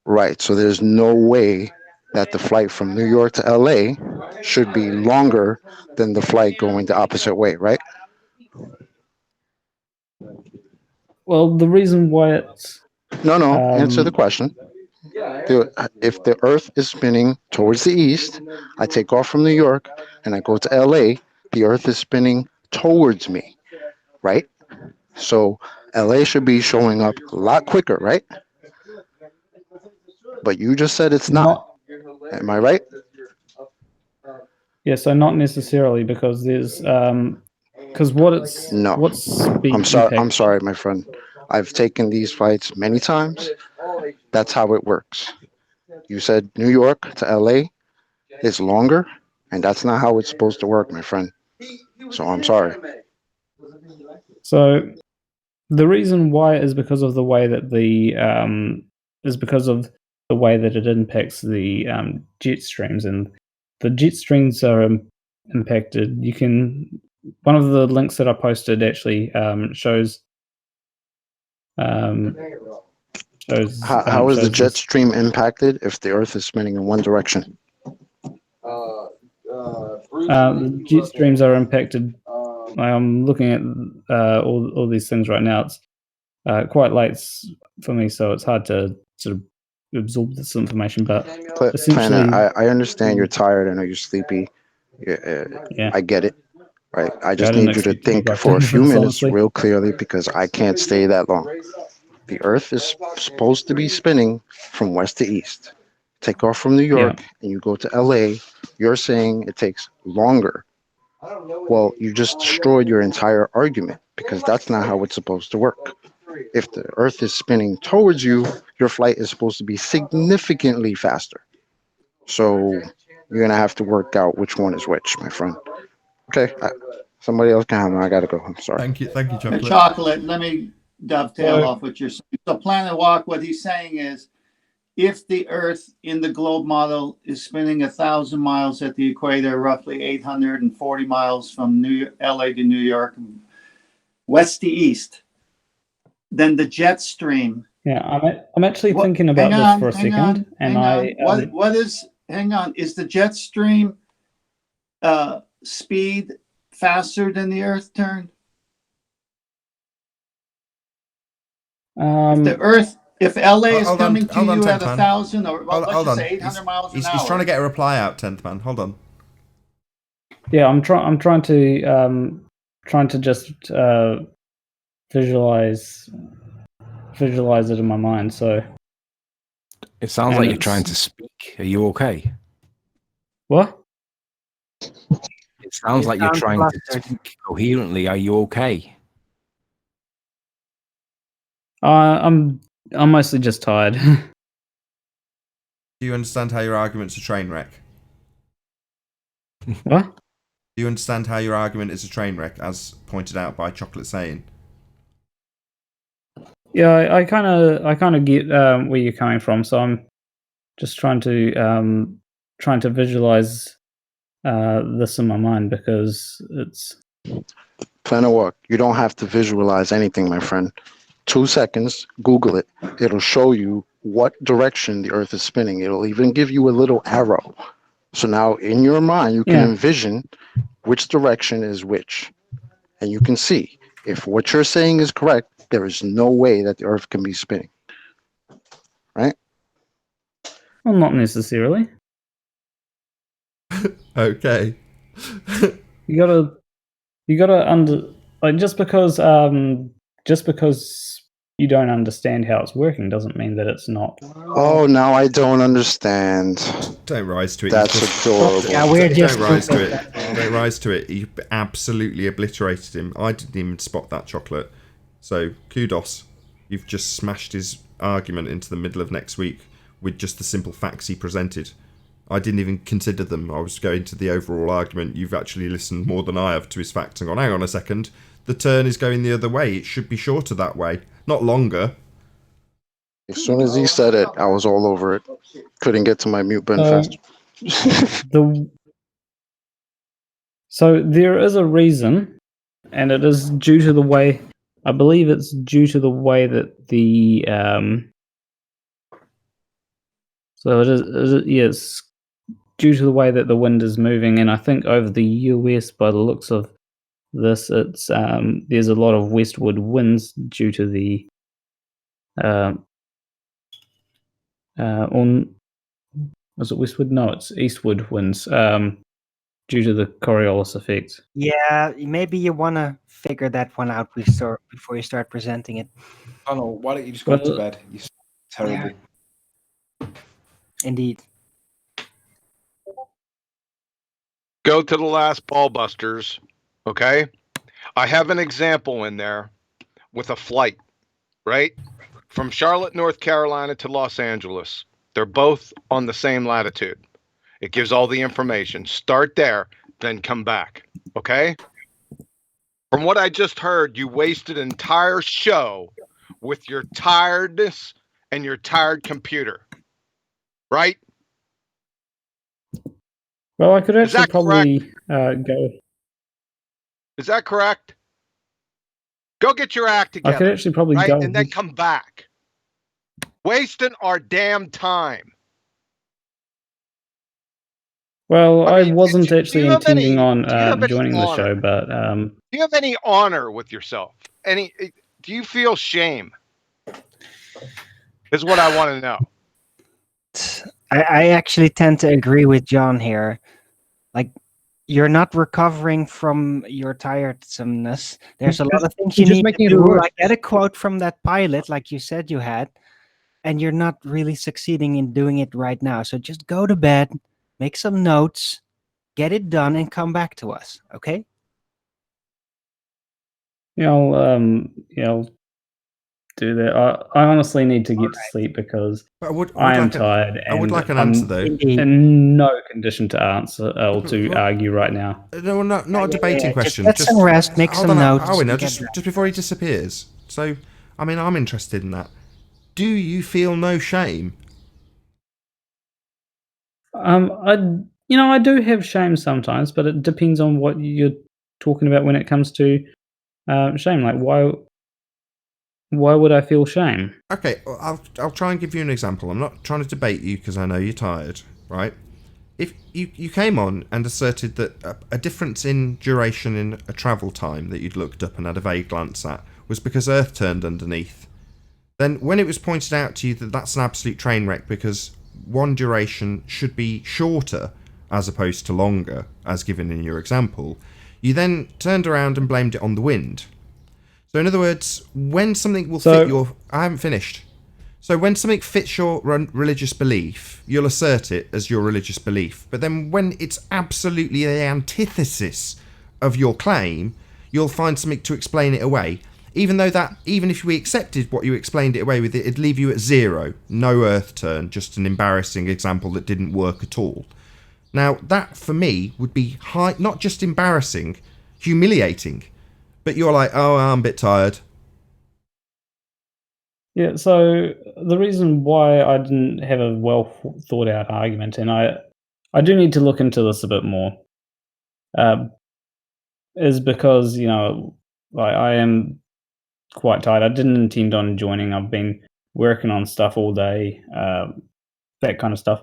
Right. So there's no way that the flight from New York to LA should be longer than the flight going the opposite way, right? Well, the reason why it's... No. Answer the question. If the Earth is spinning towards the east, I take off from New York and I go to LA, the Earth is spinning towards me, right? So LA should be showing up a lot quicker, right? But you just said it's not. Am I right? Yeah, so not necessarily, because there's because what's being I'm sorry, my friend. I've taken these flights many times. That's how it works. You said New York to LA is longer, and that's not how it's supposed to work, my friend. So I'm sorry. So the reason why is because of the way that it impacts the jet streams, and the jet streams are impacted. One of the links that I posted actually shows. How is the jet stream impacted if the Earth is spinning in one direction? The jet streams are impacted. I'm looking at all these things right now. It's quite late for me, so it's hard to sort of absorb this information. But essentially, Planet, I understand you're tired. I know you're sleepy. Yeah. I get it. Right. I just didn't need you to expect to think go for a back few to this, minutes honestly. real clearly because I can't stay that long. The Earth is supposed to be spinning from west to east. Take off from New York and you go to LA. You're saying it takes longer. Well, you just destroyed your entire argument because that's not how it's supposed to work. If the Earth is spinning towards you, your flight is supposed to be significantly faster. So you're going to have to work out which one is which, my friend. Okay. Somebody else can have them. I got to go. I'm sorry. Thank you, Chocolate. Chocolate, let me dovetail off what you're saying. So PlanarWalk, what he's saying is, if the Earth in the globe model is spinning 1,000 miles at the equator, roughly 840 miles from LA to New York, west to east, then the jet stream. Yeah, I'm actually thinking about this for a second, is the jet stream speed faster than the Earth turn? If LA is coming to you at 1,000 or let's just say 800 miles an hour. He's trying to get a reply out, 10th man. Hold on. Yeah, I'm trying to just visualize it in my mind. So it sounds like you're trying to speak. Are you okay? What? It sounds like you're trying to speak coherently. Are you okay? I'm mostly just tired. Do you understand how your argument's a train wreck? What? Do you understand how your argument is a train wreck, as pointed out by Chocolate saying? Yeah, I kind of get where you're coming from. So I'm just trying to visualize this in my mind because it's PlanarWalk. You don't have to visualize anything, my friend. 2 seconds, Google it. It'll show you what direction the Earth is spinning. It'll even give you a little arrow. So now in your mind, you can envision which direction is which. And you can see if what you're saying is correct, there is no way that the Earth can be spinning. Right? Well, not necessarily. Okay. You gotta just because you don't understand how it's working doesn't mean that it's not. Oh, now I don't understand. Don't rise to it. That's adorable. Yeah, we're just don't rise to it. Don't rise to it. You absolutely obliterated him. I didn't even spot that chocolate. So kudos. You've just smashed his argument into the middle of next week with just the simple facts he presented. I didn't even consider them. I was going to the overall argument. You've actually listened more than I have to his facts and gone, hang on a second. The turn is going the other way. It should be shorter that way, not longer. As soon as he said it, I was all over it. Couldn't get to my mute button fast. So there is a reason, and it is due to the way. I believe it's due to the way that the so it is yes, due to the way that the wind is moving, and I think over the US, by the looks of this, it's there's a lot of westward winds due to the was it westward? No, it's eastward winds due to the Coriolis effect. Yeah, maybe you want to figure that one out before you start presenting it. Oh no, why don't you just go to bed? You're terrible. Indeed. Go to the last ball busters, okay? I have an example in there with a flight, right? From Charlotte, North Carolina to Los Angeles. They're both on the same latitude. It gives all the information. Start there, then come back, okay? From what I just heard, you wasted an entire show with your tiredness and your tired computer, right? Well, I could actually probably go. Is that correct? Go get your act together. I could actually probably right? go. And then come back. Wasting our damn time. Well, I wasn't actually intending on joining the honor? show, but Do you have any honor with yourself? Do you feel shame? Is what I want to know. I actually tend to agree with John here. Like, you're not recovering from your tiredsomeness. There's a lot of things you need to do. Like, get a quote from that pilot, like you said you had, and you're not really succeeding in doing it right now. So just go to bed, make some notes, get it done, and come back to us. Okay? I'll do that. I honestly need to get to sleep because I am tired. I would like an answer, though. In no condition to answer or to argue right now. No, not a debating question. Get some rest, make some notes. Oh, no, just before he disappears. So, I mean, I'm interested in that. Do you feel no shame? I do have shame sometimes, but it depends on what you're talking about when it comes to shame. Like, why would I feel shame? Okay, I'll try and give you an example. I'm not trying to debate you because I know you're tired, right? If you came on and asserted that a difference in duration in a travel time that you'd looked up and had a vague glance at was because Earth turned underneath, then when it was pointed out to you that that's an absolute train wreck because one duration should be shorter as opposed to longer, as given in your example, you then turned around and blamed it on the wind. So in other words, when something will fit your... I haven't finished. So when something fits your religious belief, you'll assert it as your religious belief. But then when it's absolutely the antithesis of your claim, you'll find something to explain it away. Even if we accepted what you explained it away with, it'd leave you at 0. No Earth turn, just an embarrassing example that didn't work at all. Now, that for me would be not just embarrassing, humiliating. But you're like, oh, I'm a bit tired. Yeah, so the reason why I didn't have a well thought out argument, and I do need to look into this a bit more, is because, I am quite tired. I didn't intend on joining. I've been working on stuff all day, that kind of stuff.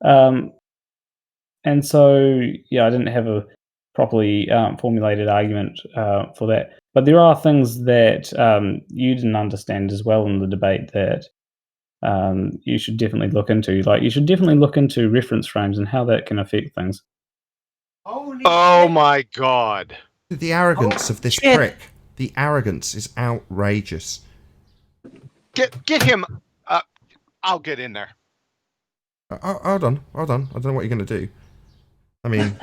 And so, I didn't have a properly formulated argument for that. But there are things that you didn't understand as well in the debate that you should definitely look into. Like, you should definitely look into reference frames and how that can affect things. Oh my god. The arrogance of this prick. The arrogance is outrageous. Get him. I'll get in there. Hold on. I don't know what you're going to do. I mean...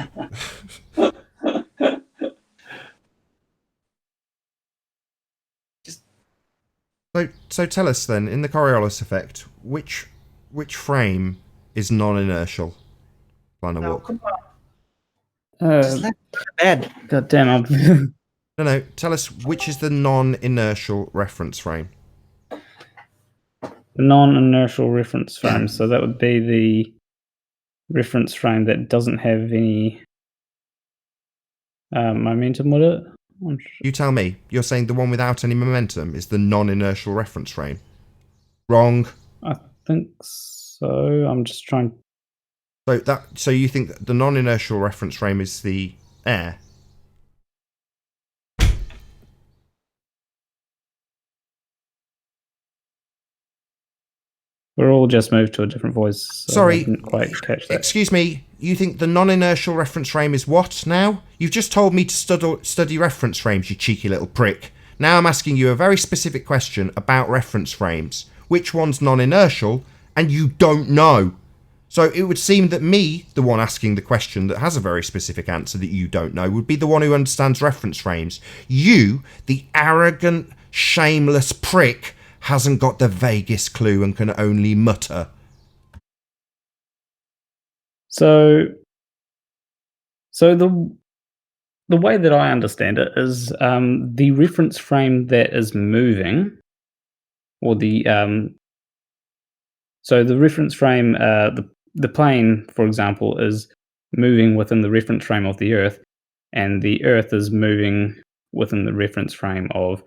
So tell us then, in the Coriolis effect, which frame is non-inertial? PlanarWalk. Just let me go to bed. God damn. No, tell us which is the non-inertial reference frame. The non-inertial reference frame. So that would be the reference frame that doesn't have any momentum with it. You tell me. You're saying the one without any momentum is the non-inertial reference frame. Wrong. I think so. I'm just trying. So you think that the non-inertial reference frame is the air? We're all just moved to a different voice. So Sorry. I didn't quite catch that. Excuse me. You think the non-inertial reference frame is what now? You've just told me to study reference frames, you cheeky little prick. Now I'm asking you a very specific question about reference frames. Which one's non-inertial? And you don't know. So it would seem that me, the one asking the question that has a very specific answer that you don't know, would be the one who understands reference frames. You, the arrogant, shameless prick, hasn't got the vaguest clue and can only mutter. So the way that I understand it is the reference frame that is moving, or the so the reference frame, the plane, for example, is moving within the reference frame of the Earth, and the Earth is moving within the reference frame of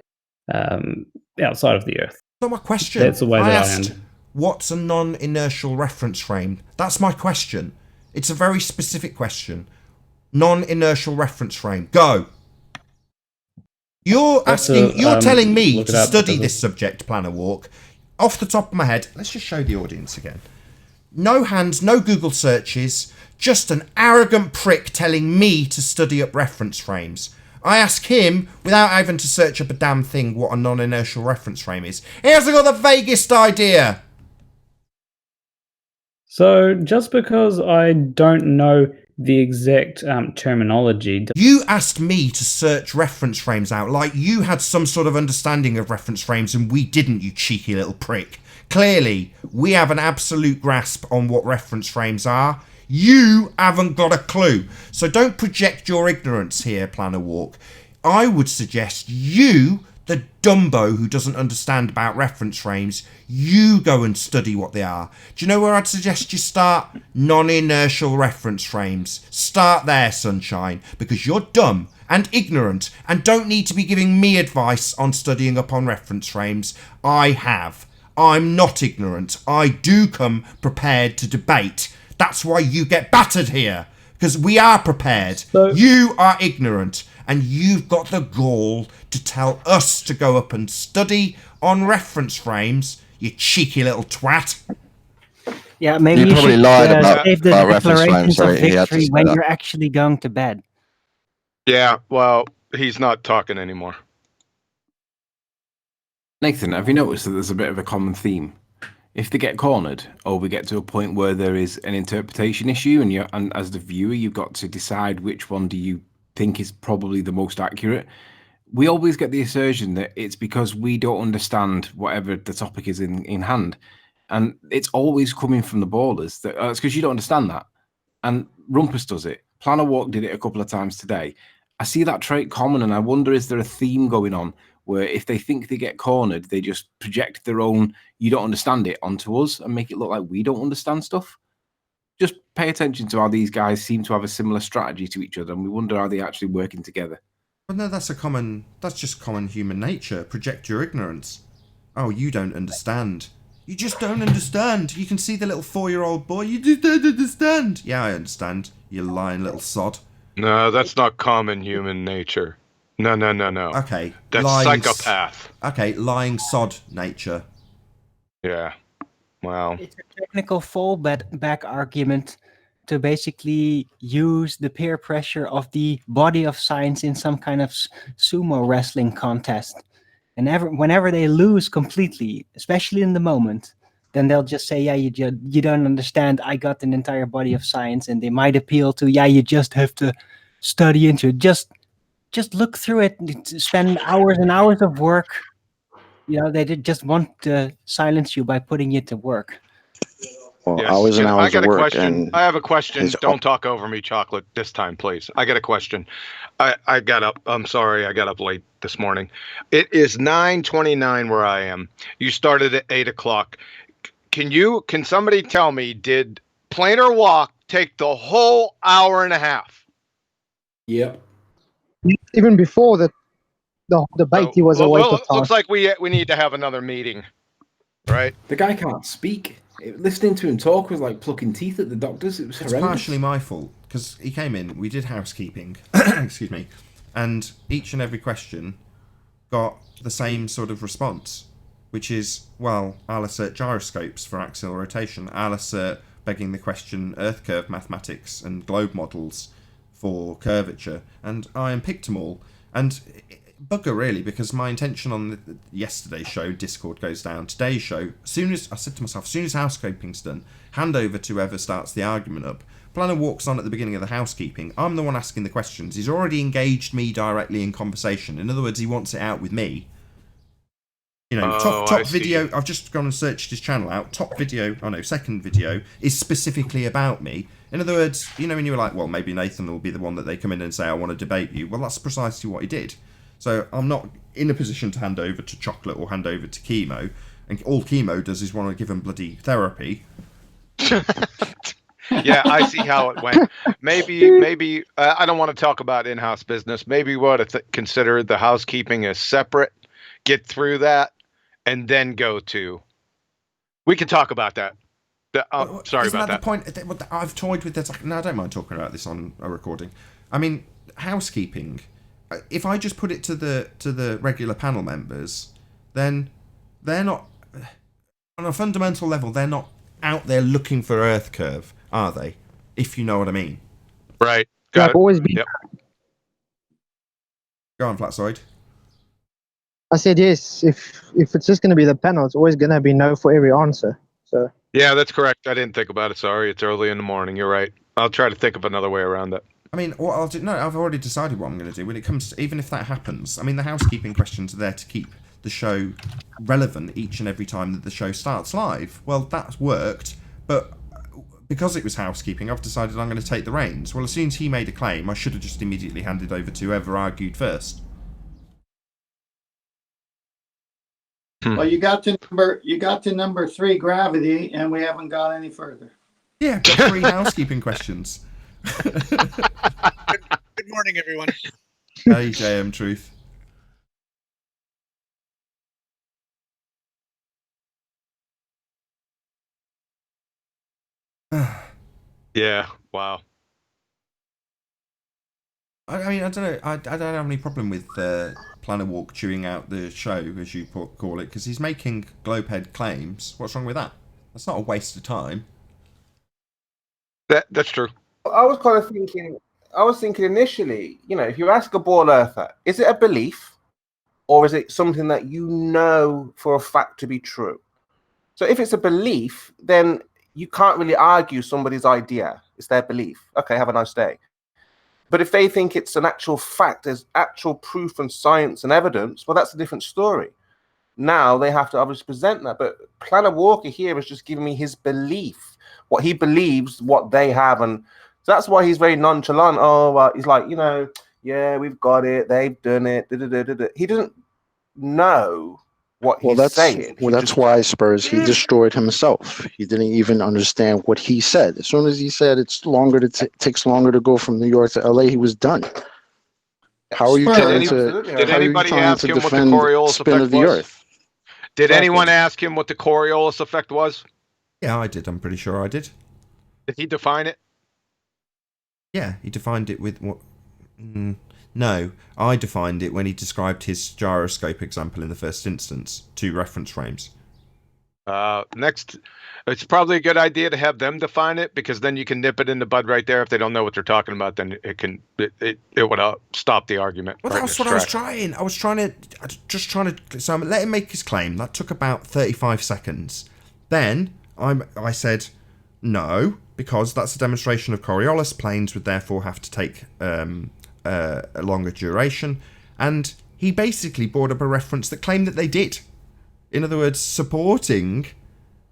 outside of the Earth. Not my question. That's the way that I asked, understand. what's a non-inertial reference frame? That's my question. It's a very specific question. Non-inertial reference frame. Go. You're telling me to study this subject, PlanarWalk. Off the top of my head, let's just show the audience again. No hands, no Google searches, just an arrogant prick telling me to study up reference frames. I ask him, without having to search up a damn thing, what a non-inertial reference frame is. He hasn't got the vaguest idea. So just because I don't know the exact terminology... You asked me to search reference frames out like you had some sort of understanding of reference frames and we didn't, you cheeky little prick. Clearly, we have an absolute grasp on what reference frames are. You haven't got a clue. So don't project your ignorance here, PlanarWalk. I would suggest you, the Dumbo who doesn't understand about reference frames, you go and study what they are. Do you know where I'd suggest you start? Non-inertial reference frames. Start there, sunshine, because you're dumb and ignorant and don't need to be giving me advice on studying up on reference frames. I have. I'm not ignorant. I do come prepared to debate. That's why you get battered here, because we are prepared. You are ignorant, and you've got the gall to tell us to go up and study on reference frames, you cheeky little twat. Yeah, maybe you probably should lied save the about reference declarations frames, of so he had to victory say when that. you're actually going to bed. Yeah, well, he's not talking anymore. Nathan, have you noticed that there's a bit of a common theme? If they get cornered, or we get to a point where there is an interpretation issue, and as the viewer, you've got to decide which one do you think is probably the most accurate, we always get the assertion that it's because we don't understand whatever the topic is in hand. And it's always coming from the ballers. It's because you don't understand that. And Rumpus does it. PlanarWalk did it a couple of times today. I see that trait common, and I wonder, is there a theme going on where if they think they get cornered, they just project their own "you don't understand it" onto us and make it look like we don't understand stuff? Just pay attention to how these guys seem to have a similar strategy to each other, and we wonder how they're actually working together. Well, no, that's just common human nature. Project your ignorance. Oh, you don't understand. You just don't understand. You can see the little 4-year-old boy. You just don't understand. Yeah, I understand. You lying little sod. No, that's not common human nature. No. Okay. That's lying psychopath. Okay, lying sod nature. Yeah. Wow. It's a technical fallback argument to basically use the peer pressure of the body of science in some kind of sumo wrestling contest. And whenever they lose completely, especially in the moment, then they'll just say, yeah, you don't understand. I got an entire body of science. And they might appeal to, yeah, you just have to study into it. Just look through it, spend hours and hours of work. You know, they just want to silence you by putting you to work. Well, Yes. hours and I hours got of a work, question. and I have a question. his- Don't talk over me, Chocolate, this time, please. I got a question. I got up. I'm sorry. I got up late this morning. It is 9:29 where I am. You started at 8 o'clock. Can somebody tell me, did PlanarWalk take the whole hour and a half? Yep. Even before the debate, he was a waste of time. Looks like we need to have another meeting, right? The guy can't speak. Listening to him talk was like plucking teeth at the doctors. It was It's horrendous. partially my fault because he came in, we did housekeeping, excuse me, and each and every question got the same sort of response, which is, well, I'll assert gyroscopes for axial rotation, I'll assert, begging the question, earth curve mathematics and globe models for curvature, and I unpicked them all. And bugger really, because my intention on yesterday's show, Discord goes down, today's show, I said to myself, as soon as housekeeping's done, hand over to whoever starts the argument up. PlanarWalk's on at the beginning of the housekeeping. I'm the one asking the questions. He's already engaged me directly in conversation. In other words, he wants it out with me. You know, top video, I've just gone and searched his channel out. Second video is specifically about me. In other words, you know, when you were like, well, maybe Nathan will be the one that they come in and say, I want to debate you. Well, that's precisely what he did. So I'm not in a position to hand over to Chocolate or hand over to Chemo. And all Chemo does is want to give him bloody therapy. Yeah, I see how it went. Maybe I don't want to talk about in-house business. Maybe we ought to consider the housekeeping as separate, get through that, and then go to... We can talk about that. Sorry about that. Isn't that the point? I've toyed with this. No, I don't mind talking about this on a recording. I mean, housekeeping... If I just put it to the regular panel members, then they're not, on a fundamental level, they're not out there looking for Earth curve, are they? If you know what I mean. Right. Got always been. Yep. Go on, Flatsoid. I said yes. If it's just going to be the panel, it's always going to be no for every answer. So. Yeah, that's correct. I didn't think about it. Sorry, it's early in the morning. You're right. I'll try to think of another way around it. I mean, what I'll do... No, I've already decided what I'm going to do. When it comes to... Even if that happens... I mean, the housekeeping questions are there to keep the show relevant each and every time that the show starts live. Well, that's worked, but because it was housekeeping, I've decided I'm going to take the reins. Well, as soon as he made a claim, I should have just immediately handed over to whoever argued first. Well, you got to number 3, gravity, and we haven't got any further. Yeah, got 3 housekeeping questions. Good morning, everyone. Hey, JM Truth. Yeah, wow. I mean, I don't know. I don't have any problem with PlanarWalk chewing out the show, as you call it, because he's making globehead claims. What's wrong with that? That's not a waste of time. That's true. I was thinking initially, you know, if you ask a ball earther, is it a belief or is it something that you know for a fact to be true? So if it's a belief, then you can't really argue somebody's idea. It's their belief. Okay, have a nice day. But if they think it's an actual fact, there's actual proof and science and evidence, well, that's a different story. Now they have to obviously present that. But PlanarWalk here is just giving me his belief, what he believes, what they have. And so that's why he's very nonchalant. Oh, he's like, you know, yeah, we've got it. They've done it. He doesn't know what he's saying. Well, that's why, Spurs, he destroyed himself. He didn't even understand what he said. As soon as he said it's longer to takes longer to go from New York to LA, he was done. How are you trying to? Did anybody ask him what the Coriolis effect was? Did anyone ask him what the Coriolis effect was? Yeah, I did. I'm pretty sure I did. Did he define it? Yeah, he defined it with what? No, I defined it when he described his gyroscope example in the first instance, 2 reference frames. Next, it's probably a good idea to have them define it, because then you can nip it in the bud right there. If they don't know what they're talking about, then it would stop the argument. Well, right that's in what its I was trying. So I'm let him make his claim. That took about 35 seconds. Then I said no, because that's a demonstration of Coriolis. Planes would therefore have to take a longer duration, and he basically brought up a reference that claimed that they did. In other words, supporting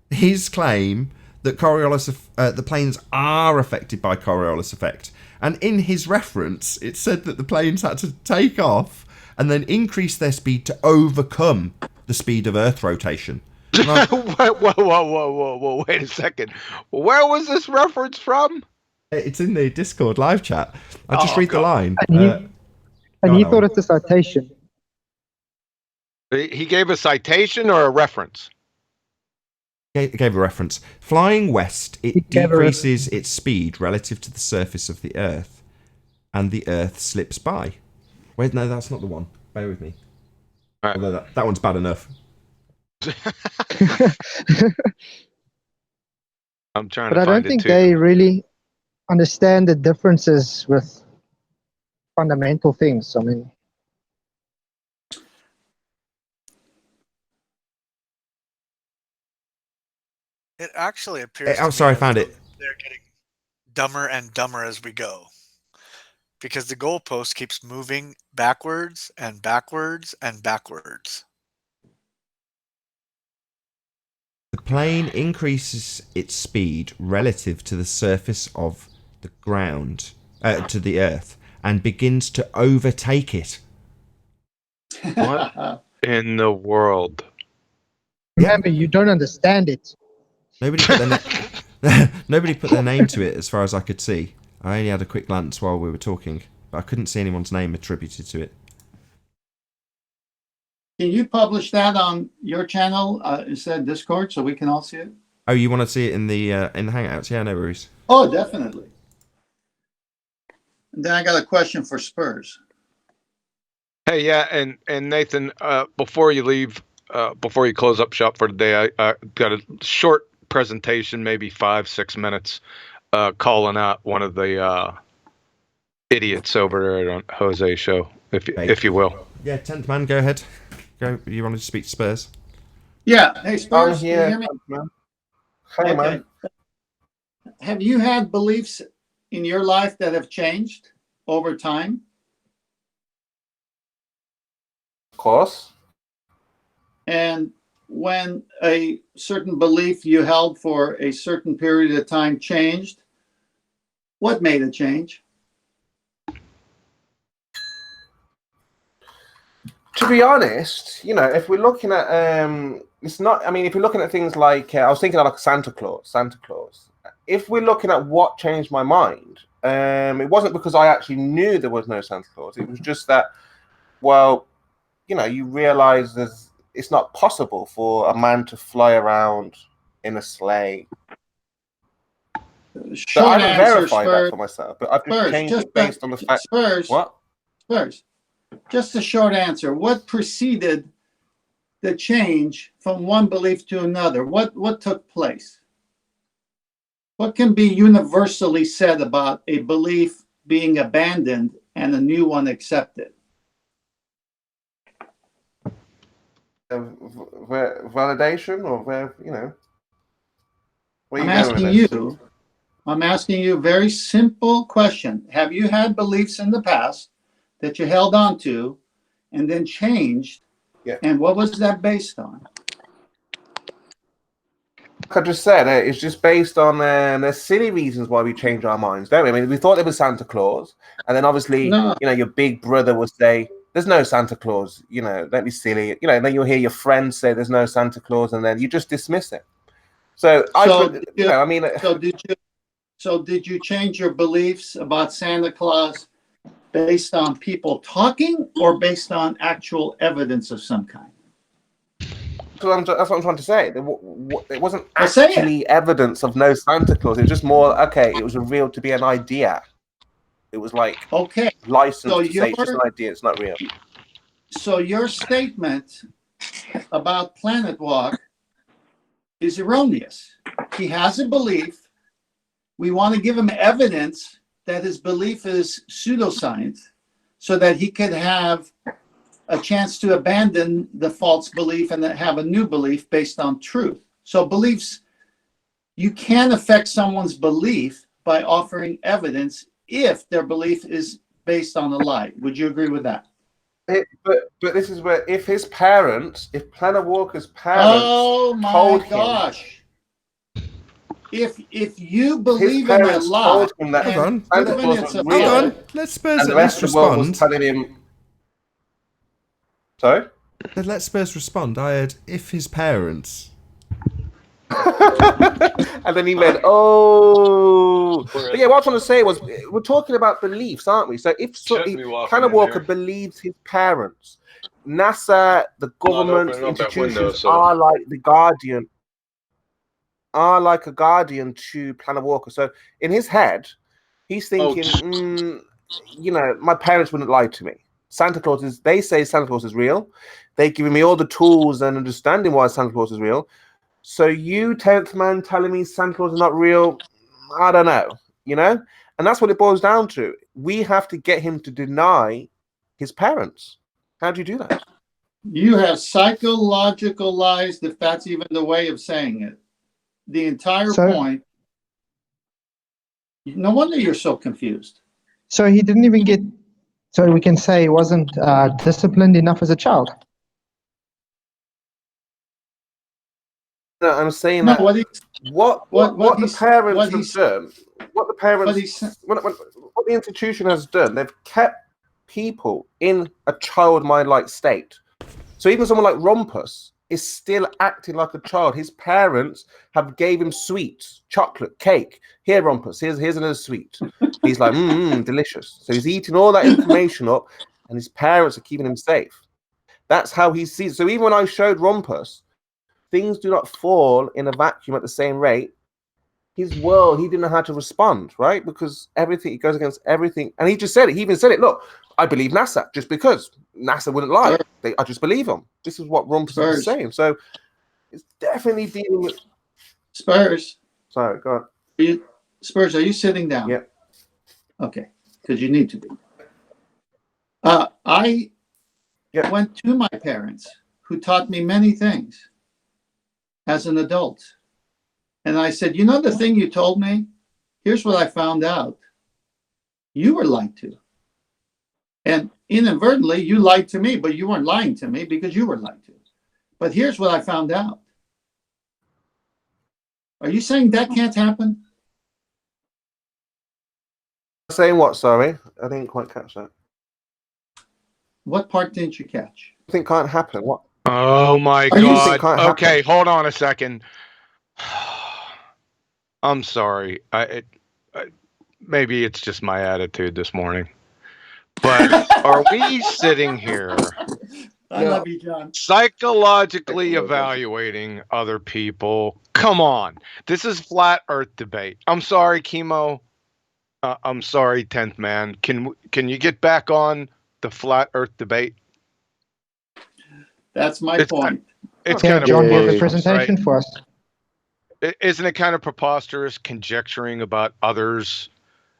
his claim that Coriolis, the planes are affected by Coriolis effect. And in his reference, it said that the planes had to take off and then increase their speed to overcome the speed of Earth rotation. Whoa, wait a second. Where was this reference from? It's in the Discord live chat. I'll just read the line. And he thought it's a citation. He gave a citation or a reference? He gave a reference. Flying west, it decreases its speed relative to the surface of the Earth, and the Earth slips by. Wait, no, that's not the one. Bear with me. Right. Although that one's bad enough. I'm trying But to I find don't think it too. they really understand the differences with fundamental things. I mean, It actually appears. I'm sorry, I found it. They're getting dumber and dumber as we go, because the goalpost keeps moving backwards and backwards and backwards. The plane increases its speed relative to the surface of the ground, to the Earth, and begins to overtake it. What in the world? remember, you don't understand it. Nobody put their name to it, as far as I could see. I only had a quick glance while we were talking, but I couldn't see anyone's name attributed to it. Can you publish that on your channel instead of Discord so we can all see it? Oh, you want to see it in the Hangouts? Yeah, no worries. Oh, definitely. And then I got a question for Spurs. Hey, yeah, and Nathan, before you leave, before you close up shop for today, I got a short presentation, maybe 5-6 minutes, calling out one of the idiots over there on Jose's show, if you will. Yeah, 10th man, go ahead. Go. You wanted to speak to Spurs? Yeah. Hey, Spurs, I'm can you here, hear me? man. Hey, man. Have you had beliefs in your life that have changed over time? Of course. And when a certain belief you held for a certain period of time changed, what made it change? To be honest, if we're looking at it's not. I mean, if you're looking at things like I was thinking of like Santa Claus. If we're looking at what changed my mind, it wasn't because I actually knew there was no Santa Claus. It was just that, well, you realize it's not possible for a man to fly around in a sleigh. So I haven't verified that for myself, but I've just changed it based on the fact. Spurs. What? Just a short answer. What preceded the change from one belief to another? What took place? What can be universally said about a belief being abandoned and a new one accepted? Validation, or where I'm asking you a very simple question. Have you had beliefs in the past that you held on to and then changed? Yeah. And what was that based on? Like I just said, it's just based on there's silly reasons why we change our minds, don't we? I mean, we thought it was Santa Claus, and then obviously, your big brother would say, "There's no Santa Claus." Don't be silly. And then you'll hear your friends say, "There's no Santa Claus," and then you just dismiss it. So did you change your beliefs about Santa Claus based on people talking or based on actual evidence of some kind? That's what I'm trying to say. It wasn't actually evidence of no Santa Claus. It was just more, it was revealed to be an idea. It was like licensed to say it's just an idea, it's not real. So your statement about PlanarWalk is erroneous. He has a belief. We want to give him evidence that his belief is pseudoscience so that he could have a chance to abandon the false belief and then have a new belief based on truth. So beliefs, you can affect someone's belief by offering evidence if their belief is based on a lie. Would you agree with that? But this is where if his parents, if PlanarWalker's parents Oh told my him, gosh. If you believe his in a parents lie, told him that Hold on. Santa proven Claus it's was a real, Hold on. Let Spurs and at the rest least of the world was respond. telling him. Sorry? Let Spurs respond. I heard if his parents. And then he went, oh. But yeah, what I was trying to say was, we're talking about beliefs, aren't we? So if PlanarWalker believes his parents, NASA, the government, institutions are like the guardian, are like a guardian to PlanarWalker. So in his head, he's thinking, you know, my parents wouldn't lie to me. Santa Claus is, they say Santa Claus is real. They've given me all the tools and understanding why Santa Claus is real. So you, 10th man, telling me Santa Claus is not real, I don't know, you know? And that's what it boils down to. We have to get him to deny his parents. How do you do that? you have psychologicalized, if that's even the way of saying it. The entire point. No wonder you're so confused. So he didn't even get, so we can say he wasn't disciplined enough as a child. No, I'm saying No, that what the parents have done, what the parents, what the institution has done, they've kept people in a child mind-like state. So even someone like Rumpus is still acting like a child. His parents have gave him sweets, chocolate, cake. Here, Rumpus, here's another sweet. He's like, delicious. So he's eating all that information up, and his parents are keeping him safe. That's how he sees. So even when I showed Rumpus, things do not fall in a vacuum at the same rate. His world, he didn't know how to respond, right? Because everything, it goes against everything. And he just said it. He even said it. Look, I believe NASA just because NASA wouldn't lie. I just believe them. This is what Rumpus is saying. So it's definitely dealing with Spurs. Sorry, go on. Spurs, are you sitting down? Yeah. Okay, because you need to be. I went to my parents, who taught me many things as an adult. And I said, you know the thing you told me? Here's what I found out. You were lied to. And inadvertently, you lied to me, but you weren't lying to me because you were lied to. But here's what I found out. Are you saying that can't happen? Saying what, sorry? I didn't quite catch that. What part didn't you catch? I think can't happen. What? Oh my God. Okay, hold on a second. I'm sorry. Maybe it's just my attitude this morning. But are we sitting here I love you, John. psychologically evaluating other people? Come on. This is flat earth debate. I'm sorry, Chemo. I'm sorry, 10th man. Can you get back on the flat earth debate? That's my point. It's Yeah, kind of John gave a preposterous, presentation right? for us. Isn't it kind of preposterous conjecturing about others'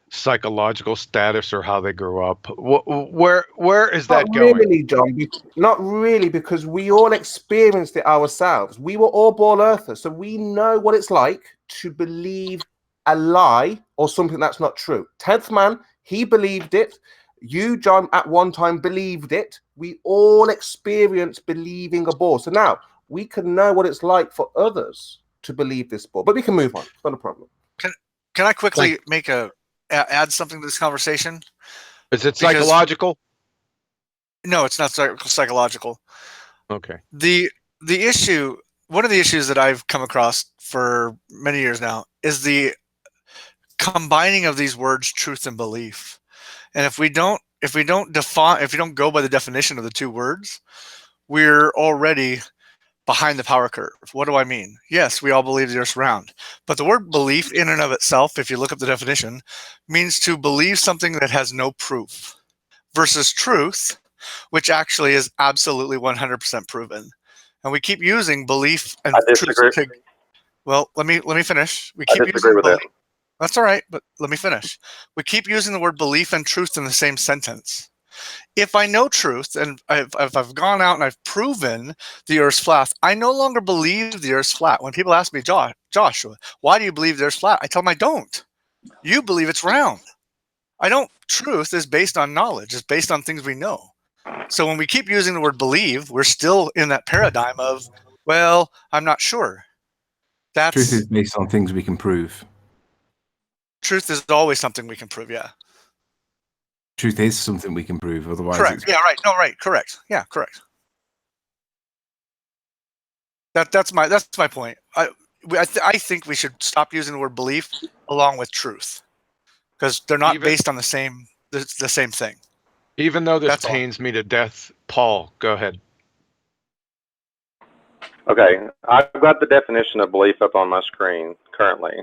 psychological status or how they grew up? Where is that going? Not really, John. Not really, because we all experienced it ourselves. We were all born earthers, so we know what it's like to believe a lie or something that's not true. 10th man, he believed it. You, John, at one time believed it. We all experienced believing a ball. So now we can know what it's like for others to believe this ball. But we can move on. It's not a problem. Can I quickly add something to this conversation? Is it psychological? No, it's not psychological. Okay. The issue, one of the issues that I've come across for many years now is the combining of these words, truth and belief. And if we don't go by the definition of the two words, we're already behind the power curve. What do I mean? Yes, we all believe the Earth's round, but the word belief in and of itself, if you look up the definition, means to believe something that has no proof, versus truth, which actually is absolutely 100% proven. And we keep using belief and truth Well, let me finish. We I keep disagree using with that. That's all right, but let me finish. We keep using the word belief and truth in the same sentence. If I know truth, and if I've gone out and I've proven the Earth's flat, I no longer believe the Earth's flat. When people ask me, Joshua, why do you believe the Earth's flat? I tell them I don't. You believe it's round. I don't. Truth is based on knowledge. It's based on things we know. So when we keep using the word believe, we're still in that paradigm of, well, I'm not sure. Truth is based on things we can prove. Truth is always something we can prove, yeah. Truth is something we can prove, otherwise Correct. it's... Yeah, right. No, right. Correct. Yeah, correct. That's my point. I think we should stop using the word belief along with truth, because they're not based on the same thing. Even though this pains me to death, Paul, go ahead. Okay, I've got the definition of belief up on my screen currently.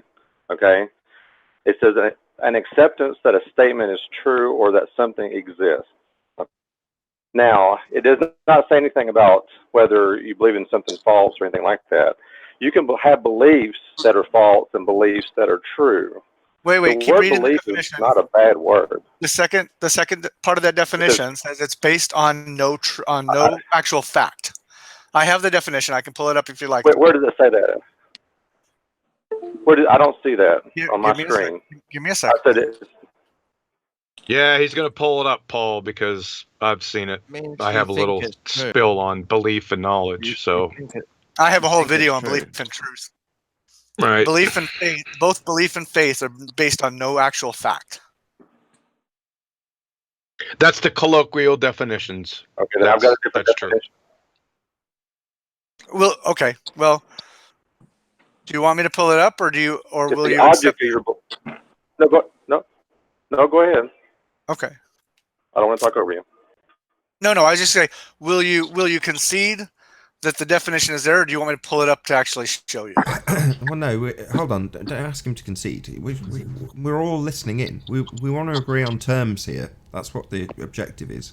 Okay, it says an acceptance that a statement is true or that something exists. Now, it does not say anything about whether you believe in something false or anything like that. You can have beliefs that are false and beliefs that are true. Wait, the keep word reading the belief definition. is not a bad word. The second part of that definition says it's based on no actual fact. I have the definition. I can pull it up if you like. Where does it say that? I don't see that on my screen. Give me a second. I said it. Yeah, he's going to pull it up, Paul, because I've seen it. I have a little spill on belief and knowledge, so... I have a whole video on belief and truth. Right. Belief and faith, both belief and faith are based on no actual fact. That's the colloquial definitions. Okay, then I've got a different definition. Well, okay. Well, do you want me to pull it up, or will you Object accept of your No, go ahead. Okay. I don't want to talk over you. No. I was just saying, will you concede that the definition is there, or do you want me to pull it up to actually show you? Well, no. Hold on. Don't ask him to concede. We're all listening in. We want to agree on terms here. That's what the objective is.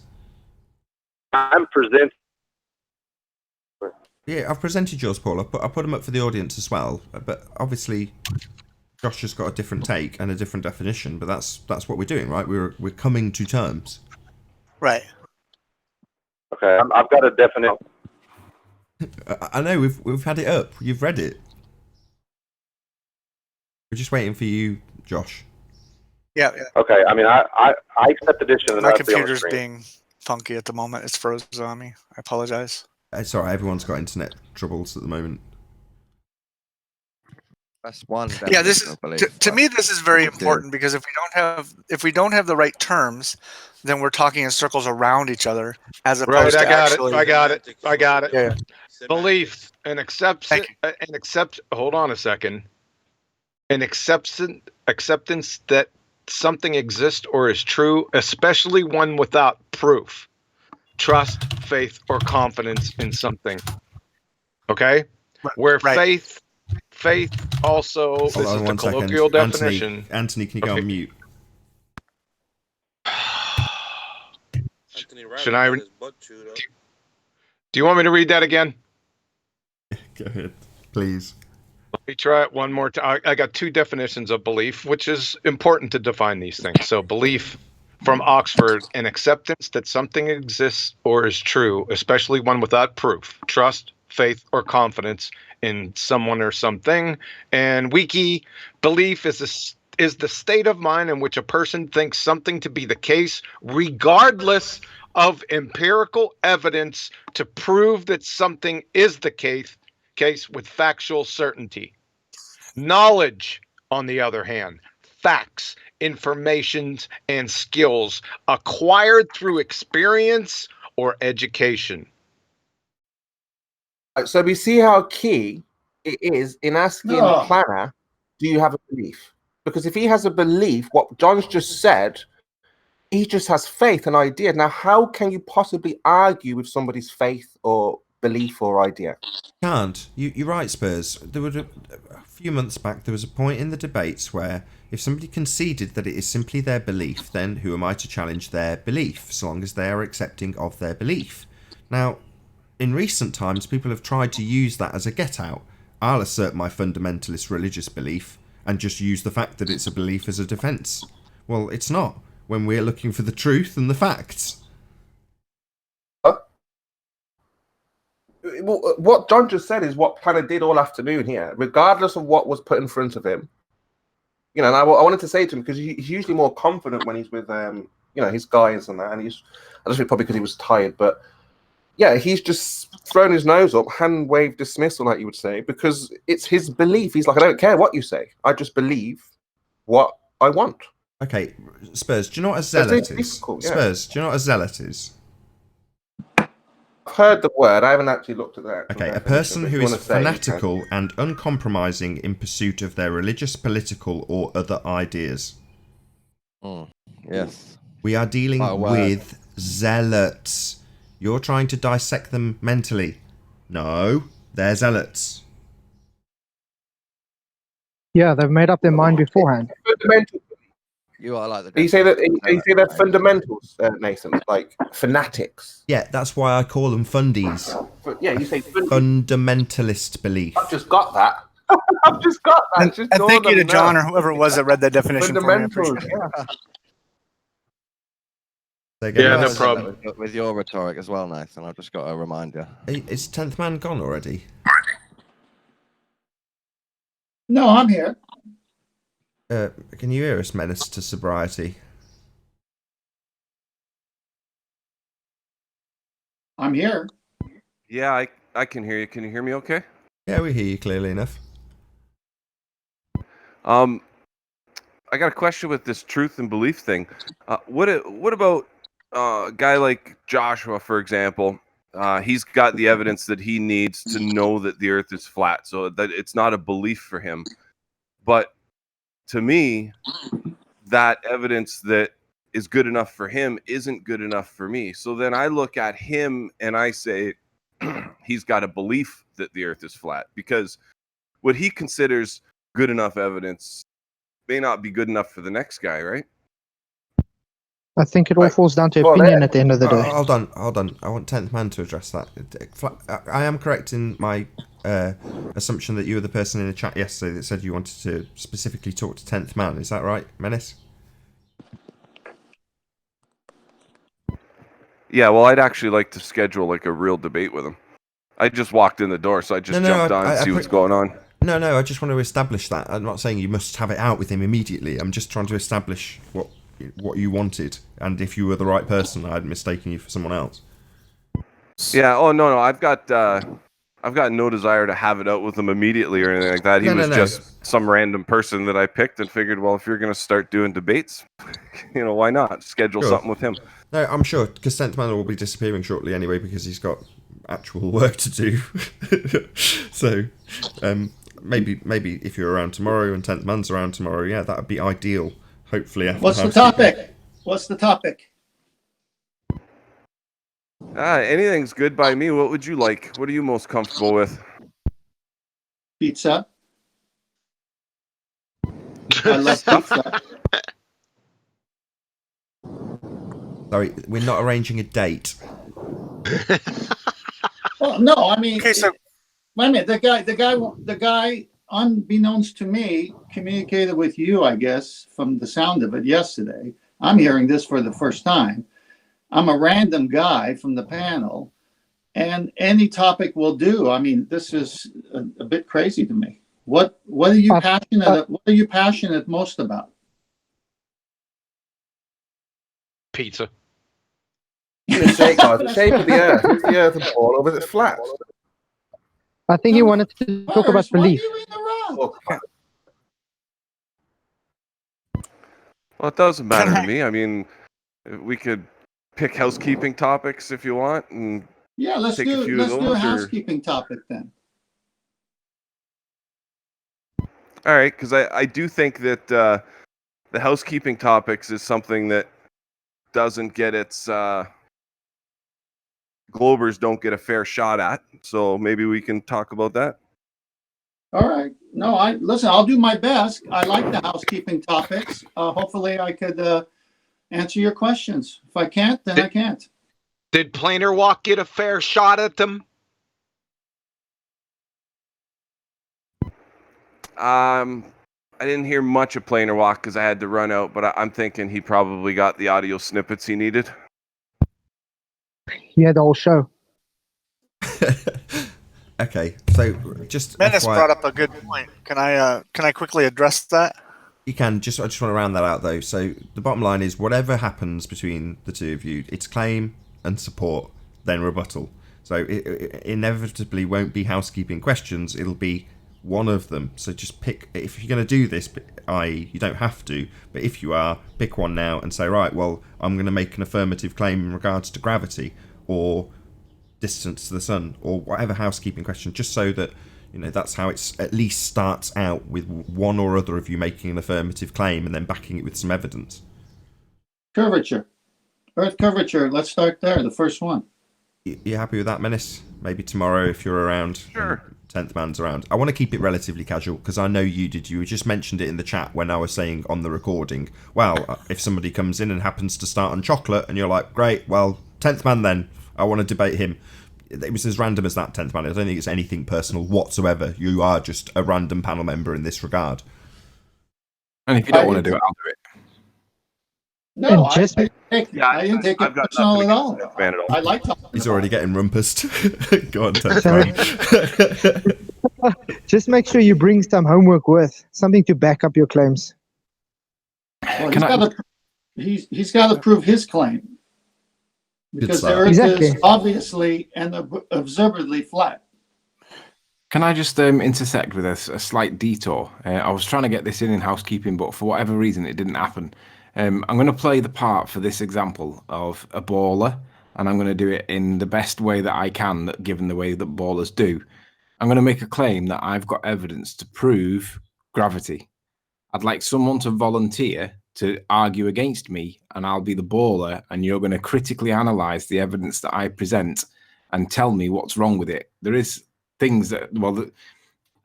I'm presenting. Yeah, I've presented yours, Paul. I put them up for the audience as well. But obviously, Josh has got a different take and a different definition. But that's what we're doing, right? We're coming to terms. Right. Okay, I've got a definition. I know we've had it up. You've read it. We're just waiting for you, Josh. Yeah. Okay. I mean, I accept the edition. And My computer's being funky at the moment. It's frozen on me. I apologize. It's alright. Everyone's got internet troubles at the moment. That's one. Yeah, this is to me. This is very important because if we don't have the right terms, then we're talking in circles around each other as opposed to actually. I got it. Yeah. Belief and hold on a second. An acceptance that something exists or is true, especially one without proof. Trust, faith, or confidence in something. Okay? Where faith also, this is the colloquial definition. Anthony, can you go on mute? Should I? Do you want me to read that again? Go ahead, please. Let me try it one more time. I got two definitions of belief, which is important to define these things. So belief from Oxford, an acceptance that something exists or is true, especially one without proof. Trust, faith, or confidence in someone or something. And Wiki, belief is the state of mind in which a person thinks something to be the case, regardless of empirical evidence to prove that something is the case with factual certainty. Knowledge, on the other hand, facts, information, and skills acquired through experience or education. So we see how key it is in asking Planner, do you have a belief? Because if he has a belief, what John's just said, he just has faith and idea. Now, how can you possibly argue with somebody's faith or belief or idea? Can't. You're right, Spurs. There was a few months back, there was a point in the debates where if somebody conceded that it is simply their belief, then who am I to challenge their belief, so long as they are accepting of their belief? Now, in recent times, people have tried to use that as a get-out. I'll assert my fundamentalist religious belief and just use the fact that it's a belief as a defence. Well, it's not, when we're looking for the truth and the facts. What John just said is what Planner did all afternoon here, regardless of what was put in front of him. You know, and I wanted to say to him, because he's usually more confident when he's with, his guys and that, and I just think probably because he was tired, but yeah, he's just thrown his nose up, hand wave dismissal, like you would say, because it's his belief. He's like, I don't care what you say. I just believe what I want. Okay, Spurs, do you know what a zealot is? Yeah. Spurs, do you know what a zealot is? I've heard the word. I haven't actually looked at that. Okay, a person who is fanatical and uncompromising in pursuit of their religious, political, or other ideas. Yes. We are dealing with zealots. You're trying to dissect them mentally. No, they're zealots. Yeah, they've made up their mind beforehand. You are like You say that they're fundamentals, Nathan, like fanatics. Yeah, that's why I call them fundies. But yeah, you say Fundamentalist belief. I've just got that. I've just got that. And thank you to John or whoever it was that read that definition for me. I appreciate Fundamentals, it. Yeah, no problem. With your rhetoric as well, Nathan, I've just got to remind you. Is 10th man gone already? No, I'm here. Can you hear us, Menace to Sobriety? I'm here. Yeah, I can hear you. Can you hear me okay? Yeah, we hear you clearly enough. I got a question with this truth and belief thing. What about a guy like Joshua, for example? He's got the evidence that he needs to know that the earth is flat, so that it's not a belief for him. But to me, that evidence that is good enough for him isn't good enough for me. So then I look at him and I say, he's got a belief that the earth is flat, because what he considers good enough evidence may not be good enough for the next guy, right? I think it all falls down to opinion at the end of the day. Hold on. I want 10th man to address that. I am correct in my assumption that you were the person in the chat yesterday that said you wanted to specifically talk to 10th man. Is that right, Menace? Yeah, well, I'd actually like to schedule like a real debate with him. I just walked in the door, so I just jumped on and see what's going on. No, I just want to establish that. I'm not saying you must have it out with him immediately. I'm just trying to establish what you wanted, and if you were the right person, I'd mistaken you for someone else. Yeah. Oh no, I've got no desire to have it out with him immediately or anything like that. He was just some random person that I picked and figured, well, if you're going to start doing debates, why not schedule something with him? No, I'm sure, because 10th man will be disappearing shortly anyway, because he's got actual work to do. So, maybe if you're around tomorrow and 10th man's around tomorrow, yeah, that would be ideal. Hopefully, after What's the topic? What's the topic? Anything's good by me. What would you like? What are you most comfortable with? Pizza. I love pizza. Sorry, we're not arranging a date. Well, no, I mean, wait a minute. The guy, unbeknownst to me, communicated with you, I guess, from the sound of it yesterday. I'm hearing this for the first time. I'm a random guy from the panel, and any topic will do. I mean, this is a bit crazy to me. What are you passionate? What are you passionate most about? Pizza. The shape of the earth. Is the earth a ball or is it flat? I think he wanted to talk about belief. Well, it doesn't matter to me. I mean, we could pick housekeeping topics if you want, and yeah, let's do a housekeeping topic then. All right, because I do think that the housekeeping topics is something that doesn't get its Globers don't get a fair shot at, so maybe we can talk about that. All right. No, listen, I'll do my best. I like the housekeeping topics. Hopefully I could answer your questions. If I can't, then I can't. Did PlanarWalk get a fair shot at them? I didn't hear much of PlanarWalk because I had to run out, but I'm thinking he probably got the audio snippets he needed. He had the whole show. Okay, so just Menace brought up a good point. Can I quickly address that? You can. I just want to round that out though. So the bottom line is, whatever happens between the two of you, it's claim and support, then rebuttal. So it inevitably won't be housekeeping questions. It'll be one of them. So just pick. If you're going to do this, i.e., you don't have to, but if you are, pick one now and say, right, well, I'm going to make an affirmative claim in regards to gravity or distance to the sun or whatever housekeeping question, just so that that's how it's at least starts out, with one or other of you making an affirmative claim and then backing it with some evidence. Curvature, Earth curvature. Let's start there. The first one. You happy with that, Menace? Maybe tomorrow if you're around. Sure. 10th man's around. I want to keep it relatively casual because I know you did. You just mentioned it in the chat when I was saying on the recording, well, if somebody comes in and happens to start on chocolate and you're like, great, well, 10th man then, I want to debate him. It was as random as that, 10th man. I don't think it's anything personal whatsoever. You are just a random panel member in this regard. And if you don't want to do it, I'll do it. No, I didn't take it personal at all. I like talking. He's already getting rumpused. Go on, 10th man. Just make sure you bring some homework with something to back up your claims. Well, he's got to prove his claim. Because the Earth is obviously and observably flat. Can I just intersect with a slight detour? I was trying to get this in housekeeping, but for whatever reason, it didn't happen. I'm going to play the part for this example of a baller, and I'm going to do it in the best way that I can, given the way that ballers do. I'm going to make a claim that I've got evidence to prove gravity. I'd like someone to volunteer to argue against me, and I'll be the baller, and you're going to critically analyze the evidence that I present and tell me what's wrong with it. There is things that,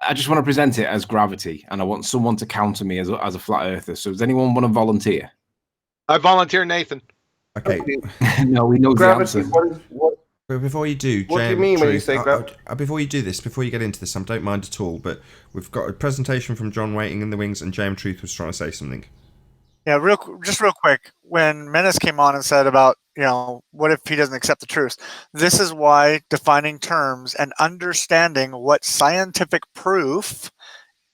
I just want to present it as gravity, and I want someone to counter me as a flat earther. So does anyone want to volunteer? I volunteer, Nathan. Okay. No, we know Gravity, the answer. But before you do, what do you mean when you say gravity? Before you do this, before you get into this, I don't mind at all, but we've got a presentation from John waiting in the wings, and JM Truth was trying to say something. Yeah, real quick. When Menace came on and said about, what if he doesn't accept the truth? This is why defining terms and understanding what scientific proof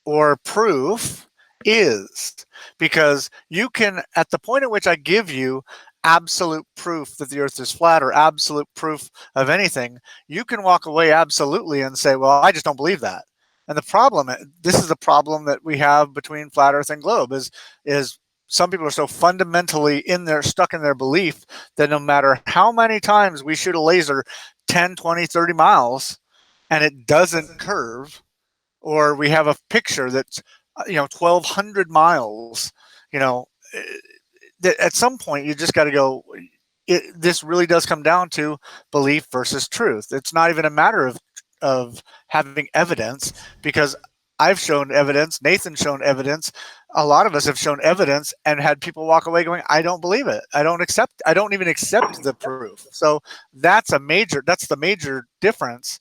or proof is, because you can, at the point at which I give you absolute proof that the Earth is flat or absolute proof of anything, you can walk away absolutely and say, well, I just don't believe that. And the problem, this is the problem that we have between flat Earth and globe, is some people are so fundamentally stuck in their belief that no matter how many times we shoot a laser 10, 20, 30 miles and it doesn't curve, or we have a picture that's 1,200 miles, at some point you just got to go, this really does come down to belief versus truth. It's not even a matter of having evidence, because I've shown evidence, Nathan's shown evidence, a lot of us have shown evidence and had people walk away going, I don't believe it. I don't even accept the proof. So that's the major difference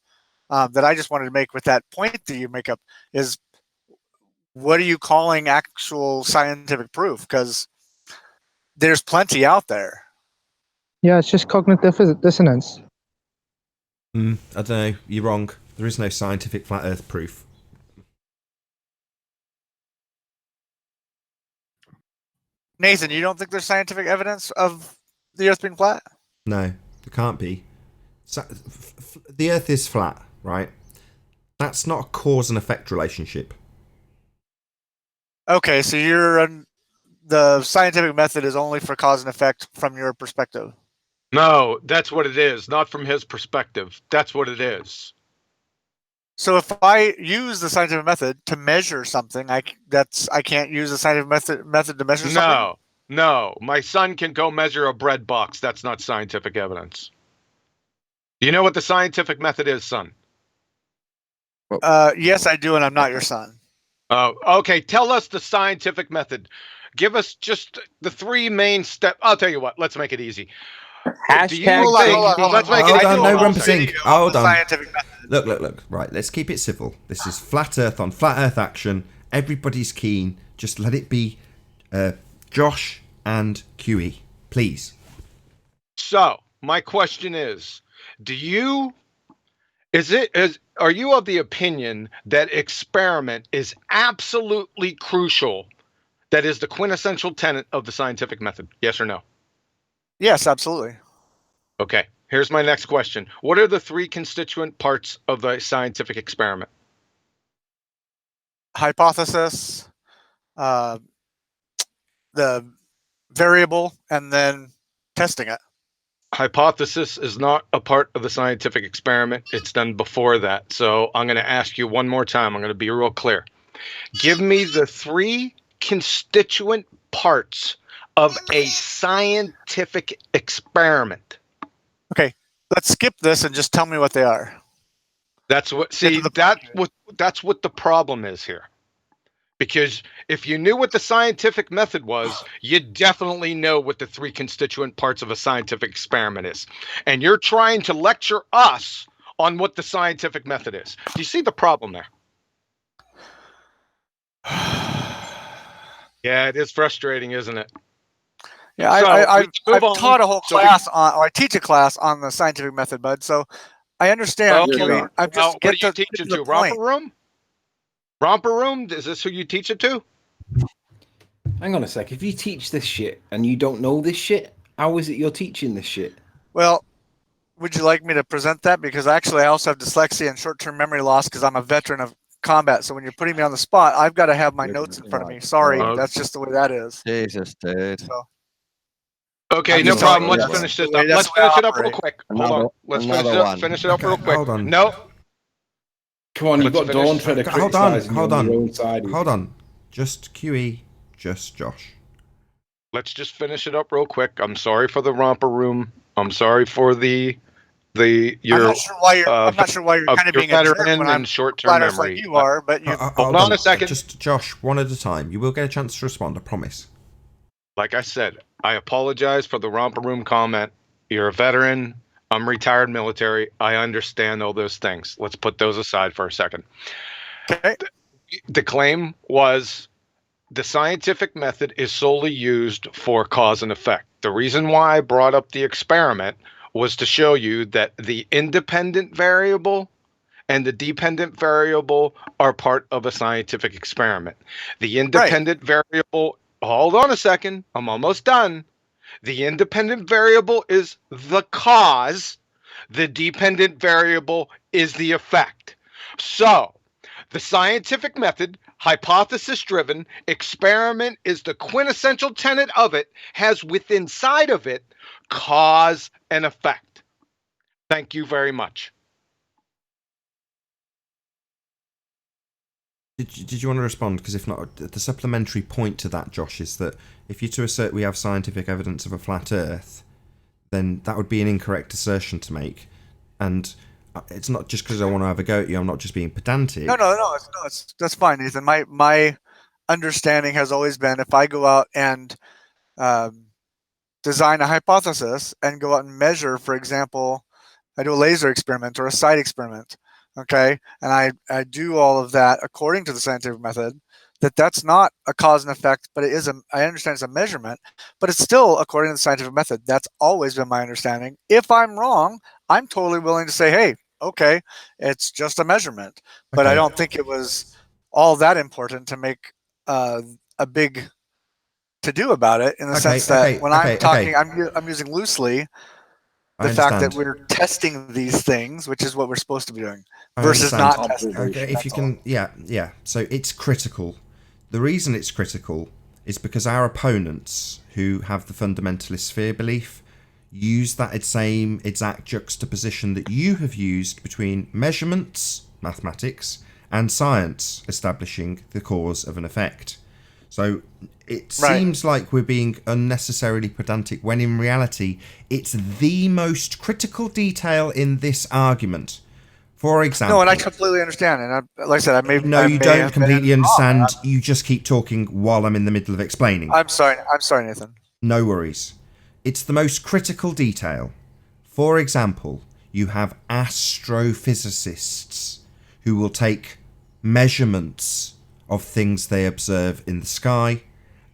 that I just wanted to make with that point that you make up, is what are you calling actual scientific proof? Because there's plenty out there. Yeah, it's just cognitive dissonance. I don't know. You're wrong. There is no scientific flat Earth proof. Nathan, you don't think there's scientific evidence of the Earth being flat? No, there can't be. The Earth is flat, right? That's not a cause and effect relationship. Okay, so the scientific method is only for cause and effect from your perspective. No, that's what it is. Not from his perspective. That's what it is. So if I use the scientific method to measure something, I can't use the scientific method to measure something? No. My son can go measure a bread box. That's not scientific evidence. Do you know what the scientific method is, son? Yes, I do, and I'm not your son. Oh, okay. Tell us the scientific method. Give us just the three main steps. I'll tell you what. Let's make it easy. Hashtag. Let's make it easy. No rumpusing. Hold on. Scientific method. Look. Right, let's keep it civil. This is flat Earth on flat Earth action, Everybody's keen. Just let it be Josh and QE, please. So my question is, are you of the opinion that experiment is absolutely crucial? That is the quintessential tenet of the scientific method. Yes or no? Yes, absolutely. Okay. Here's my next question. What are the three constituent parts of the scientific experiment? Hypothesis, the variable, and then testing it. Hypothesis is not a part of the scientific experiment. It's done before that. So I'm going to ask you one more time. I'm going to be real clear. Give me the three constituent parts of a scientific experiment. Okay, let's skip this and just tell me what they are. That's what that's what the problem is here. Because if you knew what the scientific method was, you definitely know what the three constituent parts of a scientific experiment is. And you're trying to lecture us on what the scientific method is. Do you see the problem there? Yeah, it is frustrating, isn't it? Yeah, So, I've taught a whole class or I teach a class on the scientific method, bud. So I understand. I'm just what do you teach it to? Romper room? Romper room? Is this who you teach it to? Hang on a sec. If you teach this shit and you don't know this shit, how is it you're teaching this shit? Well, would you like me to present that? Because actually I also have dyslexia and short-term memory loss because I'm a veteran of combat. So when you're putting me on the spot, I've got to have my notes in front of me. Sorry, that's just the way that is. Jesus, dude. So, okay, no problem. Let's finish this up. Let's finish it up real quick. Hold on. Let's finish it up real quick. Hold on. No. Come on, you've got Dawn trying to criticize you on your own side. Hold on. Just QE, just Josh. Let's just finish it up real quick. I'm sorry for the romper room. I'm sorry for I'm not sure why you're kind of being a jerk when I'm short-term memory. Like you are, but you hold on a second. Just Josh, one at a time. You will get a chance to respond, I promise. Like I said, I apologize for the romper room comment. You're a veteran. I'm retired military. I understand all those things. Let's put those aside for a second. Okay. The claim was the scientific method is solely used for cause and effect. The reason why I brought up the experiment was to show you that the independent variable and the dependent variable are part of a scientific experiment. The independent variable, hold on a second, I'm almost done. The independent variable is the cause. The dependent variable is the effect. So, the scientific method, hypothesis-driven, experiment is the quintessential tenet of it, has within inside of it cause and effect. Thank you very much. Did you want to respond? Because if not, the supplementary point to that, Josh, is that if you're to assert we have scientific evidence of a flat Earth, then that would be an incorrect assertion to make. And it's not just because I want to have a go at you. I'm not just being pedantic. No, that's fine, Nathan. My understanding has always been if I go out and design a hypothesis and go out and measure, for example, I do a laser experiment or a sight experiment. Okay, and I do all of that according to the scientific method, that's not a cause and effect, but it is I understand it's a measurement, but it's still according to the scientific method. That's always been my understanding. If I'm wrong, I'm totally willing to say, hey, okay, it's just a measurement. But I don't think it was all that important to make a big to-do about it in the sense that when I'm talking, I'm using loosely the fact that we're testing these things, which is what we're supposed to be doing, versus not testing. Okay, if you can, yeah. So it's critical. The reason it's critical is because our opponents, who have the fundamentalist sphere belief, use that same exact juxtaposition that you have used between measurements, mathematics, and science, establishing the cause of an effect. So it seems like we're being unnecessarily pedantic when in reality it's the most critical detail in this argument. For example... No, and I completely understand. And like I said, you don't completely understand. You just keep talking while I'm in the middle of explaining. I'm sorry, Nathan. No worries. It's the most critical detail. For example, you have astrophysicists who will take measurements of things they observe in the sky,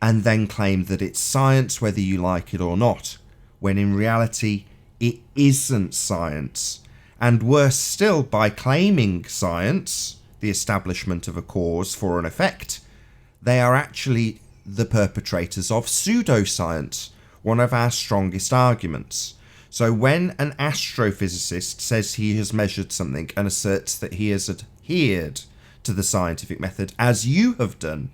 and then claim that it's science whether you like it or not, when in reality it isn't science. And worse still, by claiming science, the establishment of a cause for an effect, they are actually the perpetrators of pseudoscience, one of our strongest arguments. So when an astrophysicist says he has measured something and asserts that he has adhered to the scientific method, as you have done,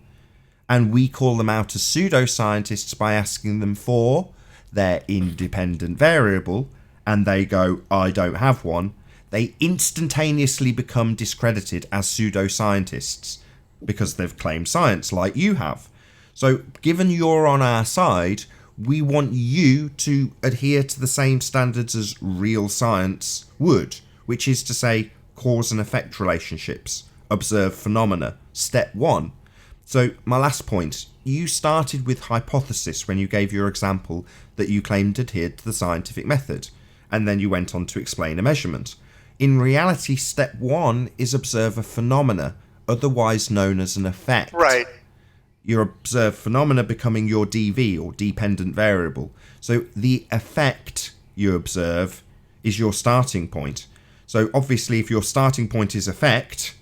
and we call them out as pseudoscientists by asking them for their independent variable, and they go, I don't have one, they instantaneously become discredited as pseudoscientists because they've claimed science like you have. So given you're on our side, we want you to adhere to the same standards as real science would, which is to say cause and effect relationships, observe phenomena, step 1. So my last point, you started with hypothesis when you gave your example that you claimed adhered to the scientific method, and then you went on to explain a measurement. In reality, step 1 is observe a phenomena, otherwise known as an effect. Right. Your observed phenomena becoming your DV, or dependent variable. So the effect you observe is your starting point. So obviously, if your starting point is effect,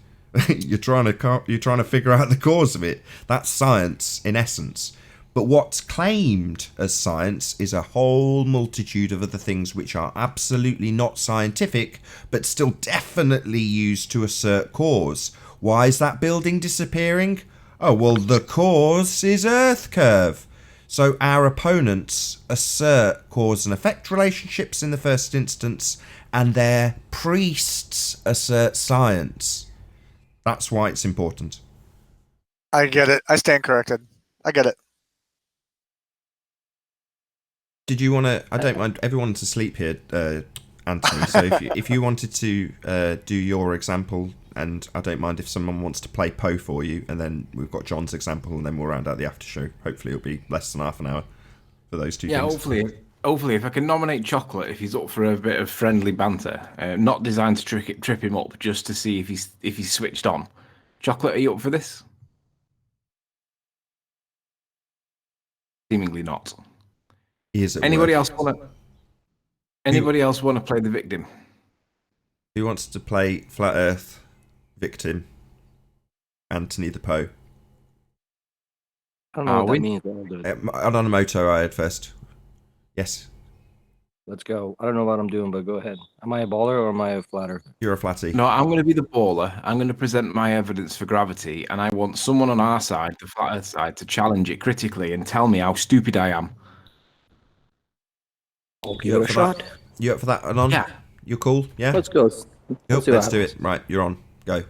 you're trying to figure out the cause of it. That's science in essence. But what's claimed as science is a whole multitude of other things which are absolutely not scientific, but still definitely used to assert cause. Why is that building disappearing? Oh, well, the cause is Earth curve. So our opponents assert cause and effect relationships in the first instance, and their priests assert science. That's why it's important. I get it. I stand corrected. I get it. Did you want to... I don't mind. Everyone's asleep here, Anthony. So if you wanted to do your example, and I don't mind if someone wants to play Poe for you, and then we've got John's example, and then we'll round out the after show. Hopefully it'll be less than half an hour for those two things. Hopefully if I can nominate Chocolate, if he's up for a bit of friendly banter, not designed to trip him up, just to see if he's switched on. Chocolate, are you up for this? Seemingly not. Anybody else want to play the victim? Who wants to play Flat Earth victim? Anthony the Poe. I don't know what that means, but I'll do it. Anonymoto, I had first. Yes. Let's go. I don't know what I'm doing, but go ahead. Am I a baller or am I a flat earther? You're a flatty. No, I'm going to be the baller. I'm going to present my evidence for gravity, and I want someone on our side, the flat Earth side, to challenge it critically and tell me how stupid I am. I'll give it a shot. You up for that, Anon? Yeah. You're cool? Yeah? Let's go. Let's do it. Right, you're on. Go.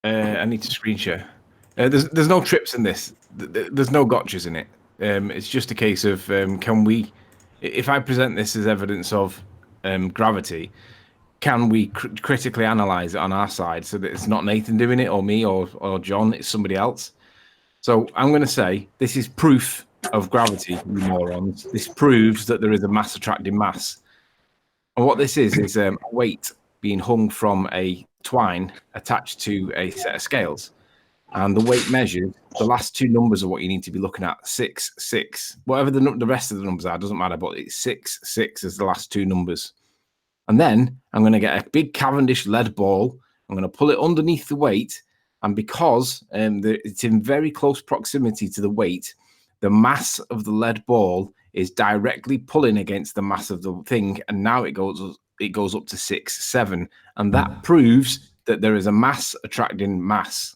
I need to screen share. There's no trips in this. There's no gotchas in it. It's just a case of can we, if I present this as evidence of gravity, can we critically analyze it on our side so that it's not Nathan doing it or me or John, it's somebody else. So I'm going to say this is proof of gravity, you morons. This proves that there is a mass attracting mass. And what this is a weight being hung from a twine attached to a set of scales. And the weight measured, the last two numbers are what you need to be looking at. 6, 6. Whatever the rest of the numbers are, doesn't matter, but it's 6, 6 is the last two numbers. And then I'm going to get a big Cavendish lead ball. I'm going to pull it underneath the weight. And because it's in very close proximity to the weight, the mass of the lead ball is directly pulling against the mass of the thing. And now it goes up to 6, 7. And that proves that there is a mass attracting mass.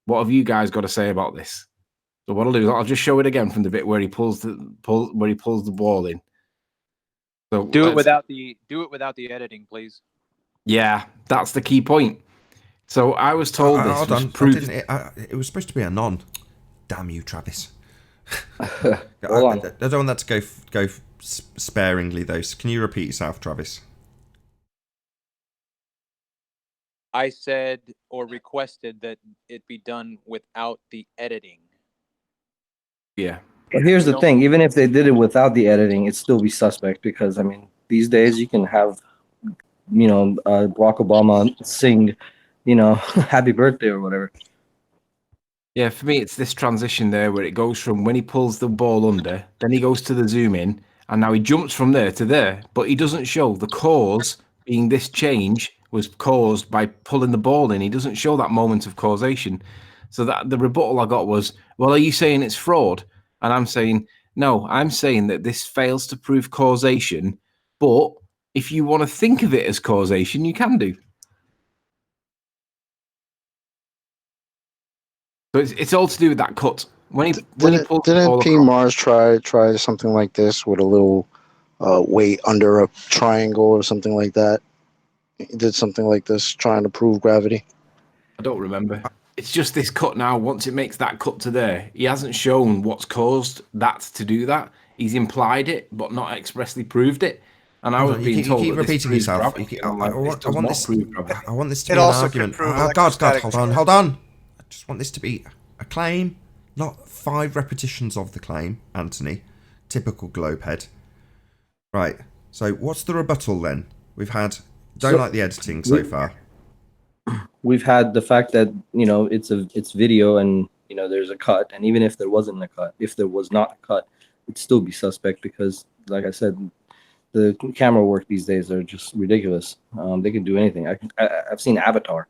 What have you guys got to say about this? So what I'll do is I'll just show it again from the bit where he pulls the ball in. So do it without the editing, please. Yeah, that's the key point. So I was told this was proof. It was supposed to be a non. Damn you, Travis. Hold on. I don't want that to go sparingly though. So can you repeat yourself, Travis? I said or requested that it be done without the editing. Yeah. But here's the thing: even if they did it without the editing, it'd still be suspect because I mean, these days you can have, Barack Obama sing, "Happy Birthday" or whatever. Yeah, for me, it's this transition there where it goes from when he pulls the ball under, then he goes to the zoom in, and now he jumps from there to there, but he doesn't show the cause being this change was caused by pulling the ball in. He doesn't show that moment of causation. So that the rebuttal I got was, well, are you saying it's fraud? And I'm saying, no, I'm saying that this fails to prove causation, but if you want to think of it as causation, you can do. So it's all to do with that cut. When he pulled the ball Didn't P. across, Mars try something like this with a little weight under a triangle or something like that? He did something like this trying to prove gravity. I don't remember. It's just this cut now. Once it makes that cut to there, he hasn't shown what's caused that to do that. He's implied it, but not expressly proved it. And I was being told you keep that this repeating proves yourself. gravity. I want this to It be an also argument. could prove Oh, God, electrostatic hold on. I just want this to be a claim, not 5 repetitions of the claim, Anthony. Typical globehead. Right. So what's the rebuttal then? We've had don't like the editing so far. We've had the fact that it's video and there's a cut, and even if there wasn't a cut, if there was not a cut, it'd still be suspect because, like I said, the camera work these days are just ridiculous. They can do anything. I've seen Avatar,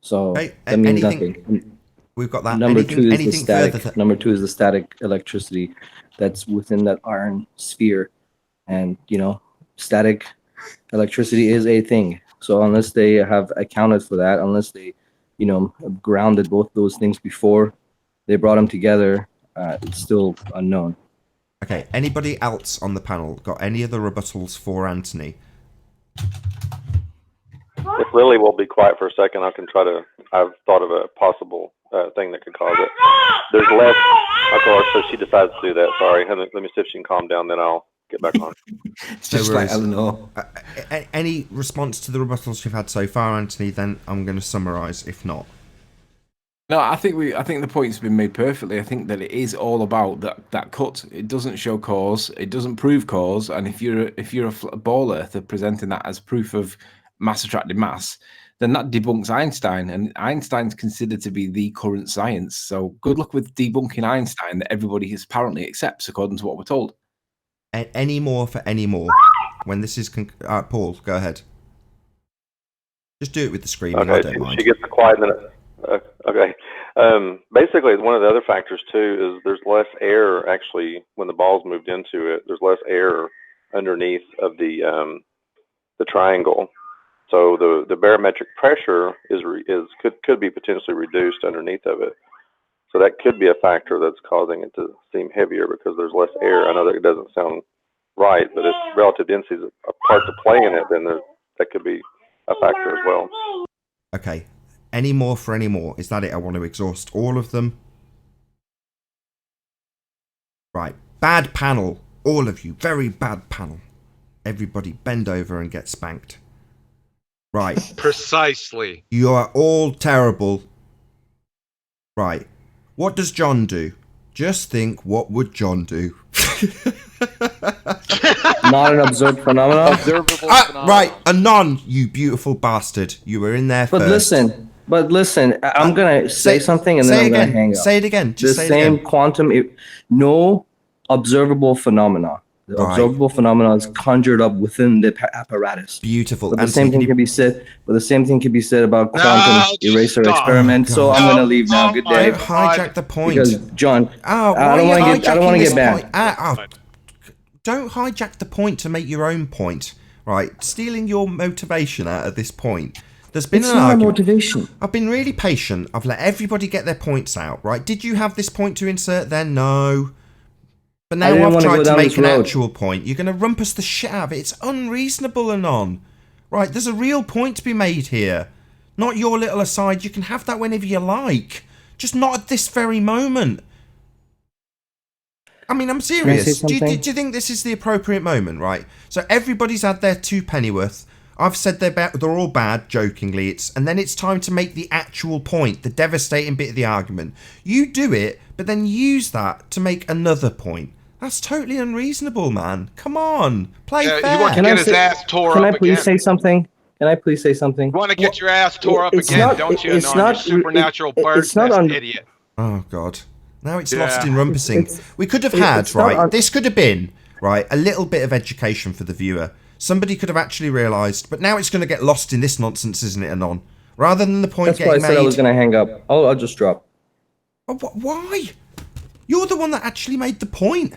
so that means nothing. We've got that. Number two is the anything further static. Number two is the static electricity that's within that iron sphere, and static electricity is a thing. So unless they have accounted for that, unless they, grounded both those things before they brought them together, it's still unknown. Okay. Anybody else on the panel got any other rebuttals for Anthony? If Lily will be quiet for a second, I can try to. I've thought of a possible thing that could cause it. There's less. Of course, so she decides to do that. Sorry. Let me see if she can calm down. Then I'll get back on. It's just like Eleanor. Any response to the rebuttals you've had so far, Anthony? Then I'm going to summarise. If not. No, I think the point's been made perfectly. I think that it is all about that cut. It doesn't show cause, it doesn't prove cause, and if you're a ball earther presenting that as proof of mass attracted mass, then that debunks Einstein, and Einstein's considered to be the current science. So good luck with debunking Einstein that everybody apparently accepts according to what we're told. Any more for any more? When this is Paul, go ahead. Just do it with the screaming. Okay, I don't mind. she gets quiet. Then okay. Basically, one of the other factors too is there's less air actually when the ball's moved into it. There's less air underneath of the triangle, so the barometric pressure could be potentially reduced underneath of it. So that could be a factor that's causing it to seem heavier because there's less air. I know that it doesn't sound right, but if relative density is a part to play in it, then that could be a factor as well. Okay. Any more for any more? Is that it? I want to exhaust all of them. Right. Bad panel. All of you. Very bad panel. Everybody bend over and get spanked. Right. Precisely. You are all terrible. Right. What does John do? Just think, what would John do? Not an observed phenomenon. Observable phenomenon. Right. A non, you beautiful bastard. You were in there first. But listen, I'm going to say something and then I'm going to hang up. Say it again. Just the say same it again. quantum, no observable phenomena. The observable phenomena is conjured up within the apparatus. Beautiful. But the same thing can be said. But the same thing can be said about quantum eraser experiment. So I'm going to leave now. Good day. Don't hijack the point. Because John, I don't want to get banned. Don't hijack the point to make your own point. Right, stealing your motivation out of this point. There's been an argument. Motivation. I've been really patient. I've let everybody get their points out. Right? Did you have this point to insert then? No. But now I've tried to make an actual point. You're going to rumpus the shit out of it. It's unreasonable, Anon. Right, there's a real point to be made here. Not your little aside. You can have that whenever you like. Just not at this very moment. I mean, I'm serious. Do you think this is the appropriate moment, right? So everybody's had their 2 pennyworth. I've said they're all bad, jokingly. And then it's time to make the actual point, the devastating bit of the argument. You do it, but then use that to make another point. That's totally unreasonable, man. Come on, play fair. You want to get his ass tore up again? again? Can I please say something? You want to get your ass tore up again, don't you? You're a supernatural bird nest idiot. Oh, God. Now it's Yeah. lost in rumpusing. We could have had, right, this could have been, right, a little bit of education for the viewer. Somebody could have actually realised, but now it's going to get lost in this nonsense, isn't it, Anon? Rather than the point That's why I getting said made... I was going to hang up. I'll just drop. Oh, why? You're the one that actually made the point.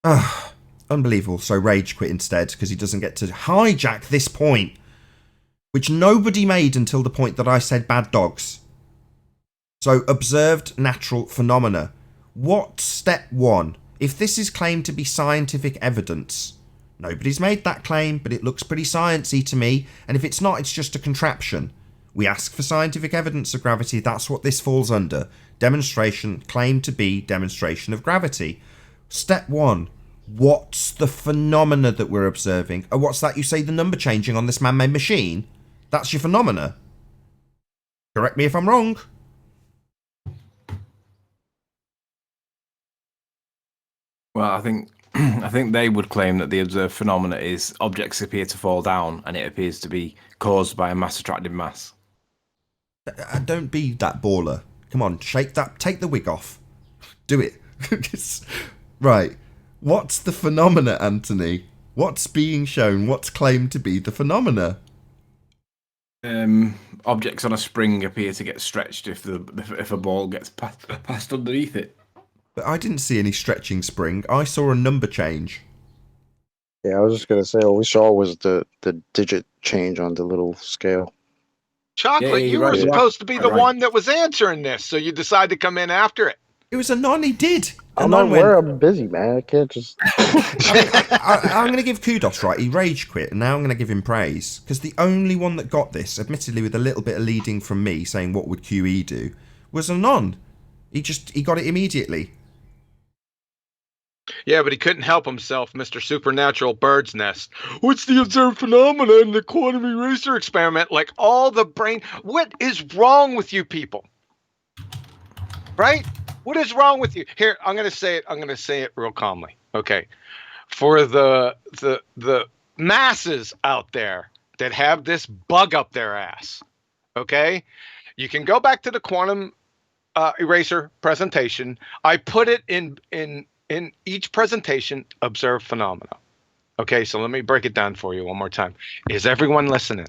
Ugh, unbelievable. So Rage quit instead because he doesn't get to hijack this point, which nobody made until the point that I said bad dogs. So observed natural phenomena. What's step one? If this is claimed to be scientific evidence, nobody's made that claim, but it looks pretty sciencey to me, and if it's not, it's just a contraption. We ask for scientific evidence of gravity, that's what this falls under. Demonstration, claimed to be demonstration of gravity. Step one, what's the phenomena that we're observing? Oh, what's that you say, the number changing on this man-made machine? That's your phenomena. Correct me if I'm wrong. Well, I think they would claim that the observed phenomena is objects appear to fall down, and it appears to be caused by a mass attractive mass. Don't be that baller. Come on, shake that. Take the wig off. Do it. Right. What's the phenomena, Anthony? What's being shown? What's claimed to be the phenomena? Objects on a spring appear to get stretched if a ball gets passed underneath it. But I didn't see any stretching spring. I saw a number change. Yeah, I was just gonna say all we saw was the digit change on the little scale. Chocolate, you were supposed to be the one that was answering this, so you decided to come in after it. It was Anon, he did. I'm not aware, I'm busy, man. I can't just... I'm going to give kudos, right? He rage quit, and now I'm going to give him praise. Because the only one that got this, admittedly with a little bit of leading from me, saying what would QE do, was Anon. He got it immediately. Yeah, but he couldn't help himself, Mr. Supernatural Bird's Nest. What's the observed phenomena in the quantum eraser experiment? Like all the brain... What is wrong with you people? Right? What is wrong with you? Here, I'm going to say it. I'm going to say it real calmly. Okay. For the masses out there that have this bug up their ass, okay? You can go back to the quantum eraser presentation. I put it in each presentation, observed phenomena. Okay, so let me break it down for you one more time. Is everyone listening?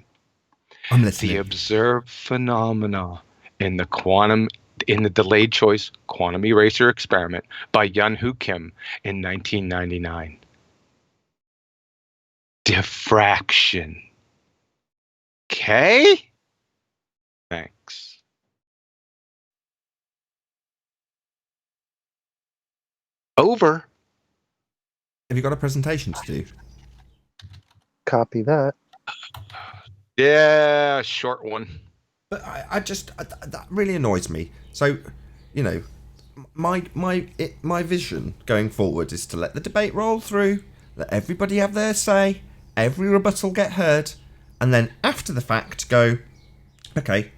I'm listening. The observed phenomena in the delayed choice quantum eraser experiment by Yun-Hoo Kim in 1999. Diffraction. Okay? Thanks. Over. Have you got a presentation to do? Copy that. Yeah, short one. But that really annoys me. So, you know, my vision going forward is to let the debate roll through, let everybody have their say, every rebuttal get heard, and then after the fact go, okay,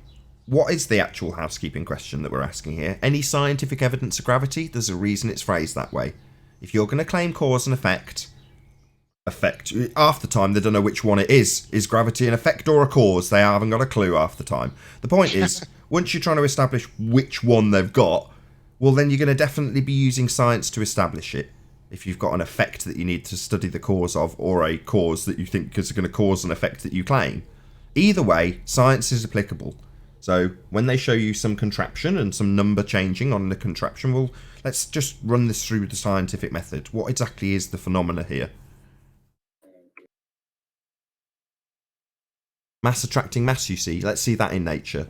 what is the actual housekeeping question that we're asking here? Any scientific evidence of gravity? There's a reason it's phrased that way. If you're going to claim cause and effect, half the time they don't know which one it is. Is gravity an effect or a cause? They haven't got a clue half the time. The point is, once you're trying to establish which one they've got, well then you're going to definitely be using science to establish it. If you've got an effect that you need to study the cause of, or a cause that you think is going to cause an effect that you claim. Either way, science is applicable. So when they show you some contraption and some number changing on the contraption, well, let's just run this through the scientific method. What exactly is the phenomena here? Mass attracting mass, you see. Let's see that in nature.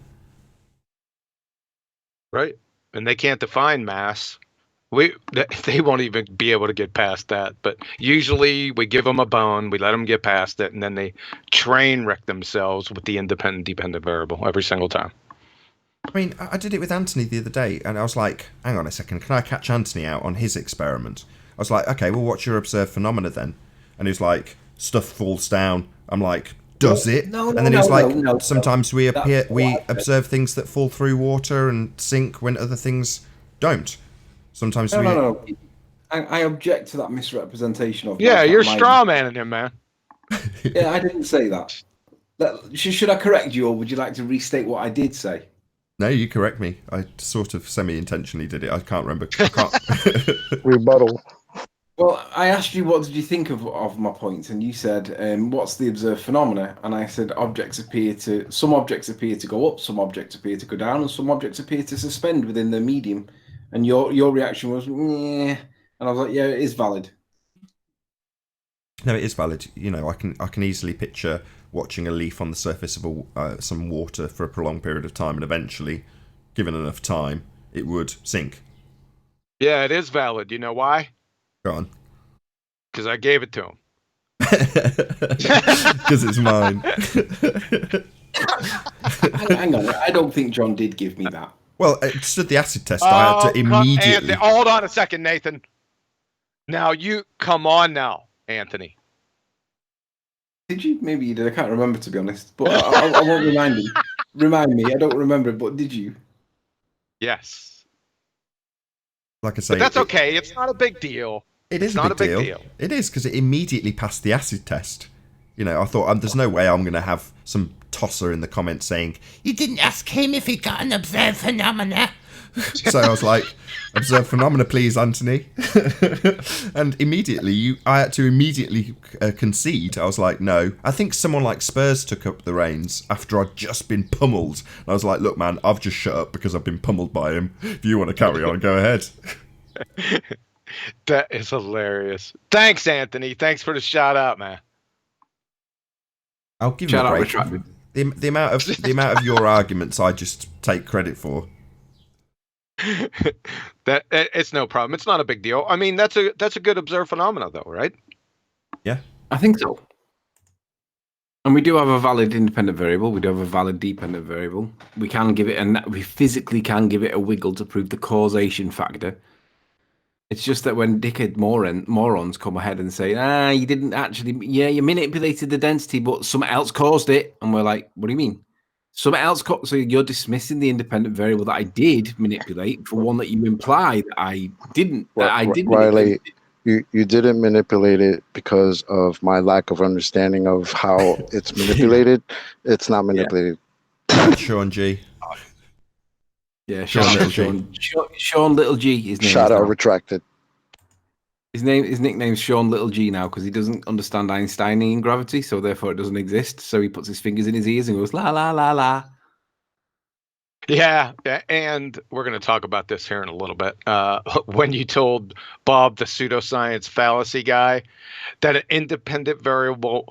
Right. And they can't define mass. They won't even be able to get past that. But usually we give them a bone, we let them get past it, and then they train wreck themselves with the independent-dependent variable every single time. I mean, I did it with Anthony the other day, and I was like, hang on a second, can I catch Anthony out on his experiment? I was like, okay, well, what's your observed phenomena then? And he was like, stuff falls down. I'm like, does it? No, and then he was like, no, sometimes we observe things that fall through water and sink when other things don't. Sometimes No. I object to that misrepresentation of. Yeah, you're straw manning him, man. Yeah, I didn't say that. Should I correct you, or would you like to restate what I did say? No, you correct me. I sort of semi-intentionally did it. I can't remember. I can't. Rebuttal. Well, I asked you what did you think of my points, and you said, "What's the observed phenomena?" And I said, some objects appear to go up, some objects appear to go down, and some objects appear to suspend within the medium. And your reaction was, "Meh," and I was like, "Yeah, it is valid." No, it is valid. You know, I can easily picture watching a leaf on the surface of some water for a prolonged period of time, and eventually, given enough time, it would sink. Yeah, it is valid. You know why? Go on. Because I gave it to him. Because it's mine. Hang on, I don't think John did give me that. Well, it stood the acid test. I had to immediately. Hold on a second, Nathan. Now come on now, Anthony. Did you? Maybe you did. I can't remember, to be honest. But I won't remind you. Remind me. I don't remember. But did you? Yes. Like I say, but that's okay. It's not a big deal. It is not a big deal. It is, because it immediately passed the acid test. You know, I thought, there's no way I'm going to have some tosser in the comments saying, "You didn't ask him if he got an observed phenomena." So I was like, "Observed phenomena, please, Anthony." And immediately, I had to immediately concede. I was like, "No." I think someone like Spurs took up the reins after I'd just been pummeled. And I was like, "Look, man, I've just shut up because I've been pummeled by him. If you want to carry on, go ahead." That is hilarious. Thanks, Anthony. Thanks for the shout out, man. I'll give you a break. The amount of your arguments I just take credit for. That it's no problem. It's not a big deal. I mean, that's a good observed phenomena, though, right? Yeah, I think so. And we do have a valid independent variable. We do have a valid dependent variable. We can give it we physically can give it a wiggle to prove the causation factor. It's just that when dickhead morons come ahead and say, you didn't actually, you manipulated the density, but something else caused it. And we're like, what do you mean? Something else caused, so you're dismissing the independent variable that I did manipulate for one that you imply that I didn't. Riley, you didn't manipulate it because of my lack of understanding of how it's manipulated. It's not manipulated. Sean G. Yeah, Sean Little G. His name Shout out retracted. His nickname's Sean Little G now because he doesn't understand Einsteinian gravity, so therefore it doesn't exist. So he puts his fingers in his ears and goes la la la la. Yeah, and we're going to talk about this here in a little bit. When you told Bob, the pseudoscience fallacy guy, that an independent variable,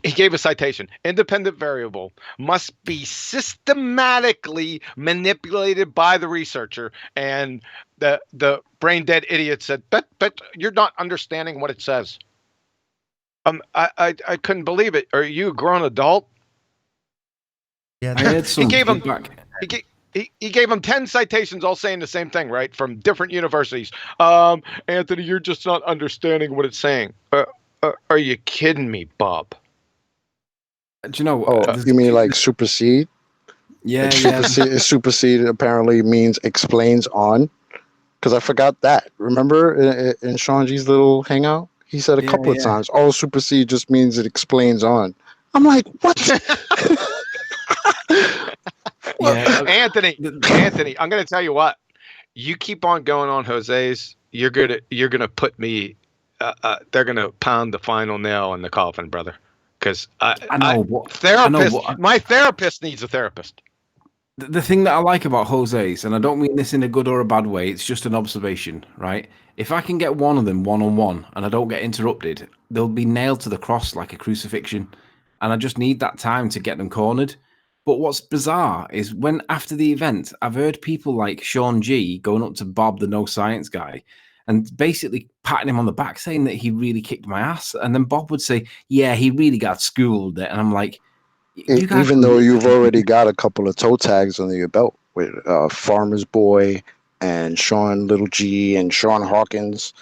he gave a citation, independent variable must be systematically manipulated by the researcher, and the brain dead idiot said, but you're not understanding what it says. I couldn't believe it. Are you a grown adult? Yeah, he gave him he gave him 10 citations all saying the same thing, right? From different universities. Anthony, you're just not understanding what it's saying. Are you kidding me, Bob? Do you know? You mean like supersede? Yeah, supersede apparently means explains on. Because I forgot that. Remember in Sean G's little hangout? He said a couple of times, supersede just means it explains on. I'm like, what? Anthony, I'm going to tell you what. You keep on going on Jose's, you're gonna put me. They're gonna pound the final nail in the coffin, brother. Because my therapist needs a therapist. The thing that I like about Jose's, and I don't mean this in a good or a bad way, it's just an observation, right? If I can get one of them one-on-one and I don't get interrupted, they'll be nailed to the cross like a crucifixion. And I just need that time to get them cornered. But what's bizarre is when after the event, I've heard people like Sean G going up to Bob, the no science guy, and basically patting him on the back, saying that he really kicked my ass. And then Bob would say, yeah, he really got schooled. And I'm like, even though you've already got a couple of toe tags under your belt with Farmer's Boy and Sean Little G and Sean Hawkins.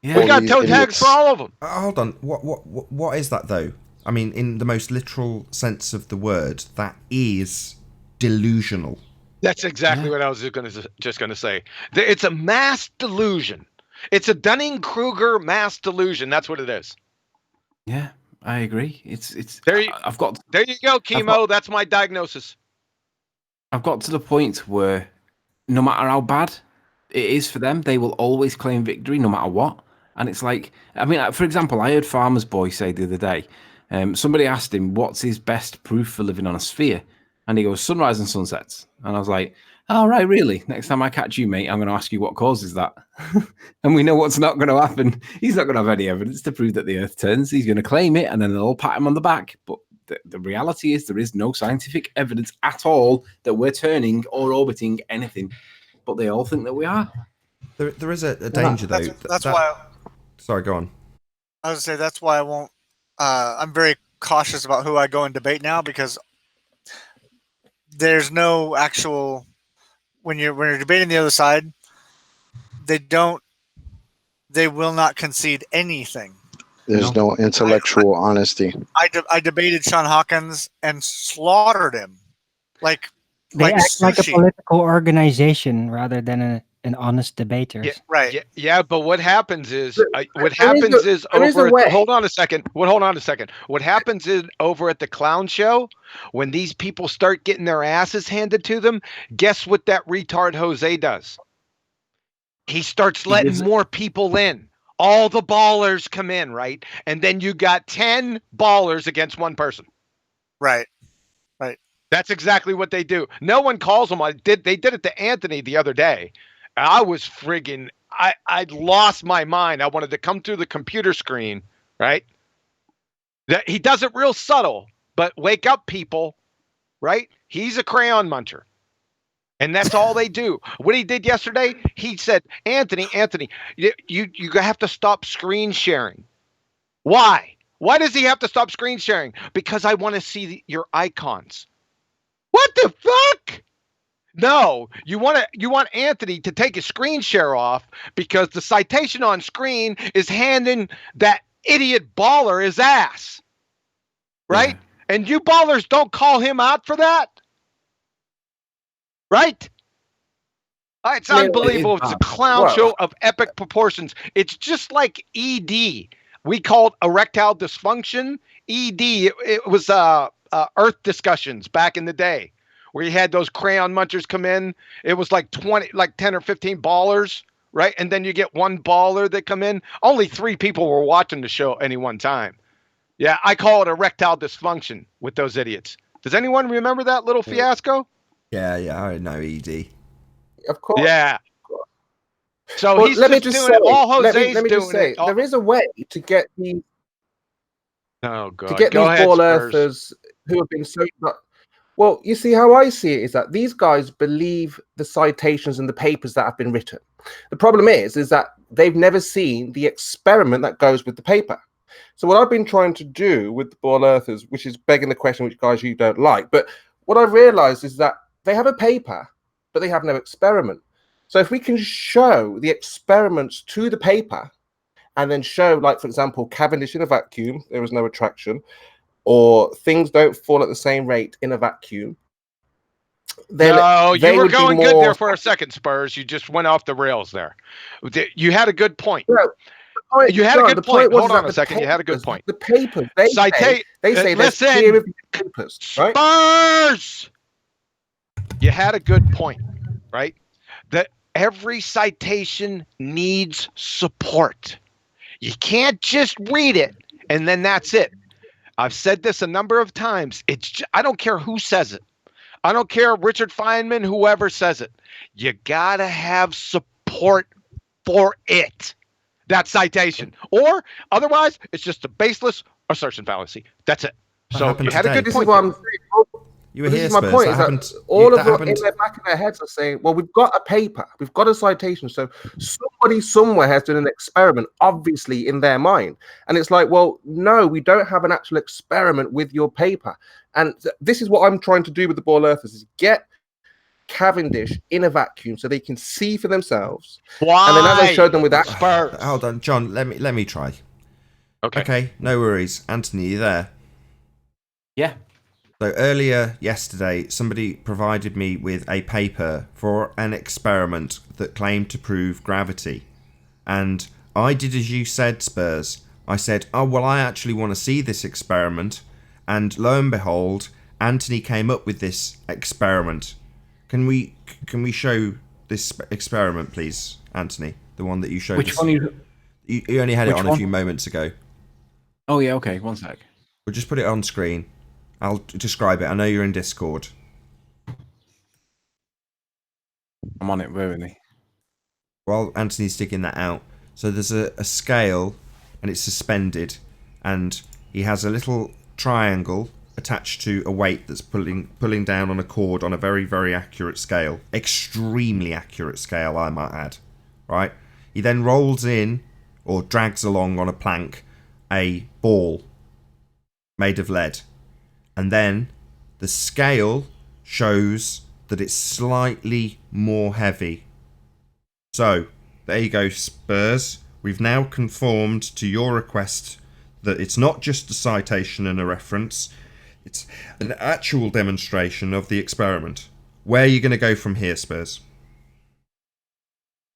Yeah. We got toe tags for all of them. Hold on. What is that though? I mean, in the most literal sense of the word, that is delusional. That's exactly what I was just going to say. It's a mass delusion. It's a Dunning-Kruger mass delusion. That's what it is. Yeah, I agree. It's there. There you go, chemo. That's my diagnosis. I've got to the point where no matter how bad it is for them, they will always claim victory no matter what. And it's like, I mean, for example, I heard Farmer's Boy say the other day, somebody asked him, what's his best proof for living on a sphere? And he goes, sunrise and sunsets. And I was like, oh, right, really? Next time I catch you, mate, I'm going to ask you what causes that. And we know what's not going to happen. He's not going to have any evidence to prove that the Earth turns. He's going to claim it, and then they'll all pat him on the back. But the reality is there is no scientific evidence at all that we're turning or orbiting anything. But they all think that we are. There is a danger, though. That's why. Sorry, go on. I was gonna say that's why I won't. I'm very cautious about who I go and debate now, because there's no actual. When you're debating the other side, they will not concede anything. There's no intellectual honesty. I debated Sean Hawkins and slaughtered him. They act like a political organization rather than an honest debater. Yeah, right. Yeah, but what happens is hold on a second. What happens is over at the clown show, when these people start getting their asses handed to them, guess what that retard Jose does? He starts letting more people in. All the ballers come in, right? And then you got 10 ballers against one person. Right. That's exactly what they do. No one calls them. They did it to Anthony the other day. I was friggin' I lost my mind. I wanted to come through the computer screen, right? That he does it real subtle, but wake up, people, right? He's a crayon muncher. And that's all they do. What he did yesterday, he said, Anthony, you have to stop screen sharing. Why? Why does he have to stop screen sharing? Because I want to see your icons. What the fuck? No, you want Anthony to take his screen share off because the citation on screen is handing that idiot baller his ass. Right? Yeah. And you ballers don't call him out for that? Right? It's unbelievable. It's a clown show of epic proportions. It's just like ED. We called erectile dysfunction ED. It was Earth discussions back in the day, where you had those crayon munchers come in. It was like 10 or 15 ballers, right? And then you get one baller that come in. Only 3 people were watching the show at any one time. Yeah, I call it erectile dysfunction with those idiots. Does anyone remember that little fiasco? Yeah, I know ED. Of course. Yeah. So he's just doing it. All Jose's doing it. There is a way to get these. Oh God! To get these ball earthers who have been so. Well, you see, how I see it is that these guys believe the citations and the papers that have been written. The problem is that they've never seen the experiment that goes with the paper. So what I've been trying to do with the ball earthers, which is begging the question, which guys you don't like, but what I've realized is that they have a paper, but they have no experiment. So if we can show the experiments to the paper and then show, like, for example, Cavendish in a vacuum, there was no attraction, or things don't fall at the same rate in a vacuum. Then you were going good there for a second, Spurs. You just went off the rails there. You had a good point. You had a good point. Hold on a second. You had a good point. The papers, they say there's peer-reviewed papers, right? Spurs! You had a good point, right? That every citation needs support. You can't just read it and then that's it. I've said this a number of times. I don't care who says it. I don't care Richard Feynman, whoever says it. You gotta have support for it. That citation. Or otherwise, it's just a baseless assertion fallacy. That's it. So you had a good point. You were here, my point is that all of them in the back of their heads are saying, well, we've got a paper, we've got a citation, so somebody somewhere has done an experiment, obviously, in their mind. And it's like, well, no, we don't have an actual experiment with your paper. And this is what I'm trying to do with the ball earthers, is get Cavendish in a vacuum so they can see for themselves. Why? And then as I showed them with that... Hold on, John, let me try. Okay, no worries. Anthony, you there? Yeah. So earlier yesterday, somebody provided me with a paper for an experiment that claimed to prove gravity. And I did as you said, Spurs. I said, oh, well, I actually want to see this experiment. And lo and behold, Anthony came up with this experiment. Can we show this experiment, please, Anthony? The one that you showed Which us. one? You only had it Which on one? a few moments ago. Oh yeah, okay. 1 sec. We'll just put it on screen. I'll describe it. I know you're in Discord. I'm on it. Where with me? While Anthony's digging that out, so there's a scale, and it's suspended, and he has a little triangle attached to a weight that's pulling down on a cord on a very, very accurate scale. Extremely accurate scale, I might add. Right? He then rolls in, or drags along on a plank, a ball made of lead. And then the scale shows that it's slightly more heavy. So, there you go, Spurs. We've now conformed to your request that it's not just a citation and a reference, it's an actual demonstration of the experiment. Where are you going to go from here, Spurs?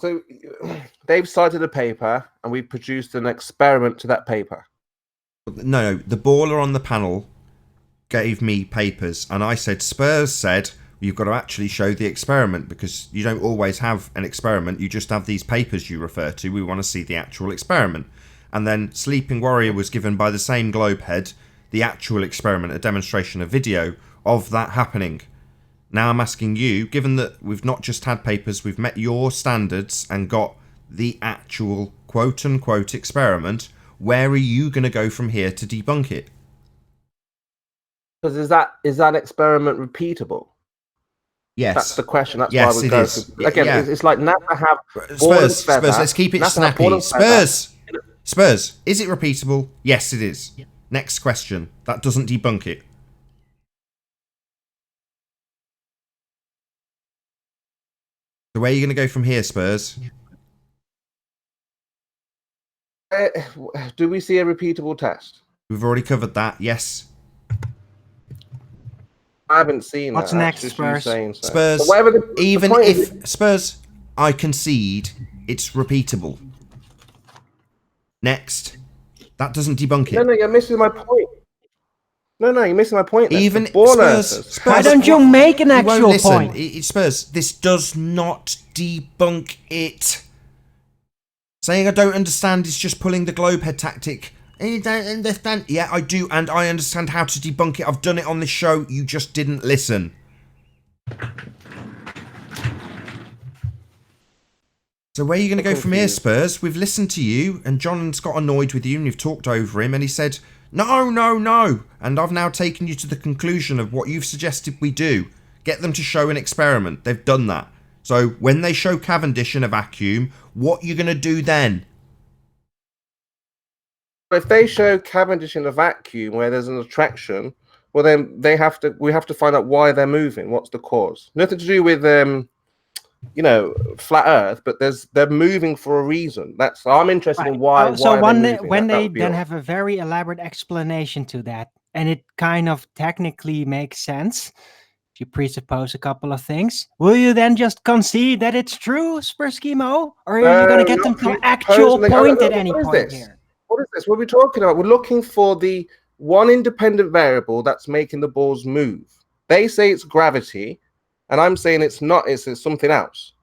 So they've cited a paper, and we produced an experiment to that paper. No, the baller on the panel gave me papers, and I said, Spurs said, you've got to actually show the experiment, because you don't always have an experiment, you just have these papers you refer to. We want to see the actual experiment. And then Sleeping Warrior was given by the same globe head the actual experiment, a demonstration, a video of that happening. Now I'm asking you, given that we've not just had papers, we've met your standards and got the actual quote-unquote experiment, where are you going to go from here to debunk it? Because is that experiment repeatable? Yes. That's the question. That's yes, why we it go. is. Again, yeah. it's like NASA have Spurs, let's keep it snappy. Spurs, is it repeatable? Yes, it is. Yeah. Next question. That doesn't debunk it. So where are you going to go from here, Spurs? Do we see a repeatable test? We've already covered that. Yes. I haven't seen What's that. next, That's just you Spurs? saying so. Spurs, But whatever the even point if is, Spurs, I concede it's repeatable. Next. That doesn't debunk it. No, you're missing my point. No, you're missing my point. Then. Even Spurs, why don't you make an actual point? Spurs, this does not debunk it. Saying I don't understand is just pulling the globe head tactic. You don't understand? Yeah, I do, and I understand how to debunk it. I've done it on this show. You just didn't listen. So where are you going to go from here, Spurs? We've listened to you, and John's got annoyed with you, and you've talked over him, and he said, no. And I've now taken you to the conclusion of what you've suggested we do. Get them to show an experiment. They've done that. So when they show Cavendish in a vacuum, what are you going to do then? if they show Cavendish in a vacuum where there's an attraction, well then we have to find out why they're moving. What's the cause? Nothing to do with flat Earth, but they're moving for a reason. I'm interested in why. So when they then have a very elaborate explanation to that, and it kind of technically makes sense. If you presuppose a couple of things, will you then just concede that it's true, Sperskimo, or are you going to get them to actual point at any point here? What is this? What are we talking about? We're looking for the one independent variable that's making the balls move. They say it's gravity, and I'm saying it's not. It's something else.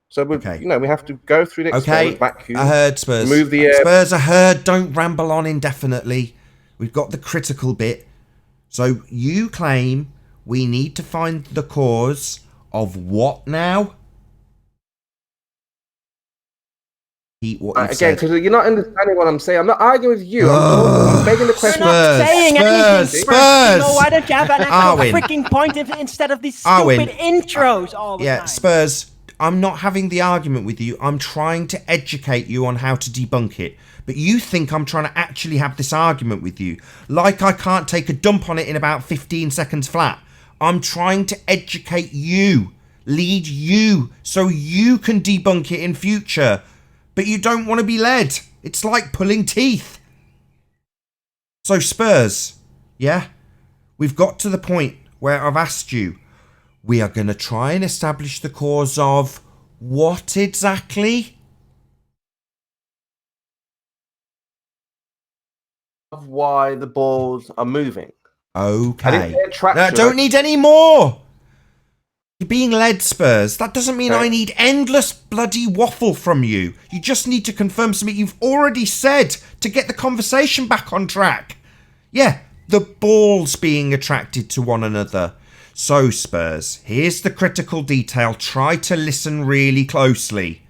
So we have to go through the experiment vacuum. I heard, Spurs. Move the Spurs, I heard. Don't ramble on indefinitely. We've got the critical bit. So you claim we need to find the cause of what now? Again, because you're not understanding what I'm saying. I'm not arguing with you. I'm begging the question. You're not saying anything, Spurs. So why don't you have an actual freaking point instead of these stupid intros all the time? Spurs, I'm not having the argument with you. I'm trying to educate you on how to debunk it. But you think I'm trying to actually have this argument with you. Like I can't take a dump on it in about 15 seconds flat. I'm trying to educate you. Lead you so you can debunk it in future. But you don't want to be led. It's like pulling teeth. So Spurs, we've got to the point where I've asked you, we are going to try and establish the cause of what exactly? Of why the balls are moving. Okay. I didn't say attraction. No, I don't need any more. You're being led, Spurs. That doesn't mean Okay. I need endless bloody waffle from you. You just need to confirm something you've already said to get the conversation back on track. Yeah, the balls being attracted to one another. So, Spurs, here's the critical detail. Try to listen really closely.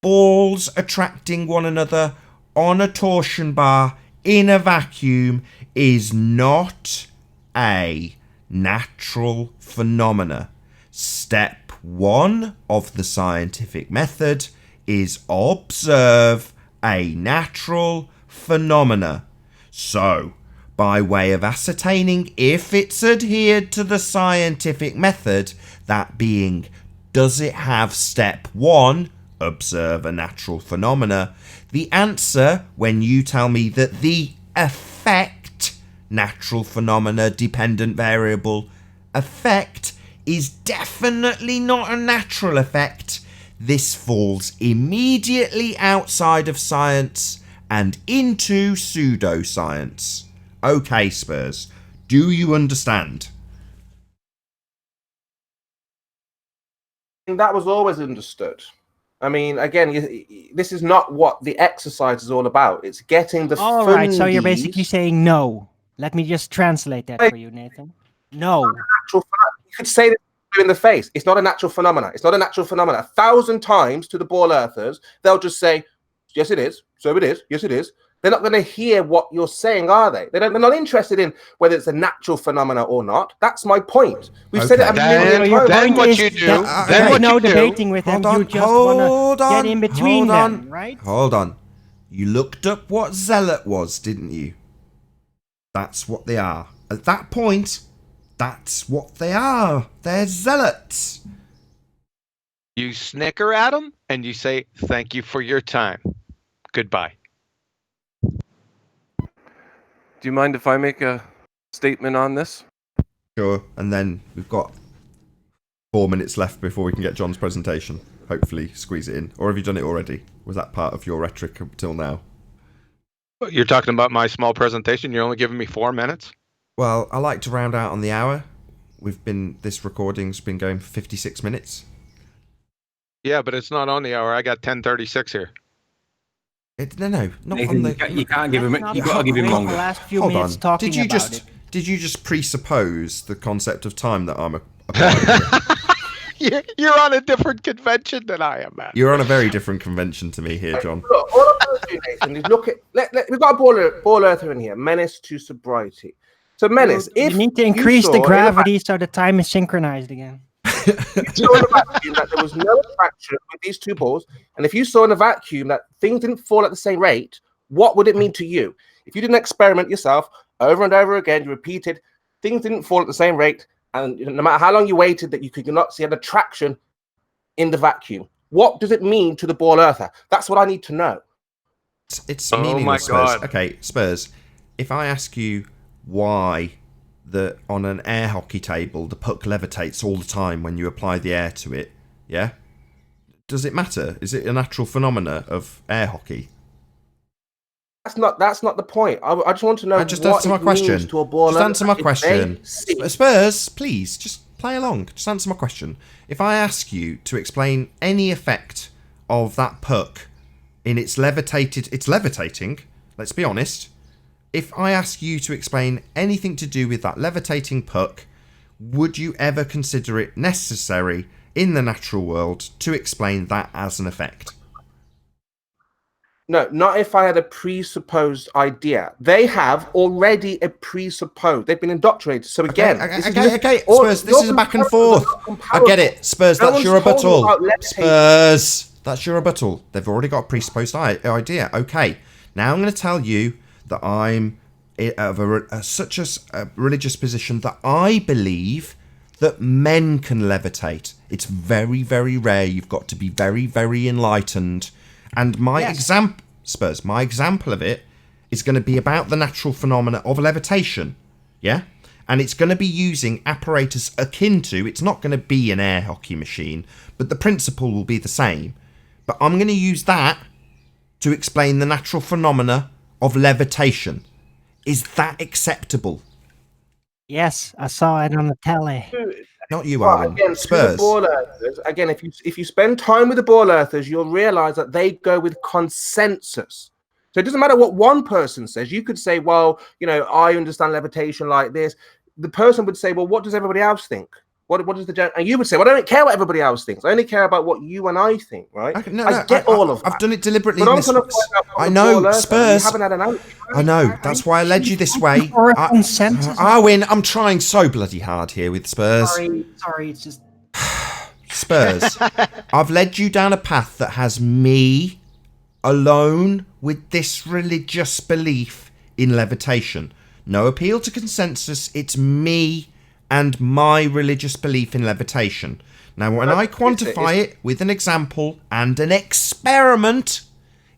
Balls attracting one another on a torsion bar in a vacuum is not a natural phenomena. Step 1 of the scientific method is observe a natural phenomena. So, by way of ascertaining if it's adhered to the scientific method, that being, does it have step 1, observe a natural phenomena, the answer, when you tell me that the effect, natural phenomena dependent variable, effect is definitely not a natural effect, this falls immediately outside of science and into pseudoscience. Okay, Spurs, do you understand? That was always understood. I mean, again, this is not what the exercise is all about. It's getting the All right, so you're fundies- basically saying no. Let me just translate that for you, Nathan. No. You could say this in the face. It's not a natural phenomena. It's not a natural phenomena. 1,000 times to the ball earthers, they'll just say, yes, it is. So it is. Yes, it is. They're not going to hear what you're saying, are they? They're not interested in whether it's a natural phenomena or not. That's my point. We've said it a million times. Then what you do, then what no you do, debating with them. You just want to get in between them, right? Hold on. You looked up what zealot was, didn't you? That's what they are. At that point, that's what they are. They're zealots. you snicker at them and you say, thank you for your time. Goodbye. Do you mind if I make a statement on this? Sure. And then we've got 4 minutes left before we can get John's presentation. Hopefully squeeze it in. Or have you done it already? Was that part of your rhetoric until now? You're talking about my small presentation. You're only giving me 4 minutes? Well, I like to round out on the hour. This recording's been going for 56 minutes. Yeah, but it's not on the hour. I got 10:36 here. No, not Nathan, on the. you can't give him. You got to give him longer. Hold on. Did you just presuppose the concept of time that I'm applying here? You're on a different convention than I am, man. You're on a very different convention to me here, John. Look, all I'm going to do, Nathan, is look at. We've got a ball earther in here. Menace to sobriety. So, Menace, if you need to increase the gravity so the time is synchronized again. you saw in a vacuum that there was no attraction with these two balls, and if you saw in a vacuum that things didn't fall at the same rate, what would it mean to you? If you did an experiment yourself over and over again, you repeated, things didn't fall at the same rate, and no matter how long you waited, that you could not see an attraction in the vacuum. What does it mean to the ball earther? That's what I need to know. It's Oh meaningless, my Spurs. God. Okay, Spurs. If I ask you why on an air hockey table the puck levitates all the time when you apply the air to it, yeah? Does it matter? Is it a natural phenomena of air hockey? That's not the point. I just want to know Just what answer my it question. means to a ball Just answer my earther if question. they see- Spurs, please, just play along. Just answer my question. If I ask you to explain any effect of that puck in it's levitating, let's be honest. If I ask you to explain anything to do with that levitating puck, would you ever consider it necessary in the natural world to explain that as an effect? No, not if I had a presupposed idea. They have already a presupposed. They've been indoctrinated. So again, Okay, Spurs, this is a back and forth. I get it. Spurs, No that's your one's told you rebuttal. about levitating. Spurs, that's your rebuttal. They've already got a presupposed idea. Okay, now I'm going to tell you that I'm of such a religious position that I believe that men can levitate. It's very, very rare. You've got to be very, very enlightened. And my example of it is going to be about the natural phenomena of levitation. Yeah? And it's going to be using apparatus akin to, it's not going to be an air hockey machine, but the principle will be the same. But I'm going to use that to explain the natural phenomena of levitation. Is that acceptable? Yes, I saw it on the telly. Not you, Well, Arwen. again, to the Spurs. ball earthers, again, if you spend time with the ball earthers, you'll realize that they go with consensus. So it doesn't matter what one person says. You could say, well, I understand levitation like this. The person would say, well, what does everybody else think? What does and you would say, well, I don't care what everybody else thinks. I only care about what you and I think, right? I get all of that. I've done it deliberately. But I'm trying to find out I know, You Spurs. haven't had an answer. I know. That's why I led you this way. Arwen, I'm trying so bloody hard here with Spurs. Sorry, it's just Spurs. I've led you down a path that has me alone with this religious belief in levitation. No appeal to consensus. It's me and my religious belief in levitation. Now, when I quantify it with an example and an experiment,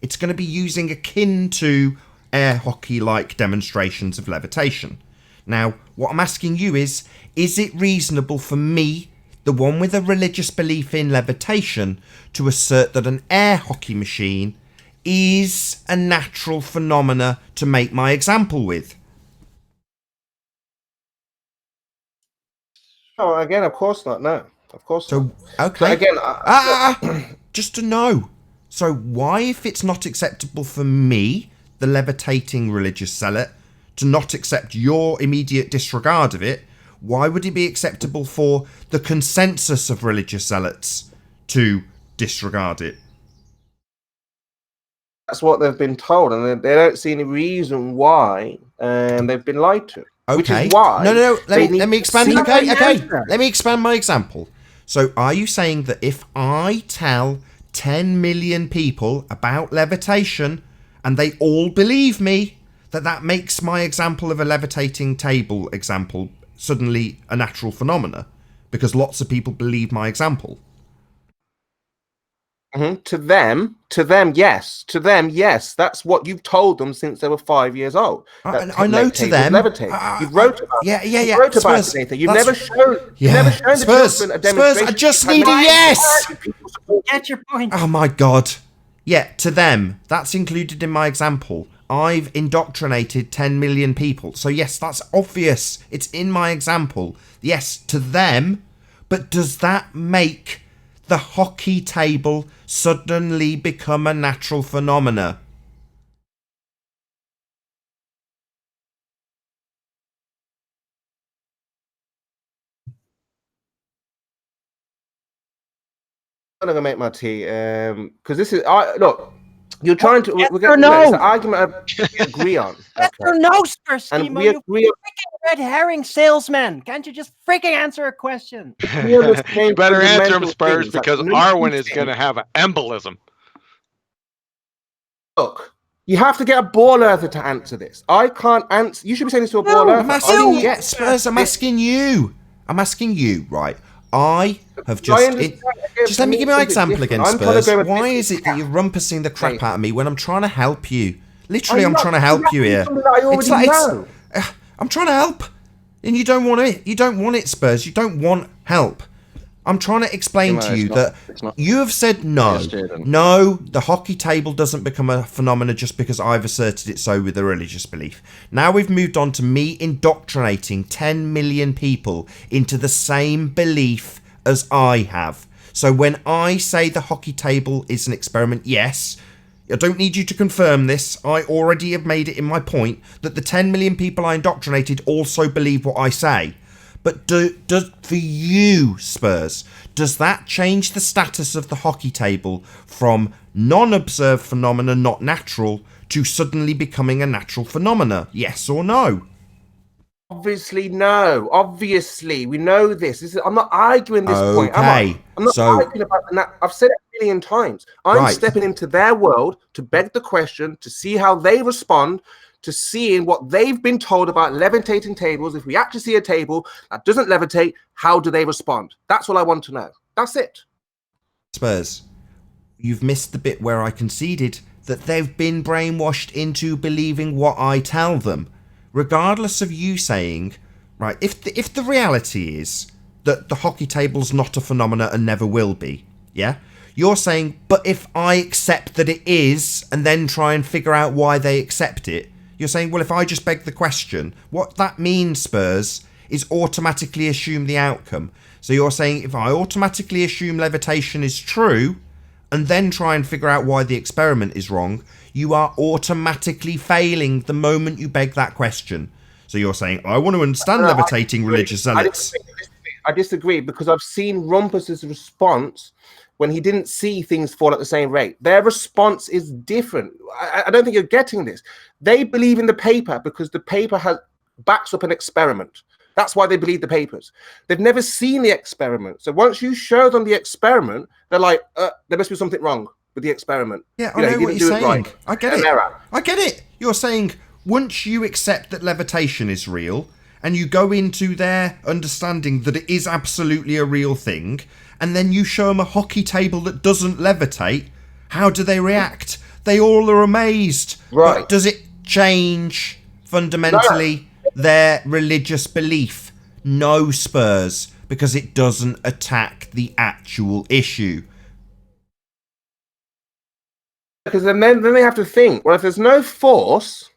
it's going to be using akin to air hockey-like demonstrations of levitation. Now, what I'm asking you is it reasonable for me, the one with a religious belief in levitation, to assert that an air hockey machine is a natural phenomena to make my example with? Oh, again, of course not. No, of course not. Okay. But again, just to know. So why, if it's not acceptable for me, the levitating religious zealot, to not accept your immediate disregard of it, why would it be acceptable for the consensus of religious zealots to disregard it? that's what they've been told, and they don't see any reason why they've been lied to. Which is why No. Let me expand. Okay. Let me expand my example. So, are you saying that if I tell 10 million people about levitation and they all believe me, that makes my example of a levitating table example suddenly a natural phenomena because lots of people believe my example? To them, yes. To them, yes. That's what you've told them since they were 5 years old. I know to them. You wrote about it. Yeah. You wrote about Spurs, it, Nathan. You've never shown the Spurs, children a demonstration. I just need a yes. Get your point. Oh my god. Yeah, to them. That's included in my example. I've indoctrinated 10 million people. So yes, that's obvious. It's in my example. Yes, to them. But does that make the hockey table suddenly become a natural phenomena? I'm gonna make my tea because this is look. You're trying to. Yes We're or getting no? it's an argument we agree on. Yes or no, Spurs, And Schemo, we you agree. freaking red herring salesman. Can't you just freaking answer a question? You better answer him, fundamental Spurs, things, like because no Arwen is teaching. going to have an embolism. Look, you have to get a ball earther to answer this. I can't answer. You should be saying this to a ball earther. I'm asking you, Spurs. I'm asking you. I'm asking you, right? I have just... just let me give you my example again, Spurs. Why is it that you're rumpusing the crap out of me when I'm trying to help you? Literally, I'm trying to help you here. I'm trying to help. And you don't want it. You don't want it, Spurs. You don't want help. I'm trying to explain to you that you have said no. No, the hockey table doesn't become a phenomena just because I've asserted it so with a religious belief. Now we've moved on to me indoctrinating 10 million people into the same belief as I have. So when I say the hockey table is an experiment, yes, I don't need you to confirm this. I already have made it in my point that the 10 million people I indoctrinated also believe what I say. But for you, Spurs, does that change the status of the hockey table from non-observed phenomena, not natural, to suddenly becoming a natural phenomena? Yes or no? Obviously, no. Obviously, we know this. I'm not arguing this point. Am I? I'm not arguing about that. I've said it a million times. I'm stepping into their world to beg the question, to see how they respond, to seeing what they've been told about levitating tables. If we actually see a table that doesn't levitate, how do they respond? That's what I want to know. That's it. Spurs, you've missed the bit where I conceded that they've been brainwashed into believing what I tell them. Regardless of you saying, right, if the reality is that the hockey table's not a phenomena and never will be, yeah? You're saying, but if I accept that it is and then try and figure out why they accept it, you're saying, well, if I just beg the question, what that means, Spurs, is automatically assume the outcome. So you're saying if I automatically assume levitation is true and then try and figure out why the experiment is wrong, you are automatically failing the moment you beg that question. So you're saying, I want to understand levitating religious zealots. I disagree because I've seen Rumpus's response when he didn't see things fall at the same rate. Their response is different. I don't think you're getting this. They believe in the paper because the paper backs up an experiment. That's why they believe the papers. They've never seen the experiment. So once you show them the experiment, they're like, there must be something wrong with the experiment. Yeah, I know what you're saying. Right. I get it. I get it. You're saying once you accept that levitation is real and you go into their understanding that it is absolutely a real thing, and then you show them a hockey table that doesn't levitate, how do they react? They all are amazed. Right. But does it change fundamentally their religious belief? No, Spurs, because it doesn't attack the actual issue. Because then they have to think, well, if there's no force,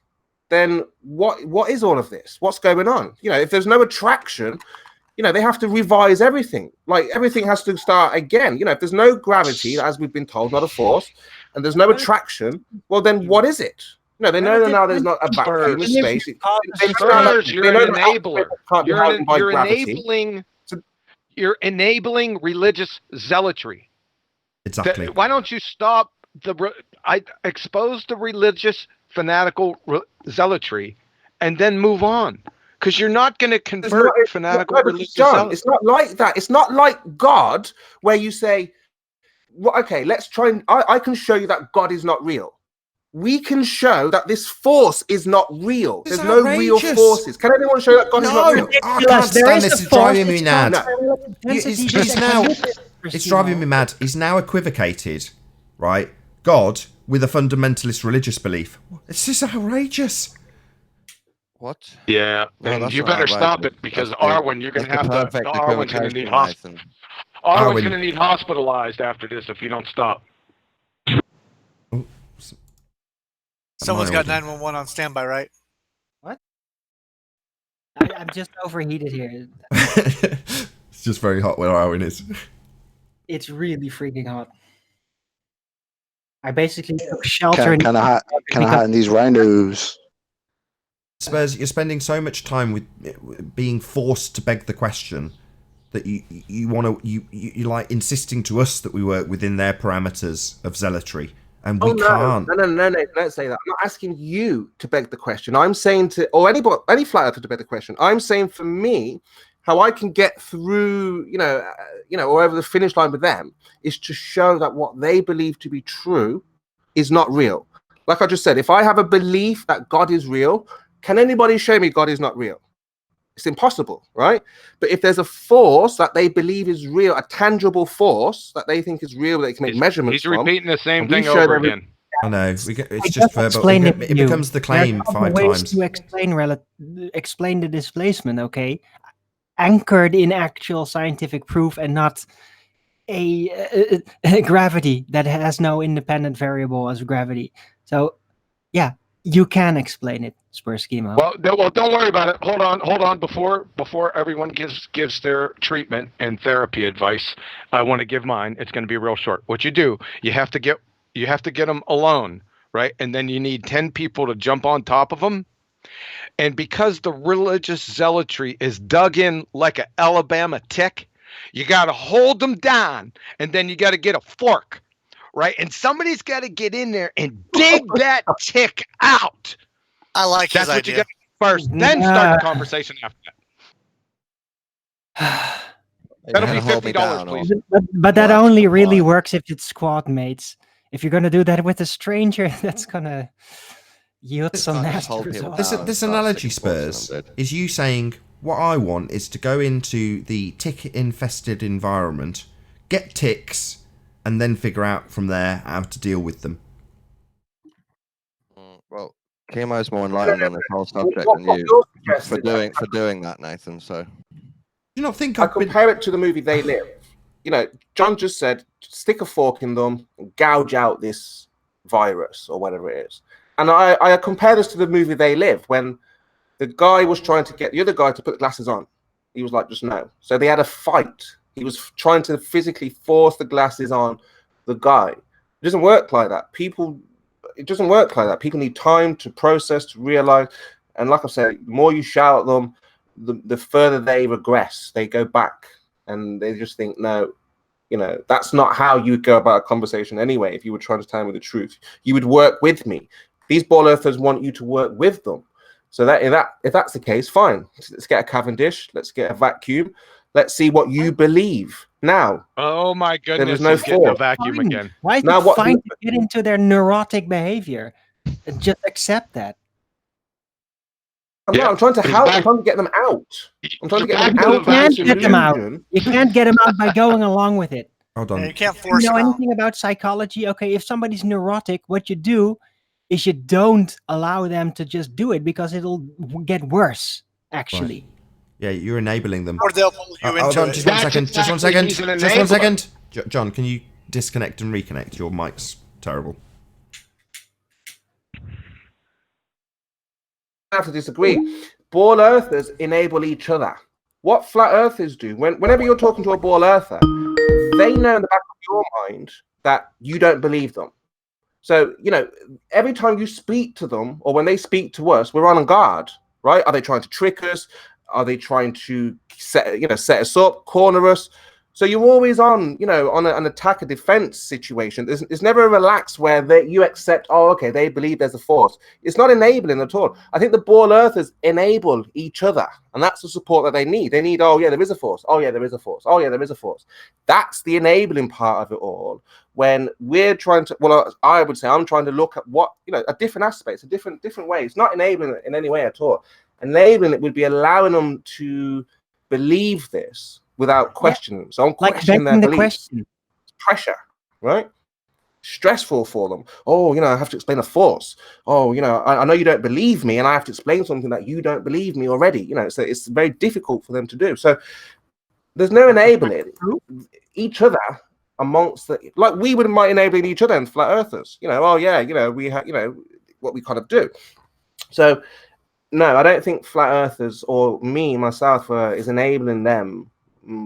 then what is all of this? What's going on? You know, if there's no attraction, you know, they have to revise everything. Like, everything has to start again. You know, if there's no gravity, as we've been told, not a force, and there's no attraction, well, then what is it? No, they know that now there's not a vacuum in space. You're an enabler. You're enabling religious zealotry. Exactly. Why don't you stop expose the religious fanatical zealotry and then move on? Because you're not going to convert fanatical religious zealotry. It's not like that. It's not like God, where you say, well, okay, let's try and I can show you that God is not real. We can show that this force is not real. There's no real forces. Can anyone show that God is not real? I can't stand this. It's driving me mad. It's driving me mad. He's now equivocated, right? God with a fundamentalist religious belief. It's just outrageous. What? Yeah, No, and that's you not better outrageous. stop it, because Arwen, you're going to have to. Arwen's going to need Arwen's going to need hospitalized after this if you don't stop. Someone's got 911 on standby, right? What? I'm just overheated here. It's just very hot where Arwen is. It's really freaking hot. I basically took shelter. Kind of hot in these rhinos. Spurs, you're spending so much time with being forced to beg the question that you want to you like insisting to us that we work within their parameters of zealotry, and we can't. No, don't say that. I'm not asking you to beg the question. I'm saying or any flat earther to beg the question. I'm saying for me, how I can get through, or over the finish line with them, is to show that what they believe to be true is not real. Like I just said, if I have a belief that God is real, can anybody show me God is not real? It's impossible, right? But if there's a force that they believe is real, a tangible force that they think is real, that they can make measurements from. He's repeating the same thing over again. I know. It's just verbal. It becomes the claim 5 times. To explain the displacement, okay? Anchored in actual scientific proof and not a gravity that has no independent variable as gravity. So, yeah, you can explain it, Spurs schema. Well, don't worry about it. Hold on. Before everyone gives their treatment and therapy advice, I want to give mine. It's going to be real short. What you do, you have to get them alone, right? And then you need 10 people to jump on top of them. And because the religious zealotry is dug in like an Alabama tick, you got to hold them down, and then you got to get a fork, right? And somebody's got to get in there and dig that tick out. I like That's his what you idea. got first. Then start the conversation after that. That'll be $50, please. But that only really works if it's squad mates. If you're going to do that with a stranger, that's going to yield some nasty results. This analogy, Spurs, is you saying, what I want is to go into the tick-infested environment, get ticks, and then figure out from there how to deal with them. Well, Chemo's more enlightened on this whole subject than you for doing that, Nathan. So, do you not think I compare it to the movie They Live? You know, John just said, stick a fork in them, and gouge out this virus or whatever it is. And I compare this to the movie They Live, when the guy was trying to get the other guy to put the glasses on, He was like, just no. So they had a fight. He was trying to physically force the glasses on the guy. It doesn't work like that. It doesn't work like that. People need time to process, to realize. And like I said, the more you shout at them, the further they regress. They go back and they just think, no, you know, that's not how you would go about a conversation anyway. If you were trying to tell me the truth, you would work with me. These ball earthers want you to work with them. So that if that's the case, fine. Let's get a Cavendish. Let's get a vacuum. Let's see what you believe. Now, Oh my goodness, there is no he's getting a force. vacuum Fine. again. Why is Now it what? fine to get into their neurotic behavior? Just accept that. I'm trying to help. I'm trying to get them out. I'm trying to get them out. You can't get them out. You can't get them out by going along with it. Hold on. You can't You force know them out. anything about psychology? Okay, if somebody's neurotic, what you do is you don't allow them to just do it because it'll get worse, actually. Yeah, you're enabling them. Or they'll pull you Hold into on, it. just 1 second. Just 1 second. He's an Just 1 enabler. second. John, can you disconnect and reconnect? Your mic's terrible. I have to disagree. Ball earthers enable each other. What flat earthers do, whenever you're talking to a ball earther, they know in the back of your mind that you don't believe them. So, you know, every time you speak to them or when they speak to us, we're on guard, right? Are they trying to trick us? Are they trying to set us up, corner us? So you're always on, you know, on an attack or defense situation. There's never a relax where you accept, oh, okay, they believe there's a force. It's not enabling at all. I think the ball earthers enable each other, and that's the support that they need. They need, oh, yeah, there is a force. Oh, yeah, there is a force. Oh, yeah, there is a force. That's the enabling part of it all. When we're trying to, well, I would say I'm trying to look at what, you know, a different aspects, a different way. It's not enabling it in any way at all. Enabling it would be allowing them to believe this without questioning. So I'm questioning their beliefs. It's pressure, right? Stressful for them. Oh, you know, I have to explain a force. Oh, you know, I know you don't believe me, and I have to explain something that you don't believe me already. You know, so it's very difficult for them to do. So there's no enabling each other amongst the, like we would might enabling each other and flat earthers. You know, oh yeah, you know, we have, you know, what we kind of do. So no, I don't think flat earthers or me myself is enabling them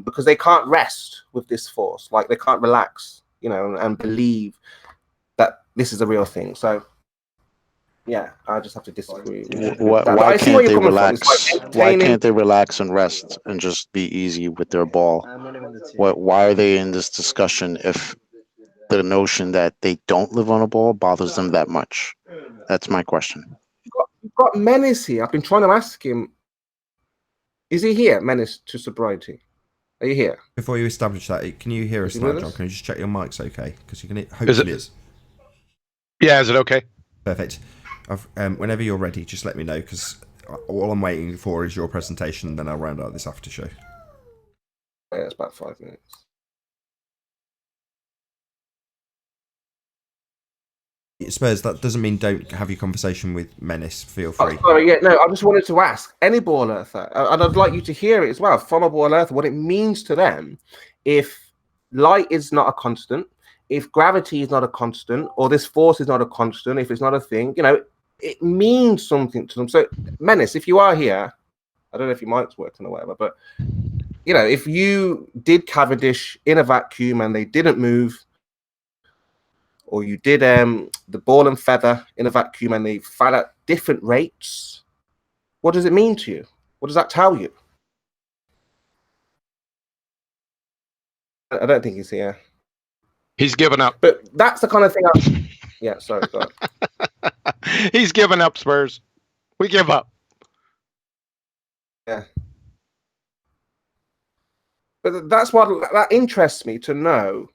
because they can't rest with this force. Like they can't relax, you know, and believe that this is a real thing. So yeah, I just have to disagree. Why can't they relax? Why can't they relax and rest and just be easy with their ball? Why are they in this discussion if the notion that they don't live on a ball bothers them that much? That's my question. You've got Menace here. I've been trying to ask him. Is he here? Menace to sobriety. Are you here? Before you establish that, can you hear us now, John? Can you just check your mic's okay? Because you can. Hopefully, it's. Yeah, is it okay? Perfect. Whenever you're ready, just let me know because all I'm waiting for is your presentation. And then I'll round out this after show. Yeah, it's about 5 minutes. Spurs, that doesn't mean don't have your conversation with Menace. Feel free. Oh, sorry, yeah, no, I just wanted to ask any ball earther, and I'd like you to hear it as well from a ball earther, what it means to them if light is not a constant, if gravity is not a constant, or this force is not a constant, if it's not a thing, you know, it means something to them. So, Menace, if you are here, I don't know if your mic's working or whatever, but, you know, if you did Cavendish in a vacuum and they didn't move, or you did the ball and feather in a vacuum and they fell at different rates, what does it mean to you? What does that tell you? I don't think he's here. He's given up. But that's the kind of thing yeah, sorry, go on. He's given up, Spurs. We give up. Yeah. But that's what that interests me to know.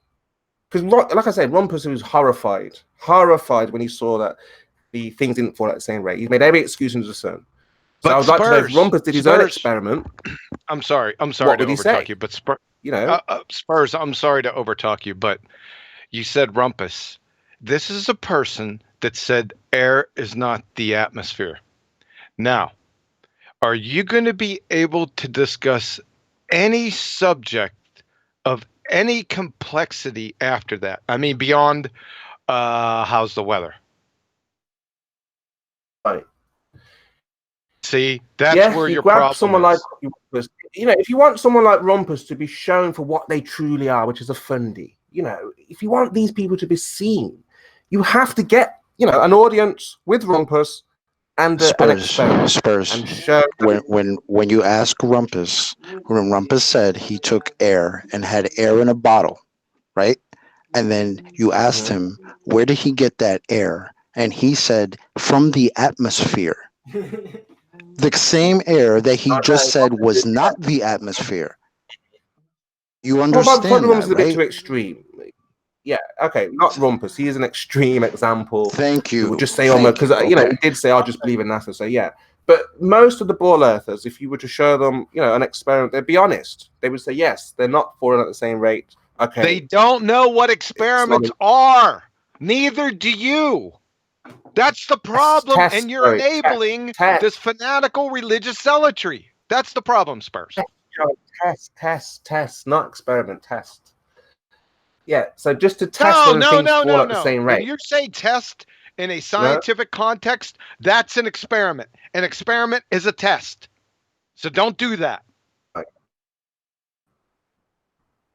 Because, like I said, Rumpus was horrified when he saw that the things didn't fall at the same rate. He's made every excuse under the sun. So I would like to know if Rumpus did his own experiment. I'm sorry to overtalk you, but you know, Spurs, I'm sorry to overtalk you, but you said Rumpus. This is a person that said air is not the atmosphere. Now, are you going to be able to discuss any subject of any complexity after that? I mean, beyond how's the weather? Right. See, that's where your problem someone is. like if you want someone like Rumpus to be shown for what they truly are, which is a fundy, if you want these people to be seen, you have to get, an audience with Rumpus and an experiment. Spurs. And show When you ask Rumpus, when Rumpus said he took air and had air in a bottle, right? And then you asked him, where did he get that air? And he said, from the atmosphere. The same air that he just said was not the atmosphere. You understand Rumpus that, is a bit right? too extreme. Yeah, okay, not Rumpus. He is an extreme example. Thank you. Would just say because he did say I'll just believe in NASA. So yeah, but most of the ball earthers, if you were to show them, an experiment, they'd be honest. They would say yes, they're not falling at the same rate. Okay. They don't know what experiments are. Neither do you. That's the problem, and you're enabling this fanatical religious zealotry. That's the problem, Spurs. Test, not experiment. Test. Yeah, so just to test whether things fall at the same rate. When you say test in a scientific context, that's an experiment. An experiment is a test. So don't do that.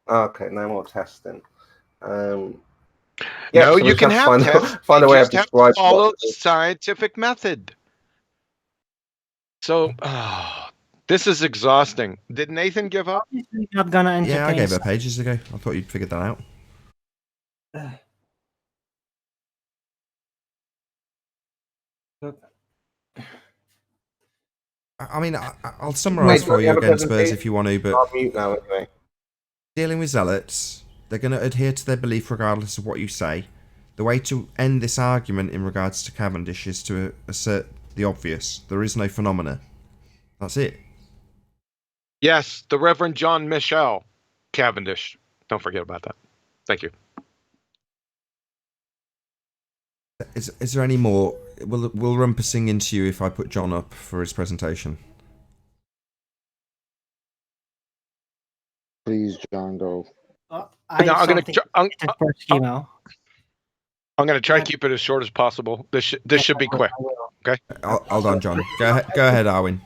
Okay, no more testing. No, you can have tests. Find a way of describing. Follow the scientific method. So, this is exhausting. Did Nathan give up? Not gonna entertain. Yeah, I gave up ages ago. I thought you'd figured that out. I mean, I'll summarise for you again, Spurs, if you want to, but I'll mute now anyway. Dealing with zealots, they're going to adhere to their belief regardless of what you say. The way to end this argument in regards to Cavendish is to assert the obvious. There is no phenomena. That's it. Yes, the Reverend John Michel Cavendish. Don't forget about that. Thank you. Is there any more? Will Rumpus sing into you if I put John up for his presentation? Please, John, go. I'm going to try to keep it as short as possible. This should be quick. Okay. Hold on, John. Go ahead, Arwin.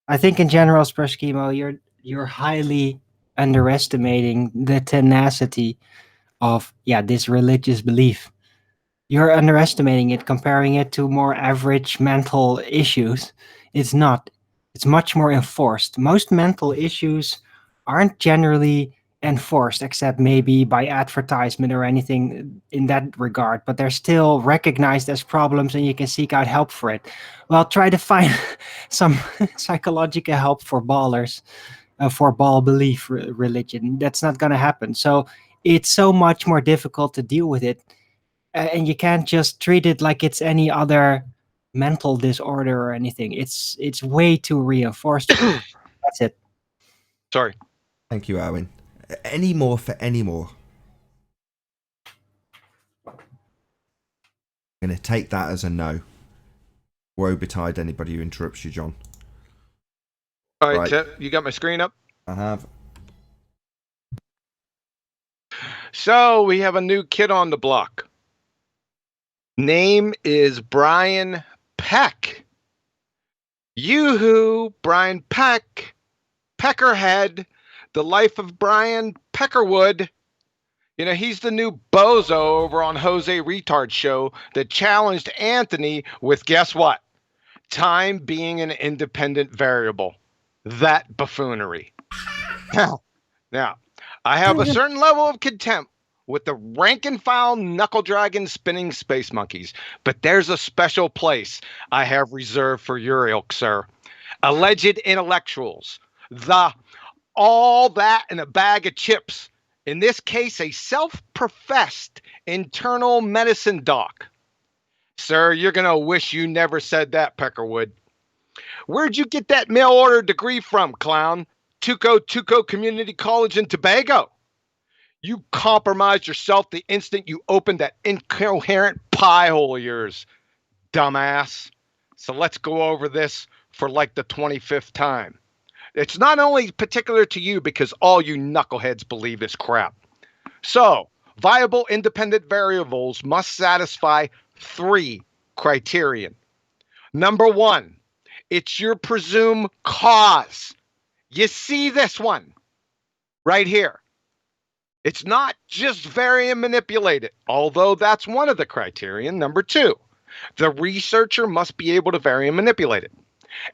I think in general, Spreskimo, you're highly underestimating the tenacity of this religious belief. You're underestimating it, comparing it to more average mental issues. It's not. It's much more enforced. Most mental issues aren't generally enforced, except maybe by advertisement or anything in that regard, but they're still recognized as problems and you can seek out help for it. Well, try to find some psychological help for ballers, for ball belief religion. That's not going to happen. So it's so much more difficult to deal with it. And you can't just treat it like it's any other mental disorder or anything. It's way too reinforced. That's it. Sorry. Thank you, Arwin. Any more for any more? I'm going to take that as a no. Woe betide anybody who interrupts you, John. All right, Tip, you got my screen up? I have. So we have a new kid on the block. Name is Brian Peck. Yoo-hoo, Brian Peck. Peckerhead. The Life of Brian Peckerwood. He's the new bozo over on Jose Retard Show that challenged Anthony with, guess what? Time being an independent variable. That buffoonery. Now, I have a certain level of contempt with the rank and file knuckle dragon spinning space monkeys, but there's a special place I have reserved for your ilk, sir. Alleged intellectuals. All that in a bag of chips. In this case, a self-professed internal medicine doc. Sir, you're going to wish you never said that, Peckerwood. Where'd you get that mail-order degree from, clown? Tuco Community College in Tobago. You compromised yourself the instant you opened that incoherent pie hole of yours, dumbass. So let's go over this for like the 25th time. It's not only particular to you because all you knuckleheads believe this crap. So, viable independent variables must satisfy 3 criterion. Number 1, it's your presumed cause. You see this one right here. It's not just vary and manipulate it, although that's one of the criterion. Number 2, the researcher must be able to vary and manipulate it.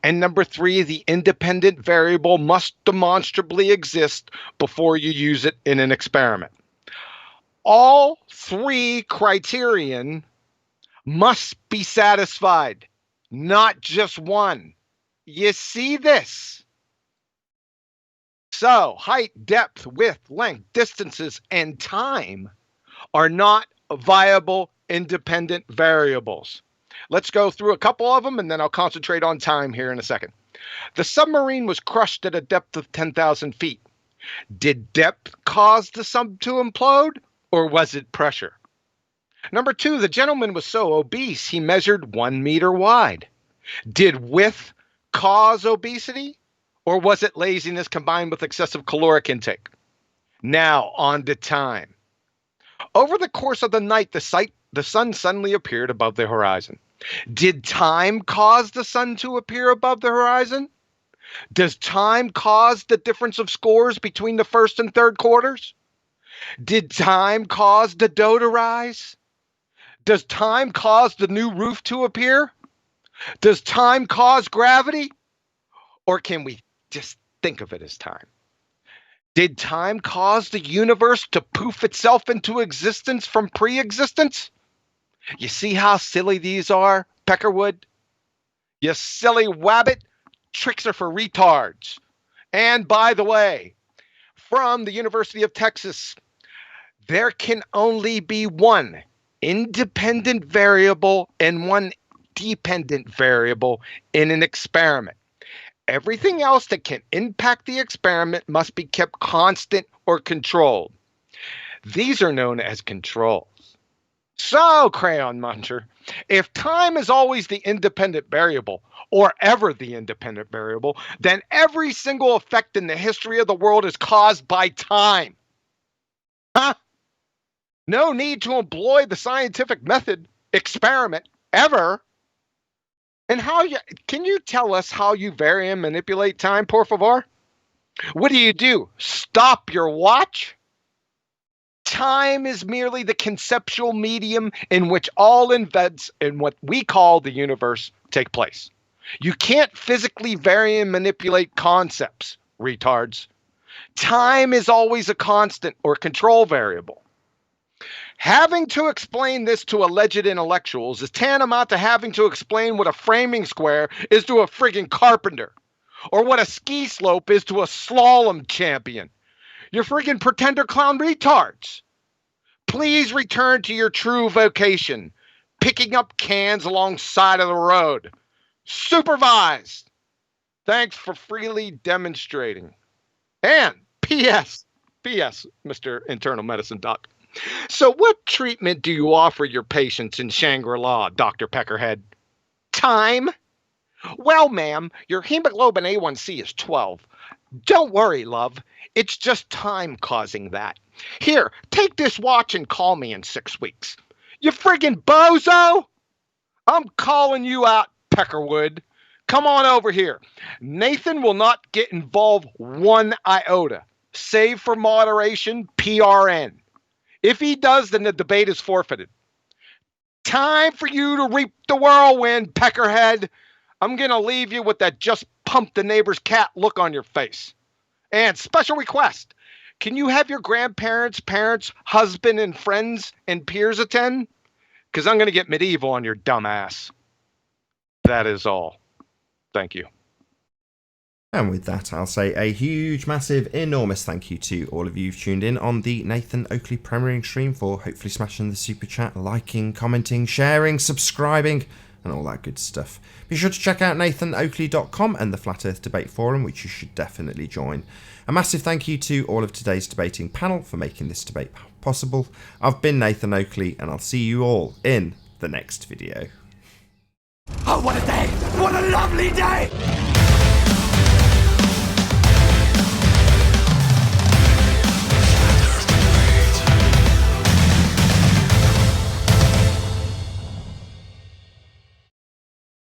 And number 3, the independent variable must demonstrably exist before you use it in an experiment. All 3 criterion must be satisfied, not just one. You see this? So, height, depth, width, length, distances, and time are not viable independent variables. Let's go through a couple of them, and then I'll concentrate on time here in a second. The submarine was crushed at a depth of 10,000 feet. Did depth cause the sub to implode, or was it pressure? Number 2, the gentleman was so obese he measured 1 meter wide. Did width cause obesity, or was it laziness combined with excessive caloric intake? Now, on to time. Over the course of the night, the sun suddenly appeared above the horizon. Did time cause the sun to appear above the horizon? Does time cause the difference of scores between the first and third quarters? Did time cause the dough to rise? Does time cause the new roof to appear? Does time cause gravity? Or can we just think of it as time? Did time cause the universe to poof itself into existence from pre-existence? You see how silly these are, Peckerwood? You silly wabbit. Tricks are for retards. And by the way, from the University of Texas, there can only be one independent variable and one dependent variable in an experiment. Everything else that can impact the experiment must be kept constant or controlled. These are known as controls. So, Crayon Muncher, if time is always the independent variable, or ever the independent variable, then every single effect in the history of the world is caused by time. Huh? No need to employ the scientific method, experiment, ever. And can you tell us how you vary and manipulate time, por favor? What do? Stop your watch? Time is merely the conceptual medium in which all events in what we call the universe take place. You can't physically vary and manipulate concepts, retards. Time is always a constant or control variable. Having to explain this to alleged intellectuals is tantamount to having to explain what a framing square is to a friggin' carpenter, or what a ski slope is to a slalom champion. You're friggin' pretender clown retards. Please return to your true vocation, picking up cans alongside of the road. Supervised. Thanks for freely demonstrating. And P.S., Mr. Internal Medicine Doc. So what treatment do you offer your patients in Shangri-La, Dr. Peckerhead? Time? Well, ma'am, your hemoglobin A1C is 12. Don't worry, love. It's just time causing that. Here, take this watch and call me in 6 weeks. You friggin' bozo! I'm calling you out, Peckerwood. Come on over here. Nathan will not get involved one iota, save for moderation, PRN. If he does, then the debate is forfeited. Time for you to reap the whirlwind, Peckerhead. I'm going to leave you with that just pumped the neighbor's cat look on your face. And special request, can you have your grandparents, parents, husband, and friends and peers attend? Because I'm going to get medieval on your dumb ass. That is all. Thank you. And with that, I'll say a huge, massive, enormous thank you to all of you who've tuned in on the Nathan Oakley premiering stream for hopefully smashing the super chat, liking, commenting, sharing, subscribing, and all that good stuff. Be sure to check out nathanoakley.com and the Flat Earth Debate Forum, which you should definitely join. A massive thank you to all of today's debating panel for making this debate possible. I've been Nathan Oakley, and I'll see you all in the next video. Oh, what a day! What a lovely day!